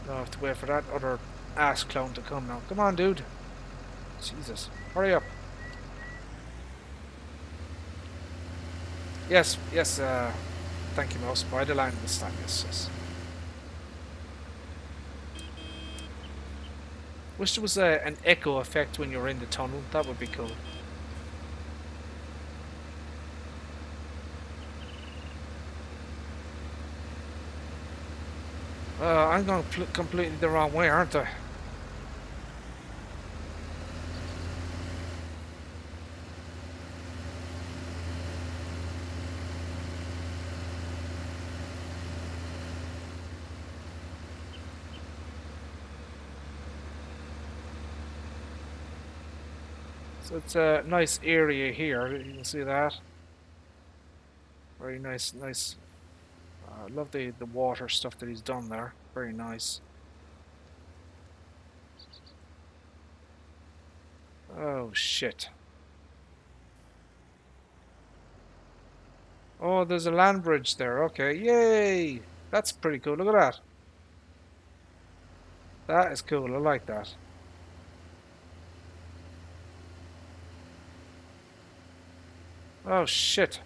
I have to wait for that other ass clown to come now. Come on, dude. Jesus. Hurry up. Yes, yes, thank you, Mouse. By the line this time, yes, yes. Wish there was an echo effect when you're in the tunnel. That would be cool. I'm going completely the wrong way, aren't I? So it's a nice area here. You can see that. Very nice, nice. I love the water stuff that he's done there. Very nice. Oh shit. Oh, there's a land bridge there. Okay, yay! That's pretty cool. Look at that. That is cool. I like that. Oh shit.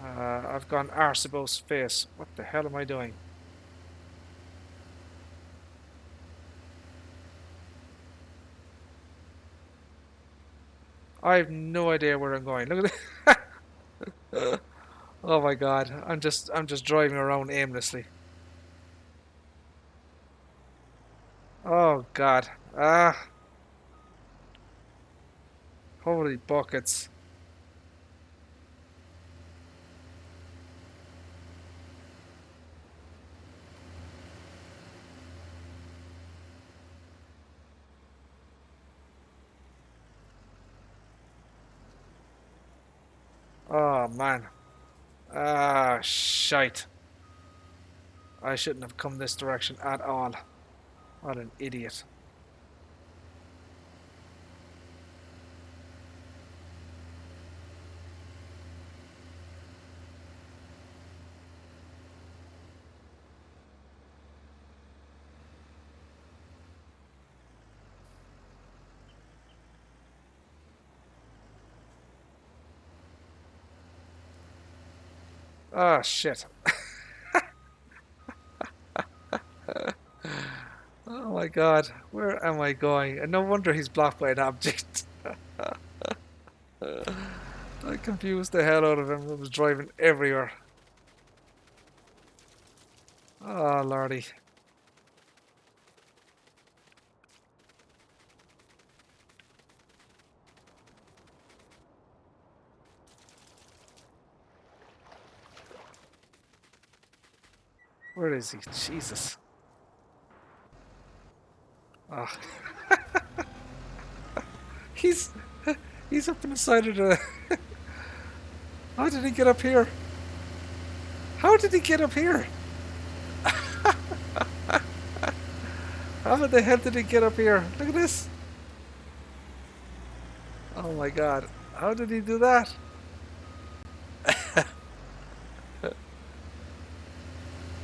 I've gone Arsebo's face. What the hell am I doing? I have no idea where I'm going. Look at it. Oh my god. I'm just driving around aimlessly. Oh god. Ah. Holy buckets. Oh man. Ah, shite. I shouldn't have come this direction at all. What an idiot. Ah, shit. Oh my god, where am I going? And no wonder he's blocked by an object. I confused the hell out of him. I was driving everywhere. Oh lordy. Where is he? Jesus. Oh. he's he's up in the side of the... How did he get up here? How did he get up here? How the hell did he get up here? Look at this. Oh my god. How did he do that?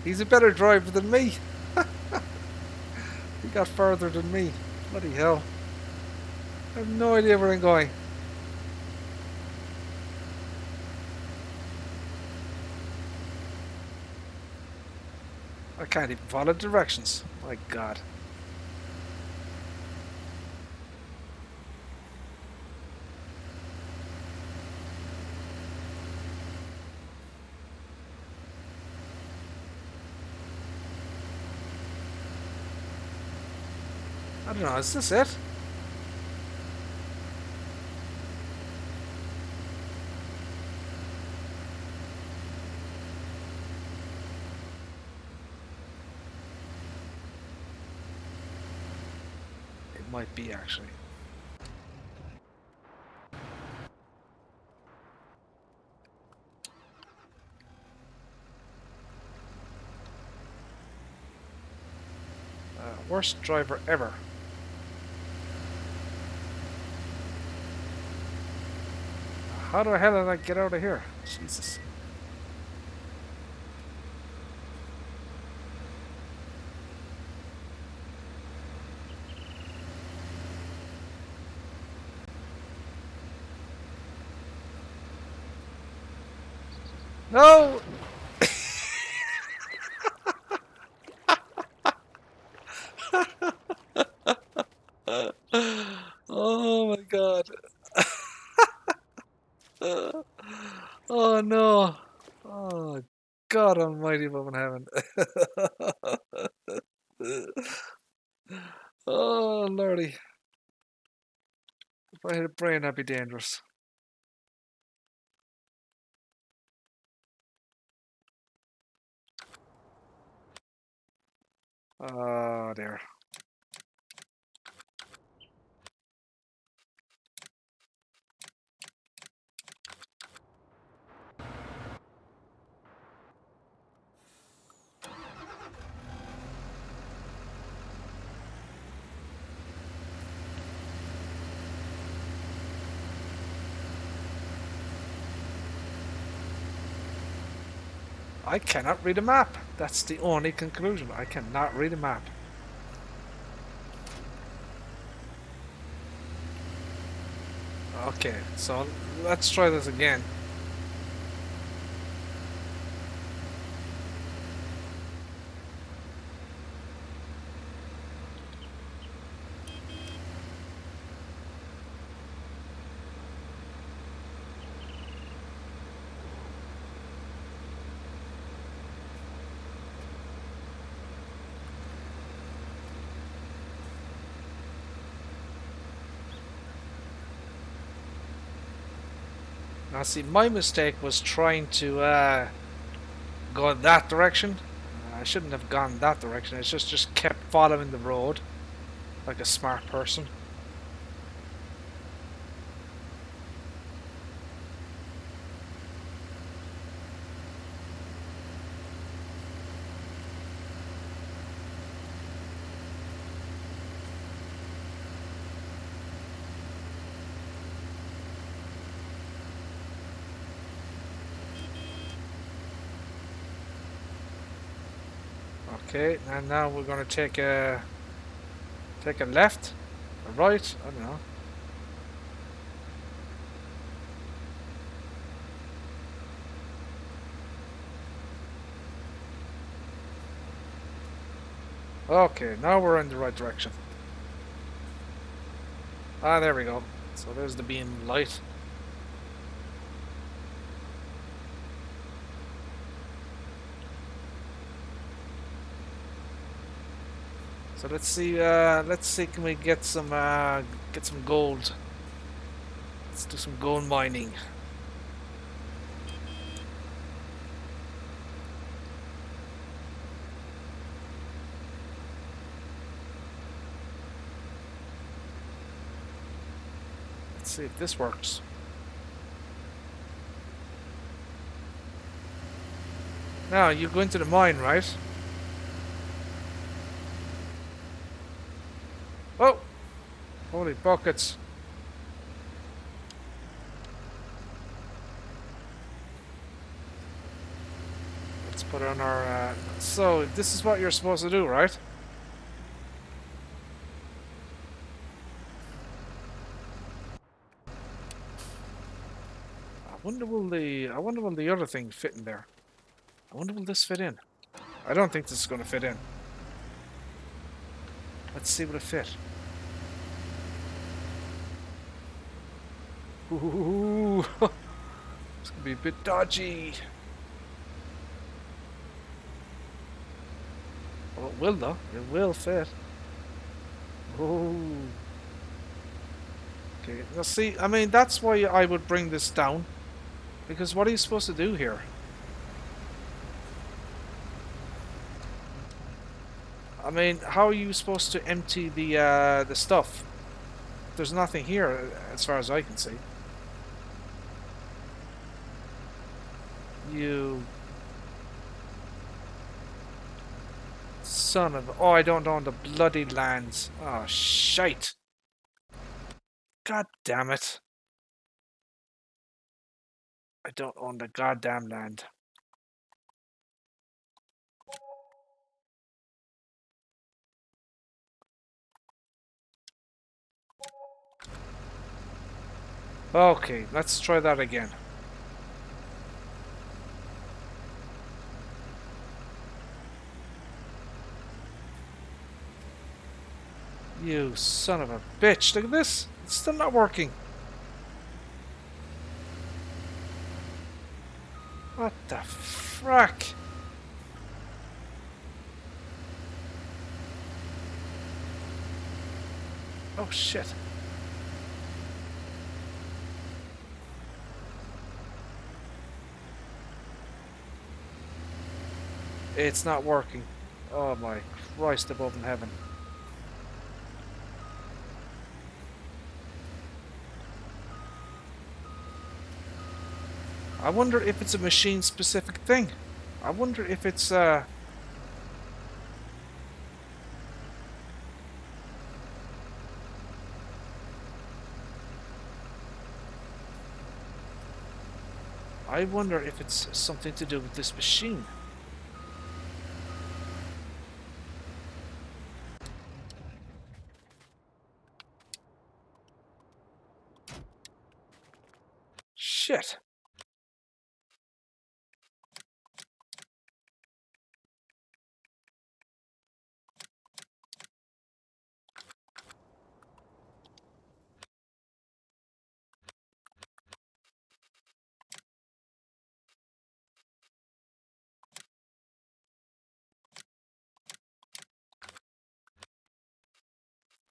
He's a better driver than me. He got further than me. Bloody hell. I have no idea where I'm going. I can't even follow directions. My god. I don't know, is this it? might be actually. Worst driver ever. How the hell did I get out of here? Jesus. No! Oh my god. Oh no. Oh God almighty above in heaven. Oh lordy. If I had a brain, that'd be dangerous. Oh dear. I cannot read a map. That's the only conclusion. I cannot read a map. Okay, so let's try this again. Now see, my mistake was trying to go that direction. I shouldn't have gone that direction. I just kept following the road like a smart person. Okay, and now we're gonna take a left, a right, I don't know. Okay, now we're in the right direction. Ah, there we go. So there's the beam light. So let's see, can we get some gold? Let's do some gold mining. Let's see if this works. Now you go into the mine, right? Oh! Holy buckets. Let's put on our... So, this is what you're supposed to do, right? I wonder will the other thing fit in there? I wonder will this fit in? I don't think this is going to fit in. Let's see what it fit. Ooh, it's gonna be a bit dodgy. Well, it will though. It will fit. Oh. Okay. Now see, I mean that's why I would bring this down, because what are you supposed to do here? I mean, how are you supposed to empty the stuff? There's nothing here as far as I can see. You son of... Oh, I don't own the bloody lands. Oh, shite. God damn it. I don't own the goddamn land. Okay, let's try that again. You son of a bitch. Look at this. It's still not working. What the frack? Oh shit. It's not working. Oh my Christ above in heaven. I wonder if it's a machine specific thing. I wonder if it's I wonder if it's something to do with this machine. Shit.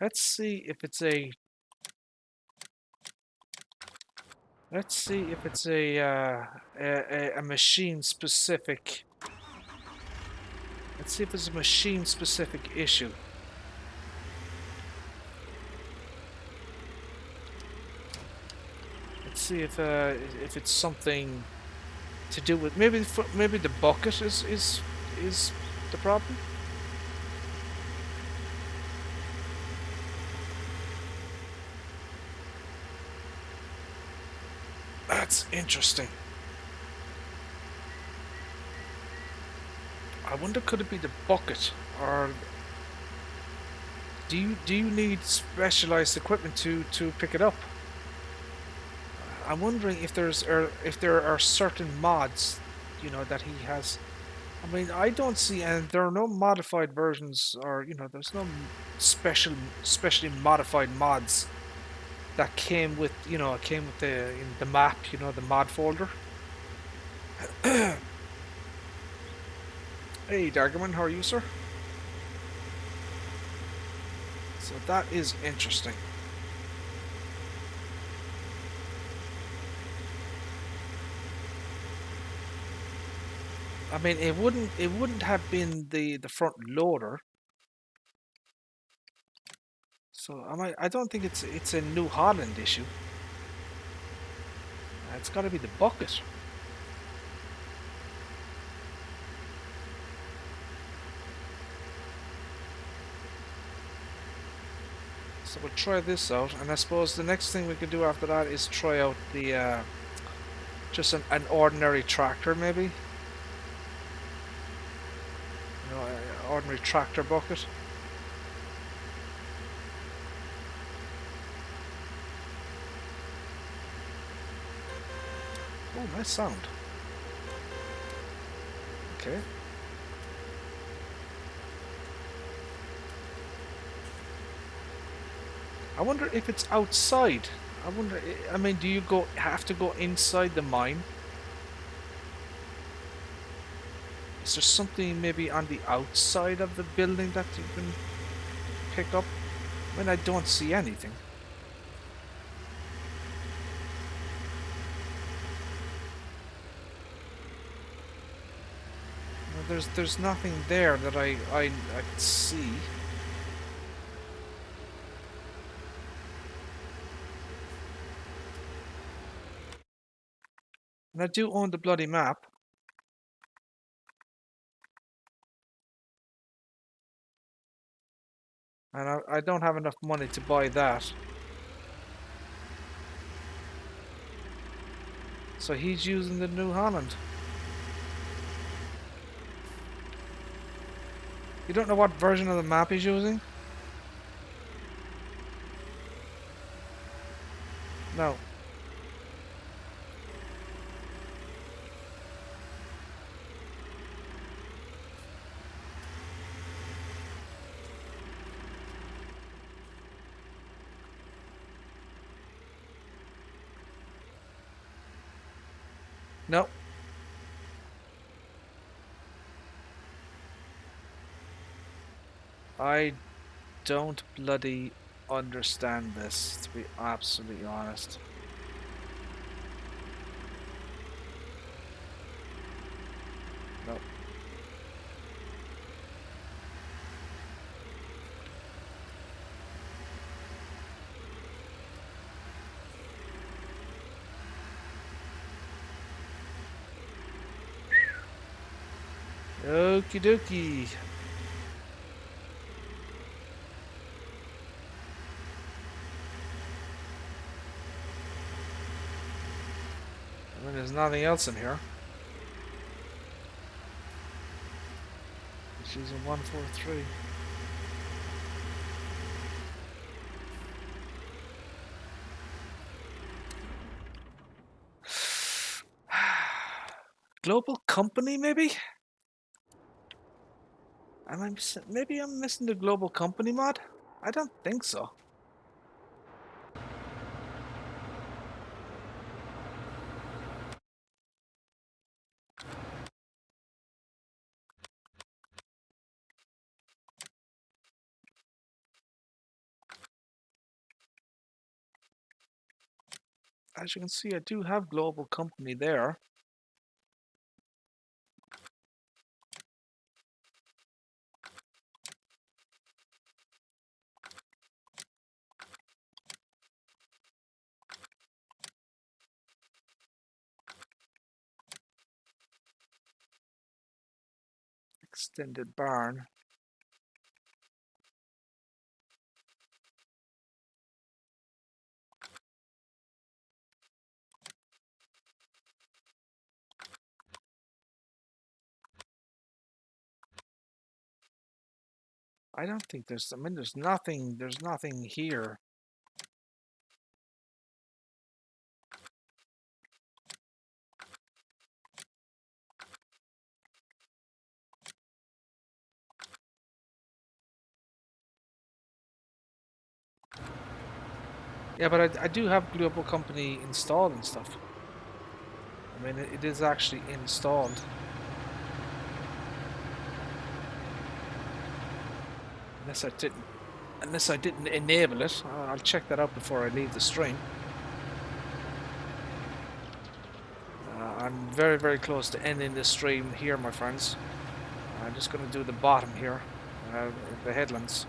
Let's see if it's a... Let's see if it's a machine specific... Let's see if it's a machine specific issue. Let's see if it's something to do with... Maybe the bucket is the problem? That's interesting. I wonder, could it be the bucket, or do you need specialized equipment to pick it up? I'm wondering if there are certain mods, you know, that he has. I mean, I don't see, and there are no modified versions, or you know, there's no specially modified mods that came with, you know, came with the map, you know, the mod folder. Hey, Dargaman, how are you, sir? So that is interesting. I mean, it wouldn't have been the front loader. So I don't think it's a New Holland issue. It's got to be the bucket. So we'll try this out, and I suppose the next thing we could do after that is try out the just an ordinary tractor, maybe. You know, an ordinary tractor bucket. Oh, nice sound. Okay. I wonder if it's outside. I wonder. I mean, do you have to go inside the mine? Is there something maybe on the outside of the building that you can pick up? I mean, I don't see anything. There's nothing there that I can see. And I do own the bloody map. And I don't have enough money to buy that. So he's using the New Holland. You don't know what version of the map he's using? No. No. I don't bloody understand this, to be absolutely honest. No. Okie dokie. I mean, there's nothing else in here. She's a 143. Global company, maybe? Maybe I'm missing the global company mod? I don't think so. As you can see, I do have global company there. Extended barn. I don't think there's, I mean, there's nothing here. Yeah, but I do have global company installed and stuff. I mean, it is actually installed. Unless I didn't enable it. I'll check that out before I leave the stream. I'm very, very close to ending the stream here, my friends. I'm just going to do the bottom here, the headlands.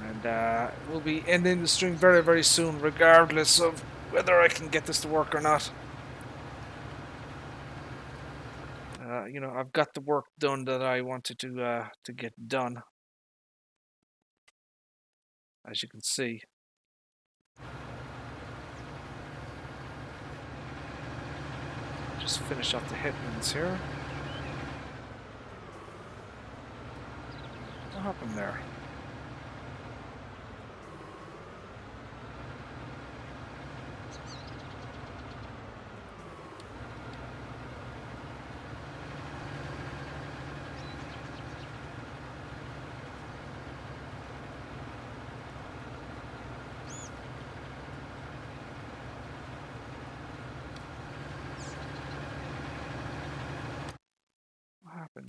And we'll be ending the stream very, very soon, regardless of whether I can get this to work or not. You know, I've got the work done that I wanted to get done, as you can see. Just finish off the headlands here. What happened there?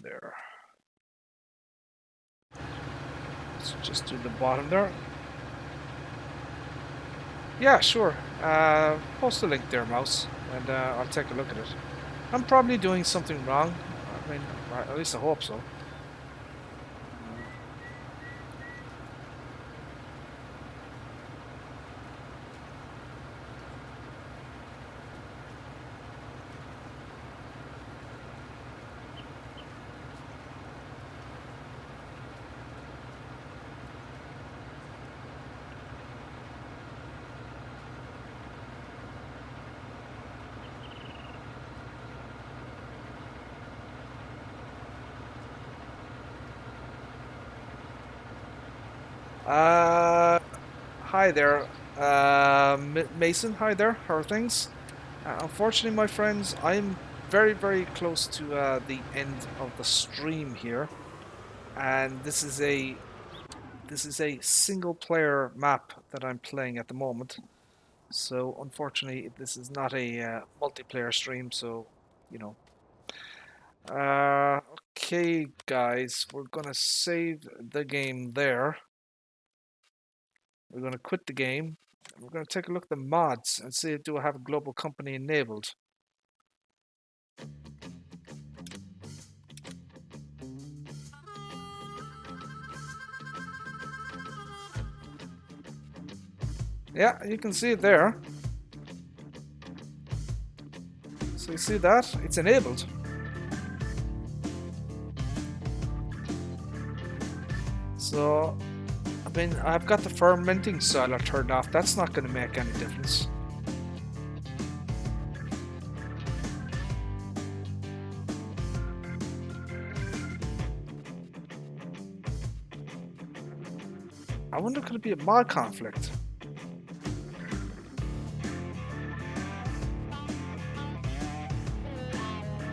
There. Let's just do the bottom there. Yeah, sure. Post a link there, mouse, and I'll take a look at it. I'm probably doing something wrong. I mean, at least I hope so. Hi there, Mason. Hi there. How are things? Unfortunately, my friends, I'm very, very close to the end of the stream here, and this is a single-player map that I'm playing at the moment. So, unfortunately, this is not a multiplayer stream. So, you know. Okay, guys, we're gonna save the game there. We're going to quit the game. We're going to take a look at the mods and see, do I have a global company enabled? Yeah, you can see it there. So you see that? It's enabled. So, I mean, I've got the fermenting siler turned off. That's not going to make any difference. I wonder, could it be a mod conflict?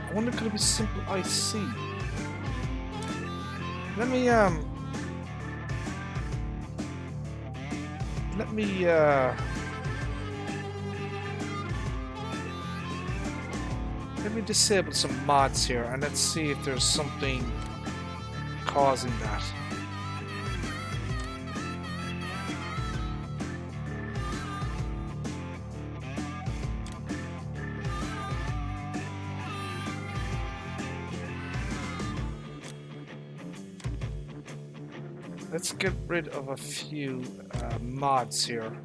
I wonder, could it be simple IC? Let me disable some mods here and let's see if there's something causing that. Let's get rid of a few mods here.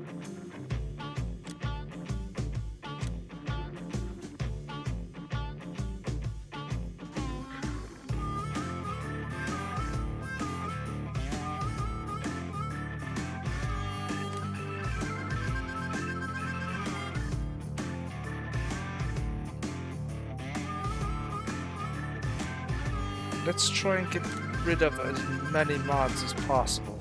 Let's try and get rid of as many mods as possible.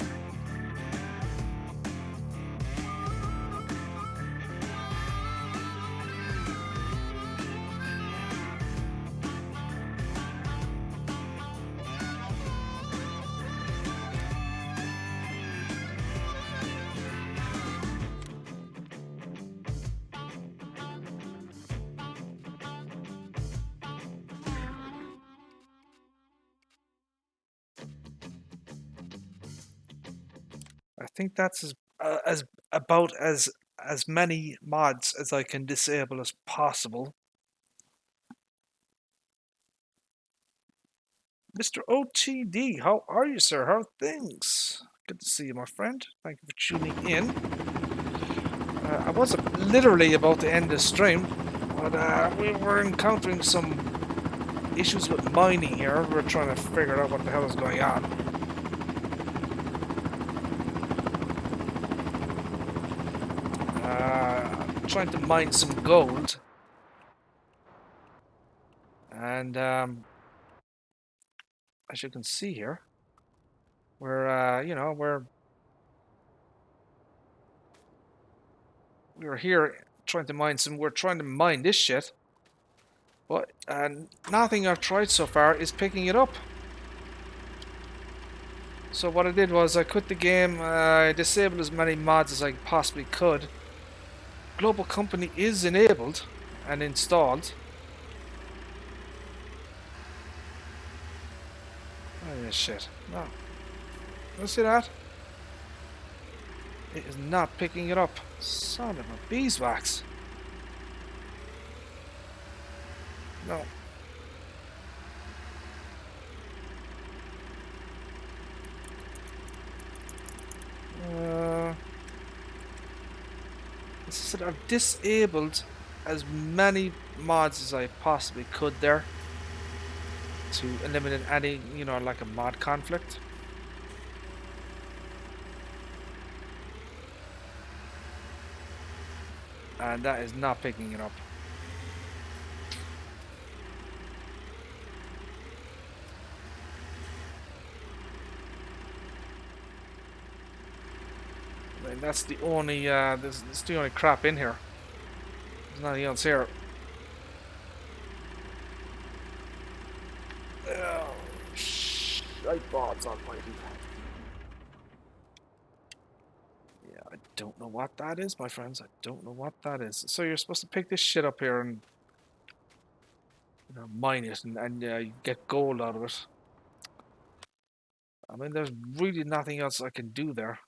I think that's as about as many mods as I can disable as possible. Mr. OTD, how are you, sir? How are things? Good to see you, my friend. Thank you for tuning in. I was literally about to end the stream, but we were encountering some issues with mining here. We were trying to figure out what the hell is going on. Trying to mine some gold, and as you can see here, we're we're here trying to mine some. We're trying to mine this shit, but nothing I've tried so far is picking it up. So what I did was I quit the game. I disabled as many mods as I possibly could. Global company is enabled and installed. Oh yeah, shit. No. You see that? It is not picking it up. Son of a beeswax. No. said I've disabled as many mods as I possibly could there to eliminate any, you know, like a mod conflict. And that is not picking it up. I mean, that's the only, this is the only crap in here. There's nothing else here. Oh, shiteballs almighty. Yeah, I don't know what that is, my friends. I don't know what that is. So you're supposed to pick this shit up here and, you know, mine it and you get gold out of it. I mean, there's really nothing else I can do there.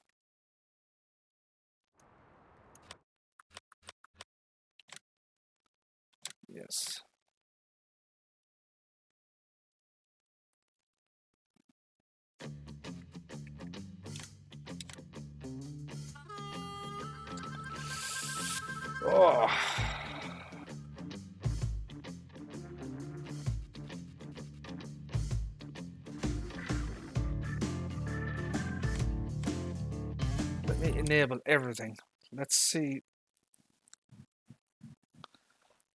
Yes. Oh. Let me enable everything. Let's see.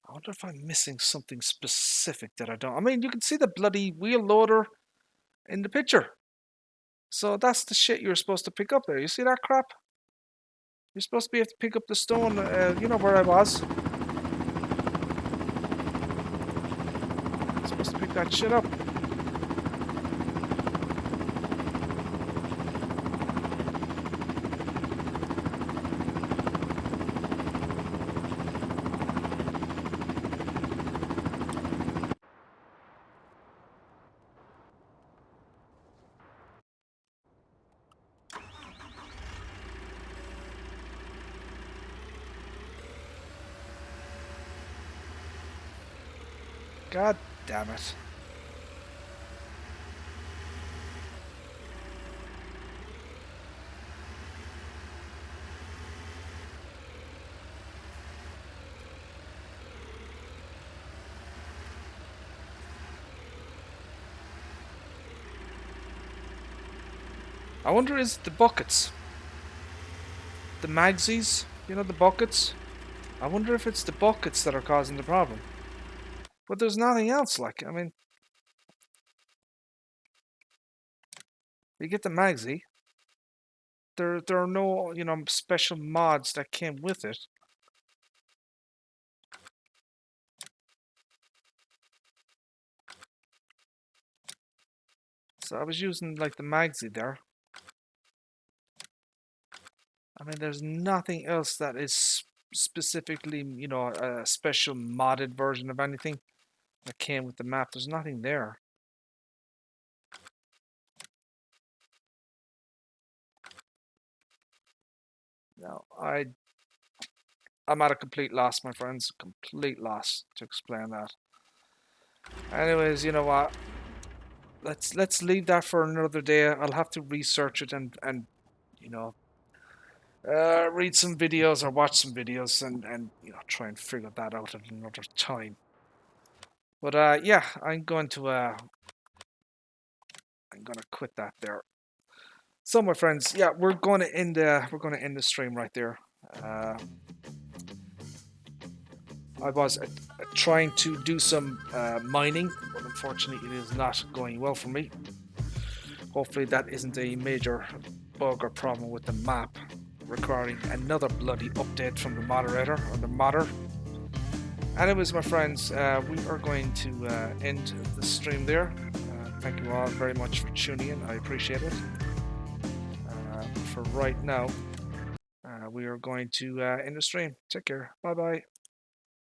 I wonder if I'm missing something specific that I don't. I mean, you can see the bloody wheel loader in the picture. So that's the shit you're supposed to pick up there. You see that crap? You're supposed to be able to pick up the stone. You know where I was. You're supposed to pick that shit up. God damn it. I wonder, is it the buckets? The magsies? You know, the buckets? I wonder if it's the buckets that are causing the problem. But there's nothing else, like, I mean... You get the magsie. There are no, you know, special mods that came with it. So I was using, like, the magsie there. I mean, there's nothing else that is specifically, you know, a special modded version of anything that came with the map. There's nothing there. No, I'm at a complete loss, my friends. Complete loss to explain that. Anyways, you know what? Let's leave that for another day. I'll have to research it and you know, read some videos or watch some videos and you know, try and figure that out at another time. But yeah, I'm gonna quit that there. So my friends, yeah, we're gonna end the stream right there. I was trying to do some mining, but unfortunately it is not going well for me. Hopefully that isn't a major bug or problem with the map requiring another bloody update from the moderator or the modder. Anyways, my friends, we are going to end the stream there. Thank you all very much for tuning in. I appreciate it. For right now, we are going to end the stream. Take care. Bye bye.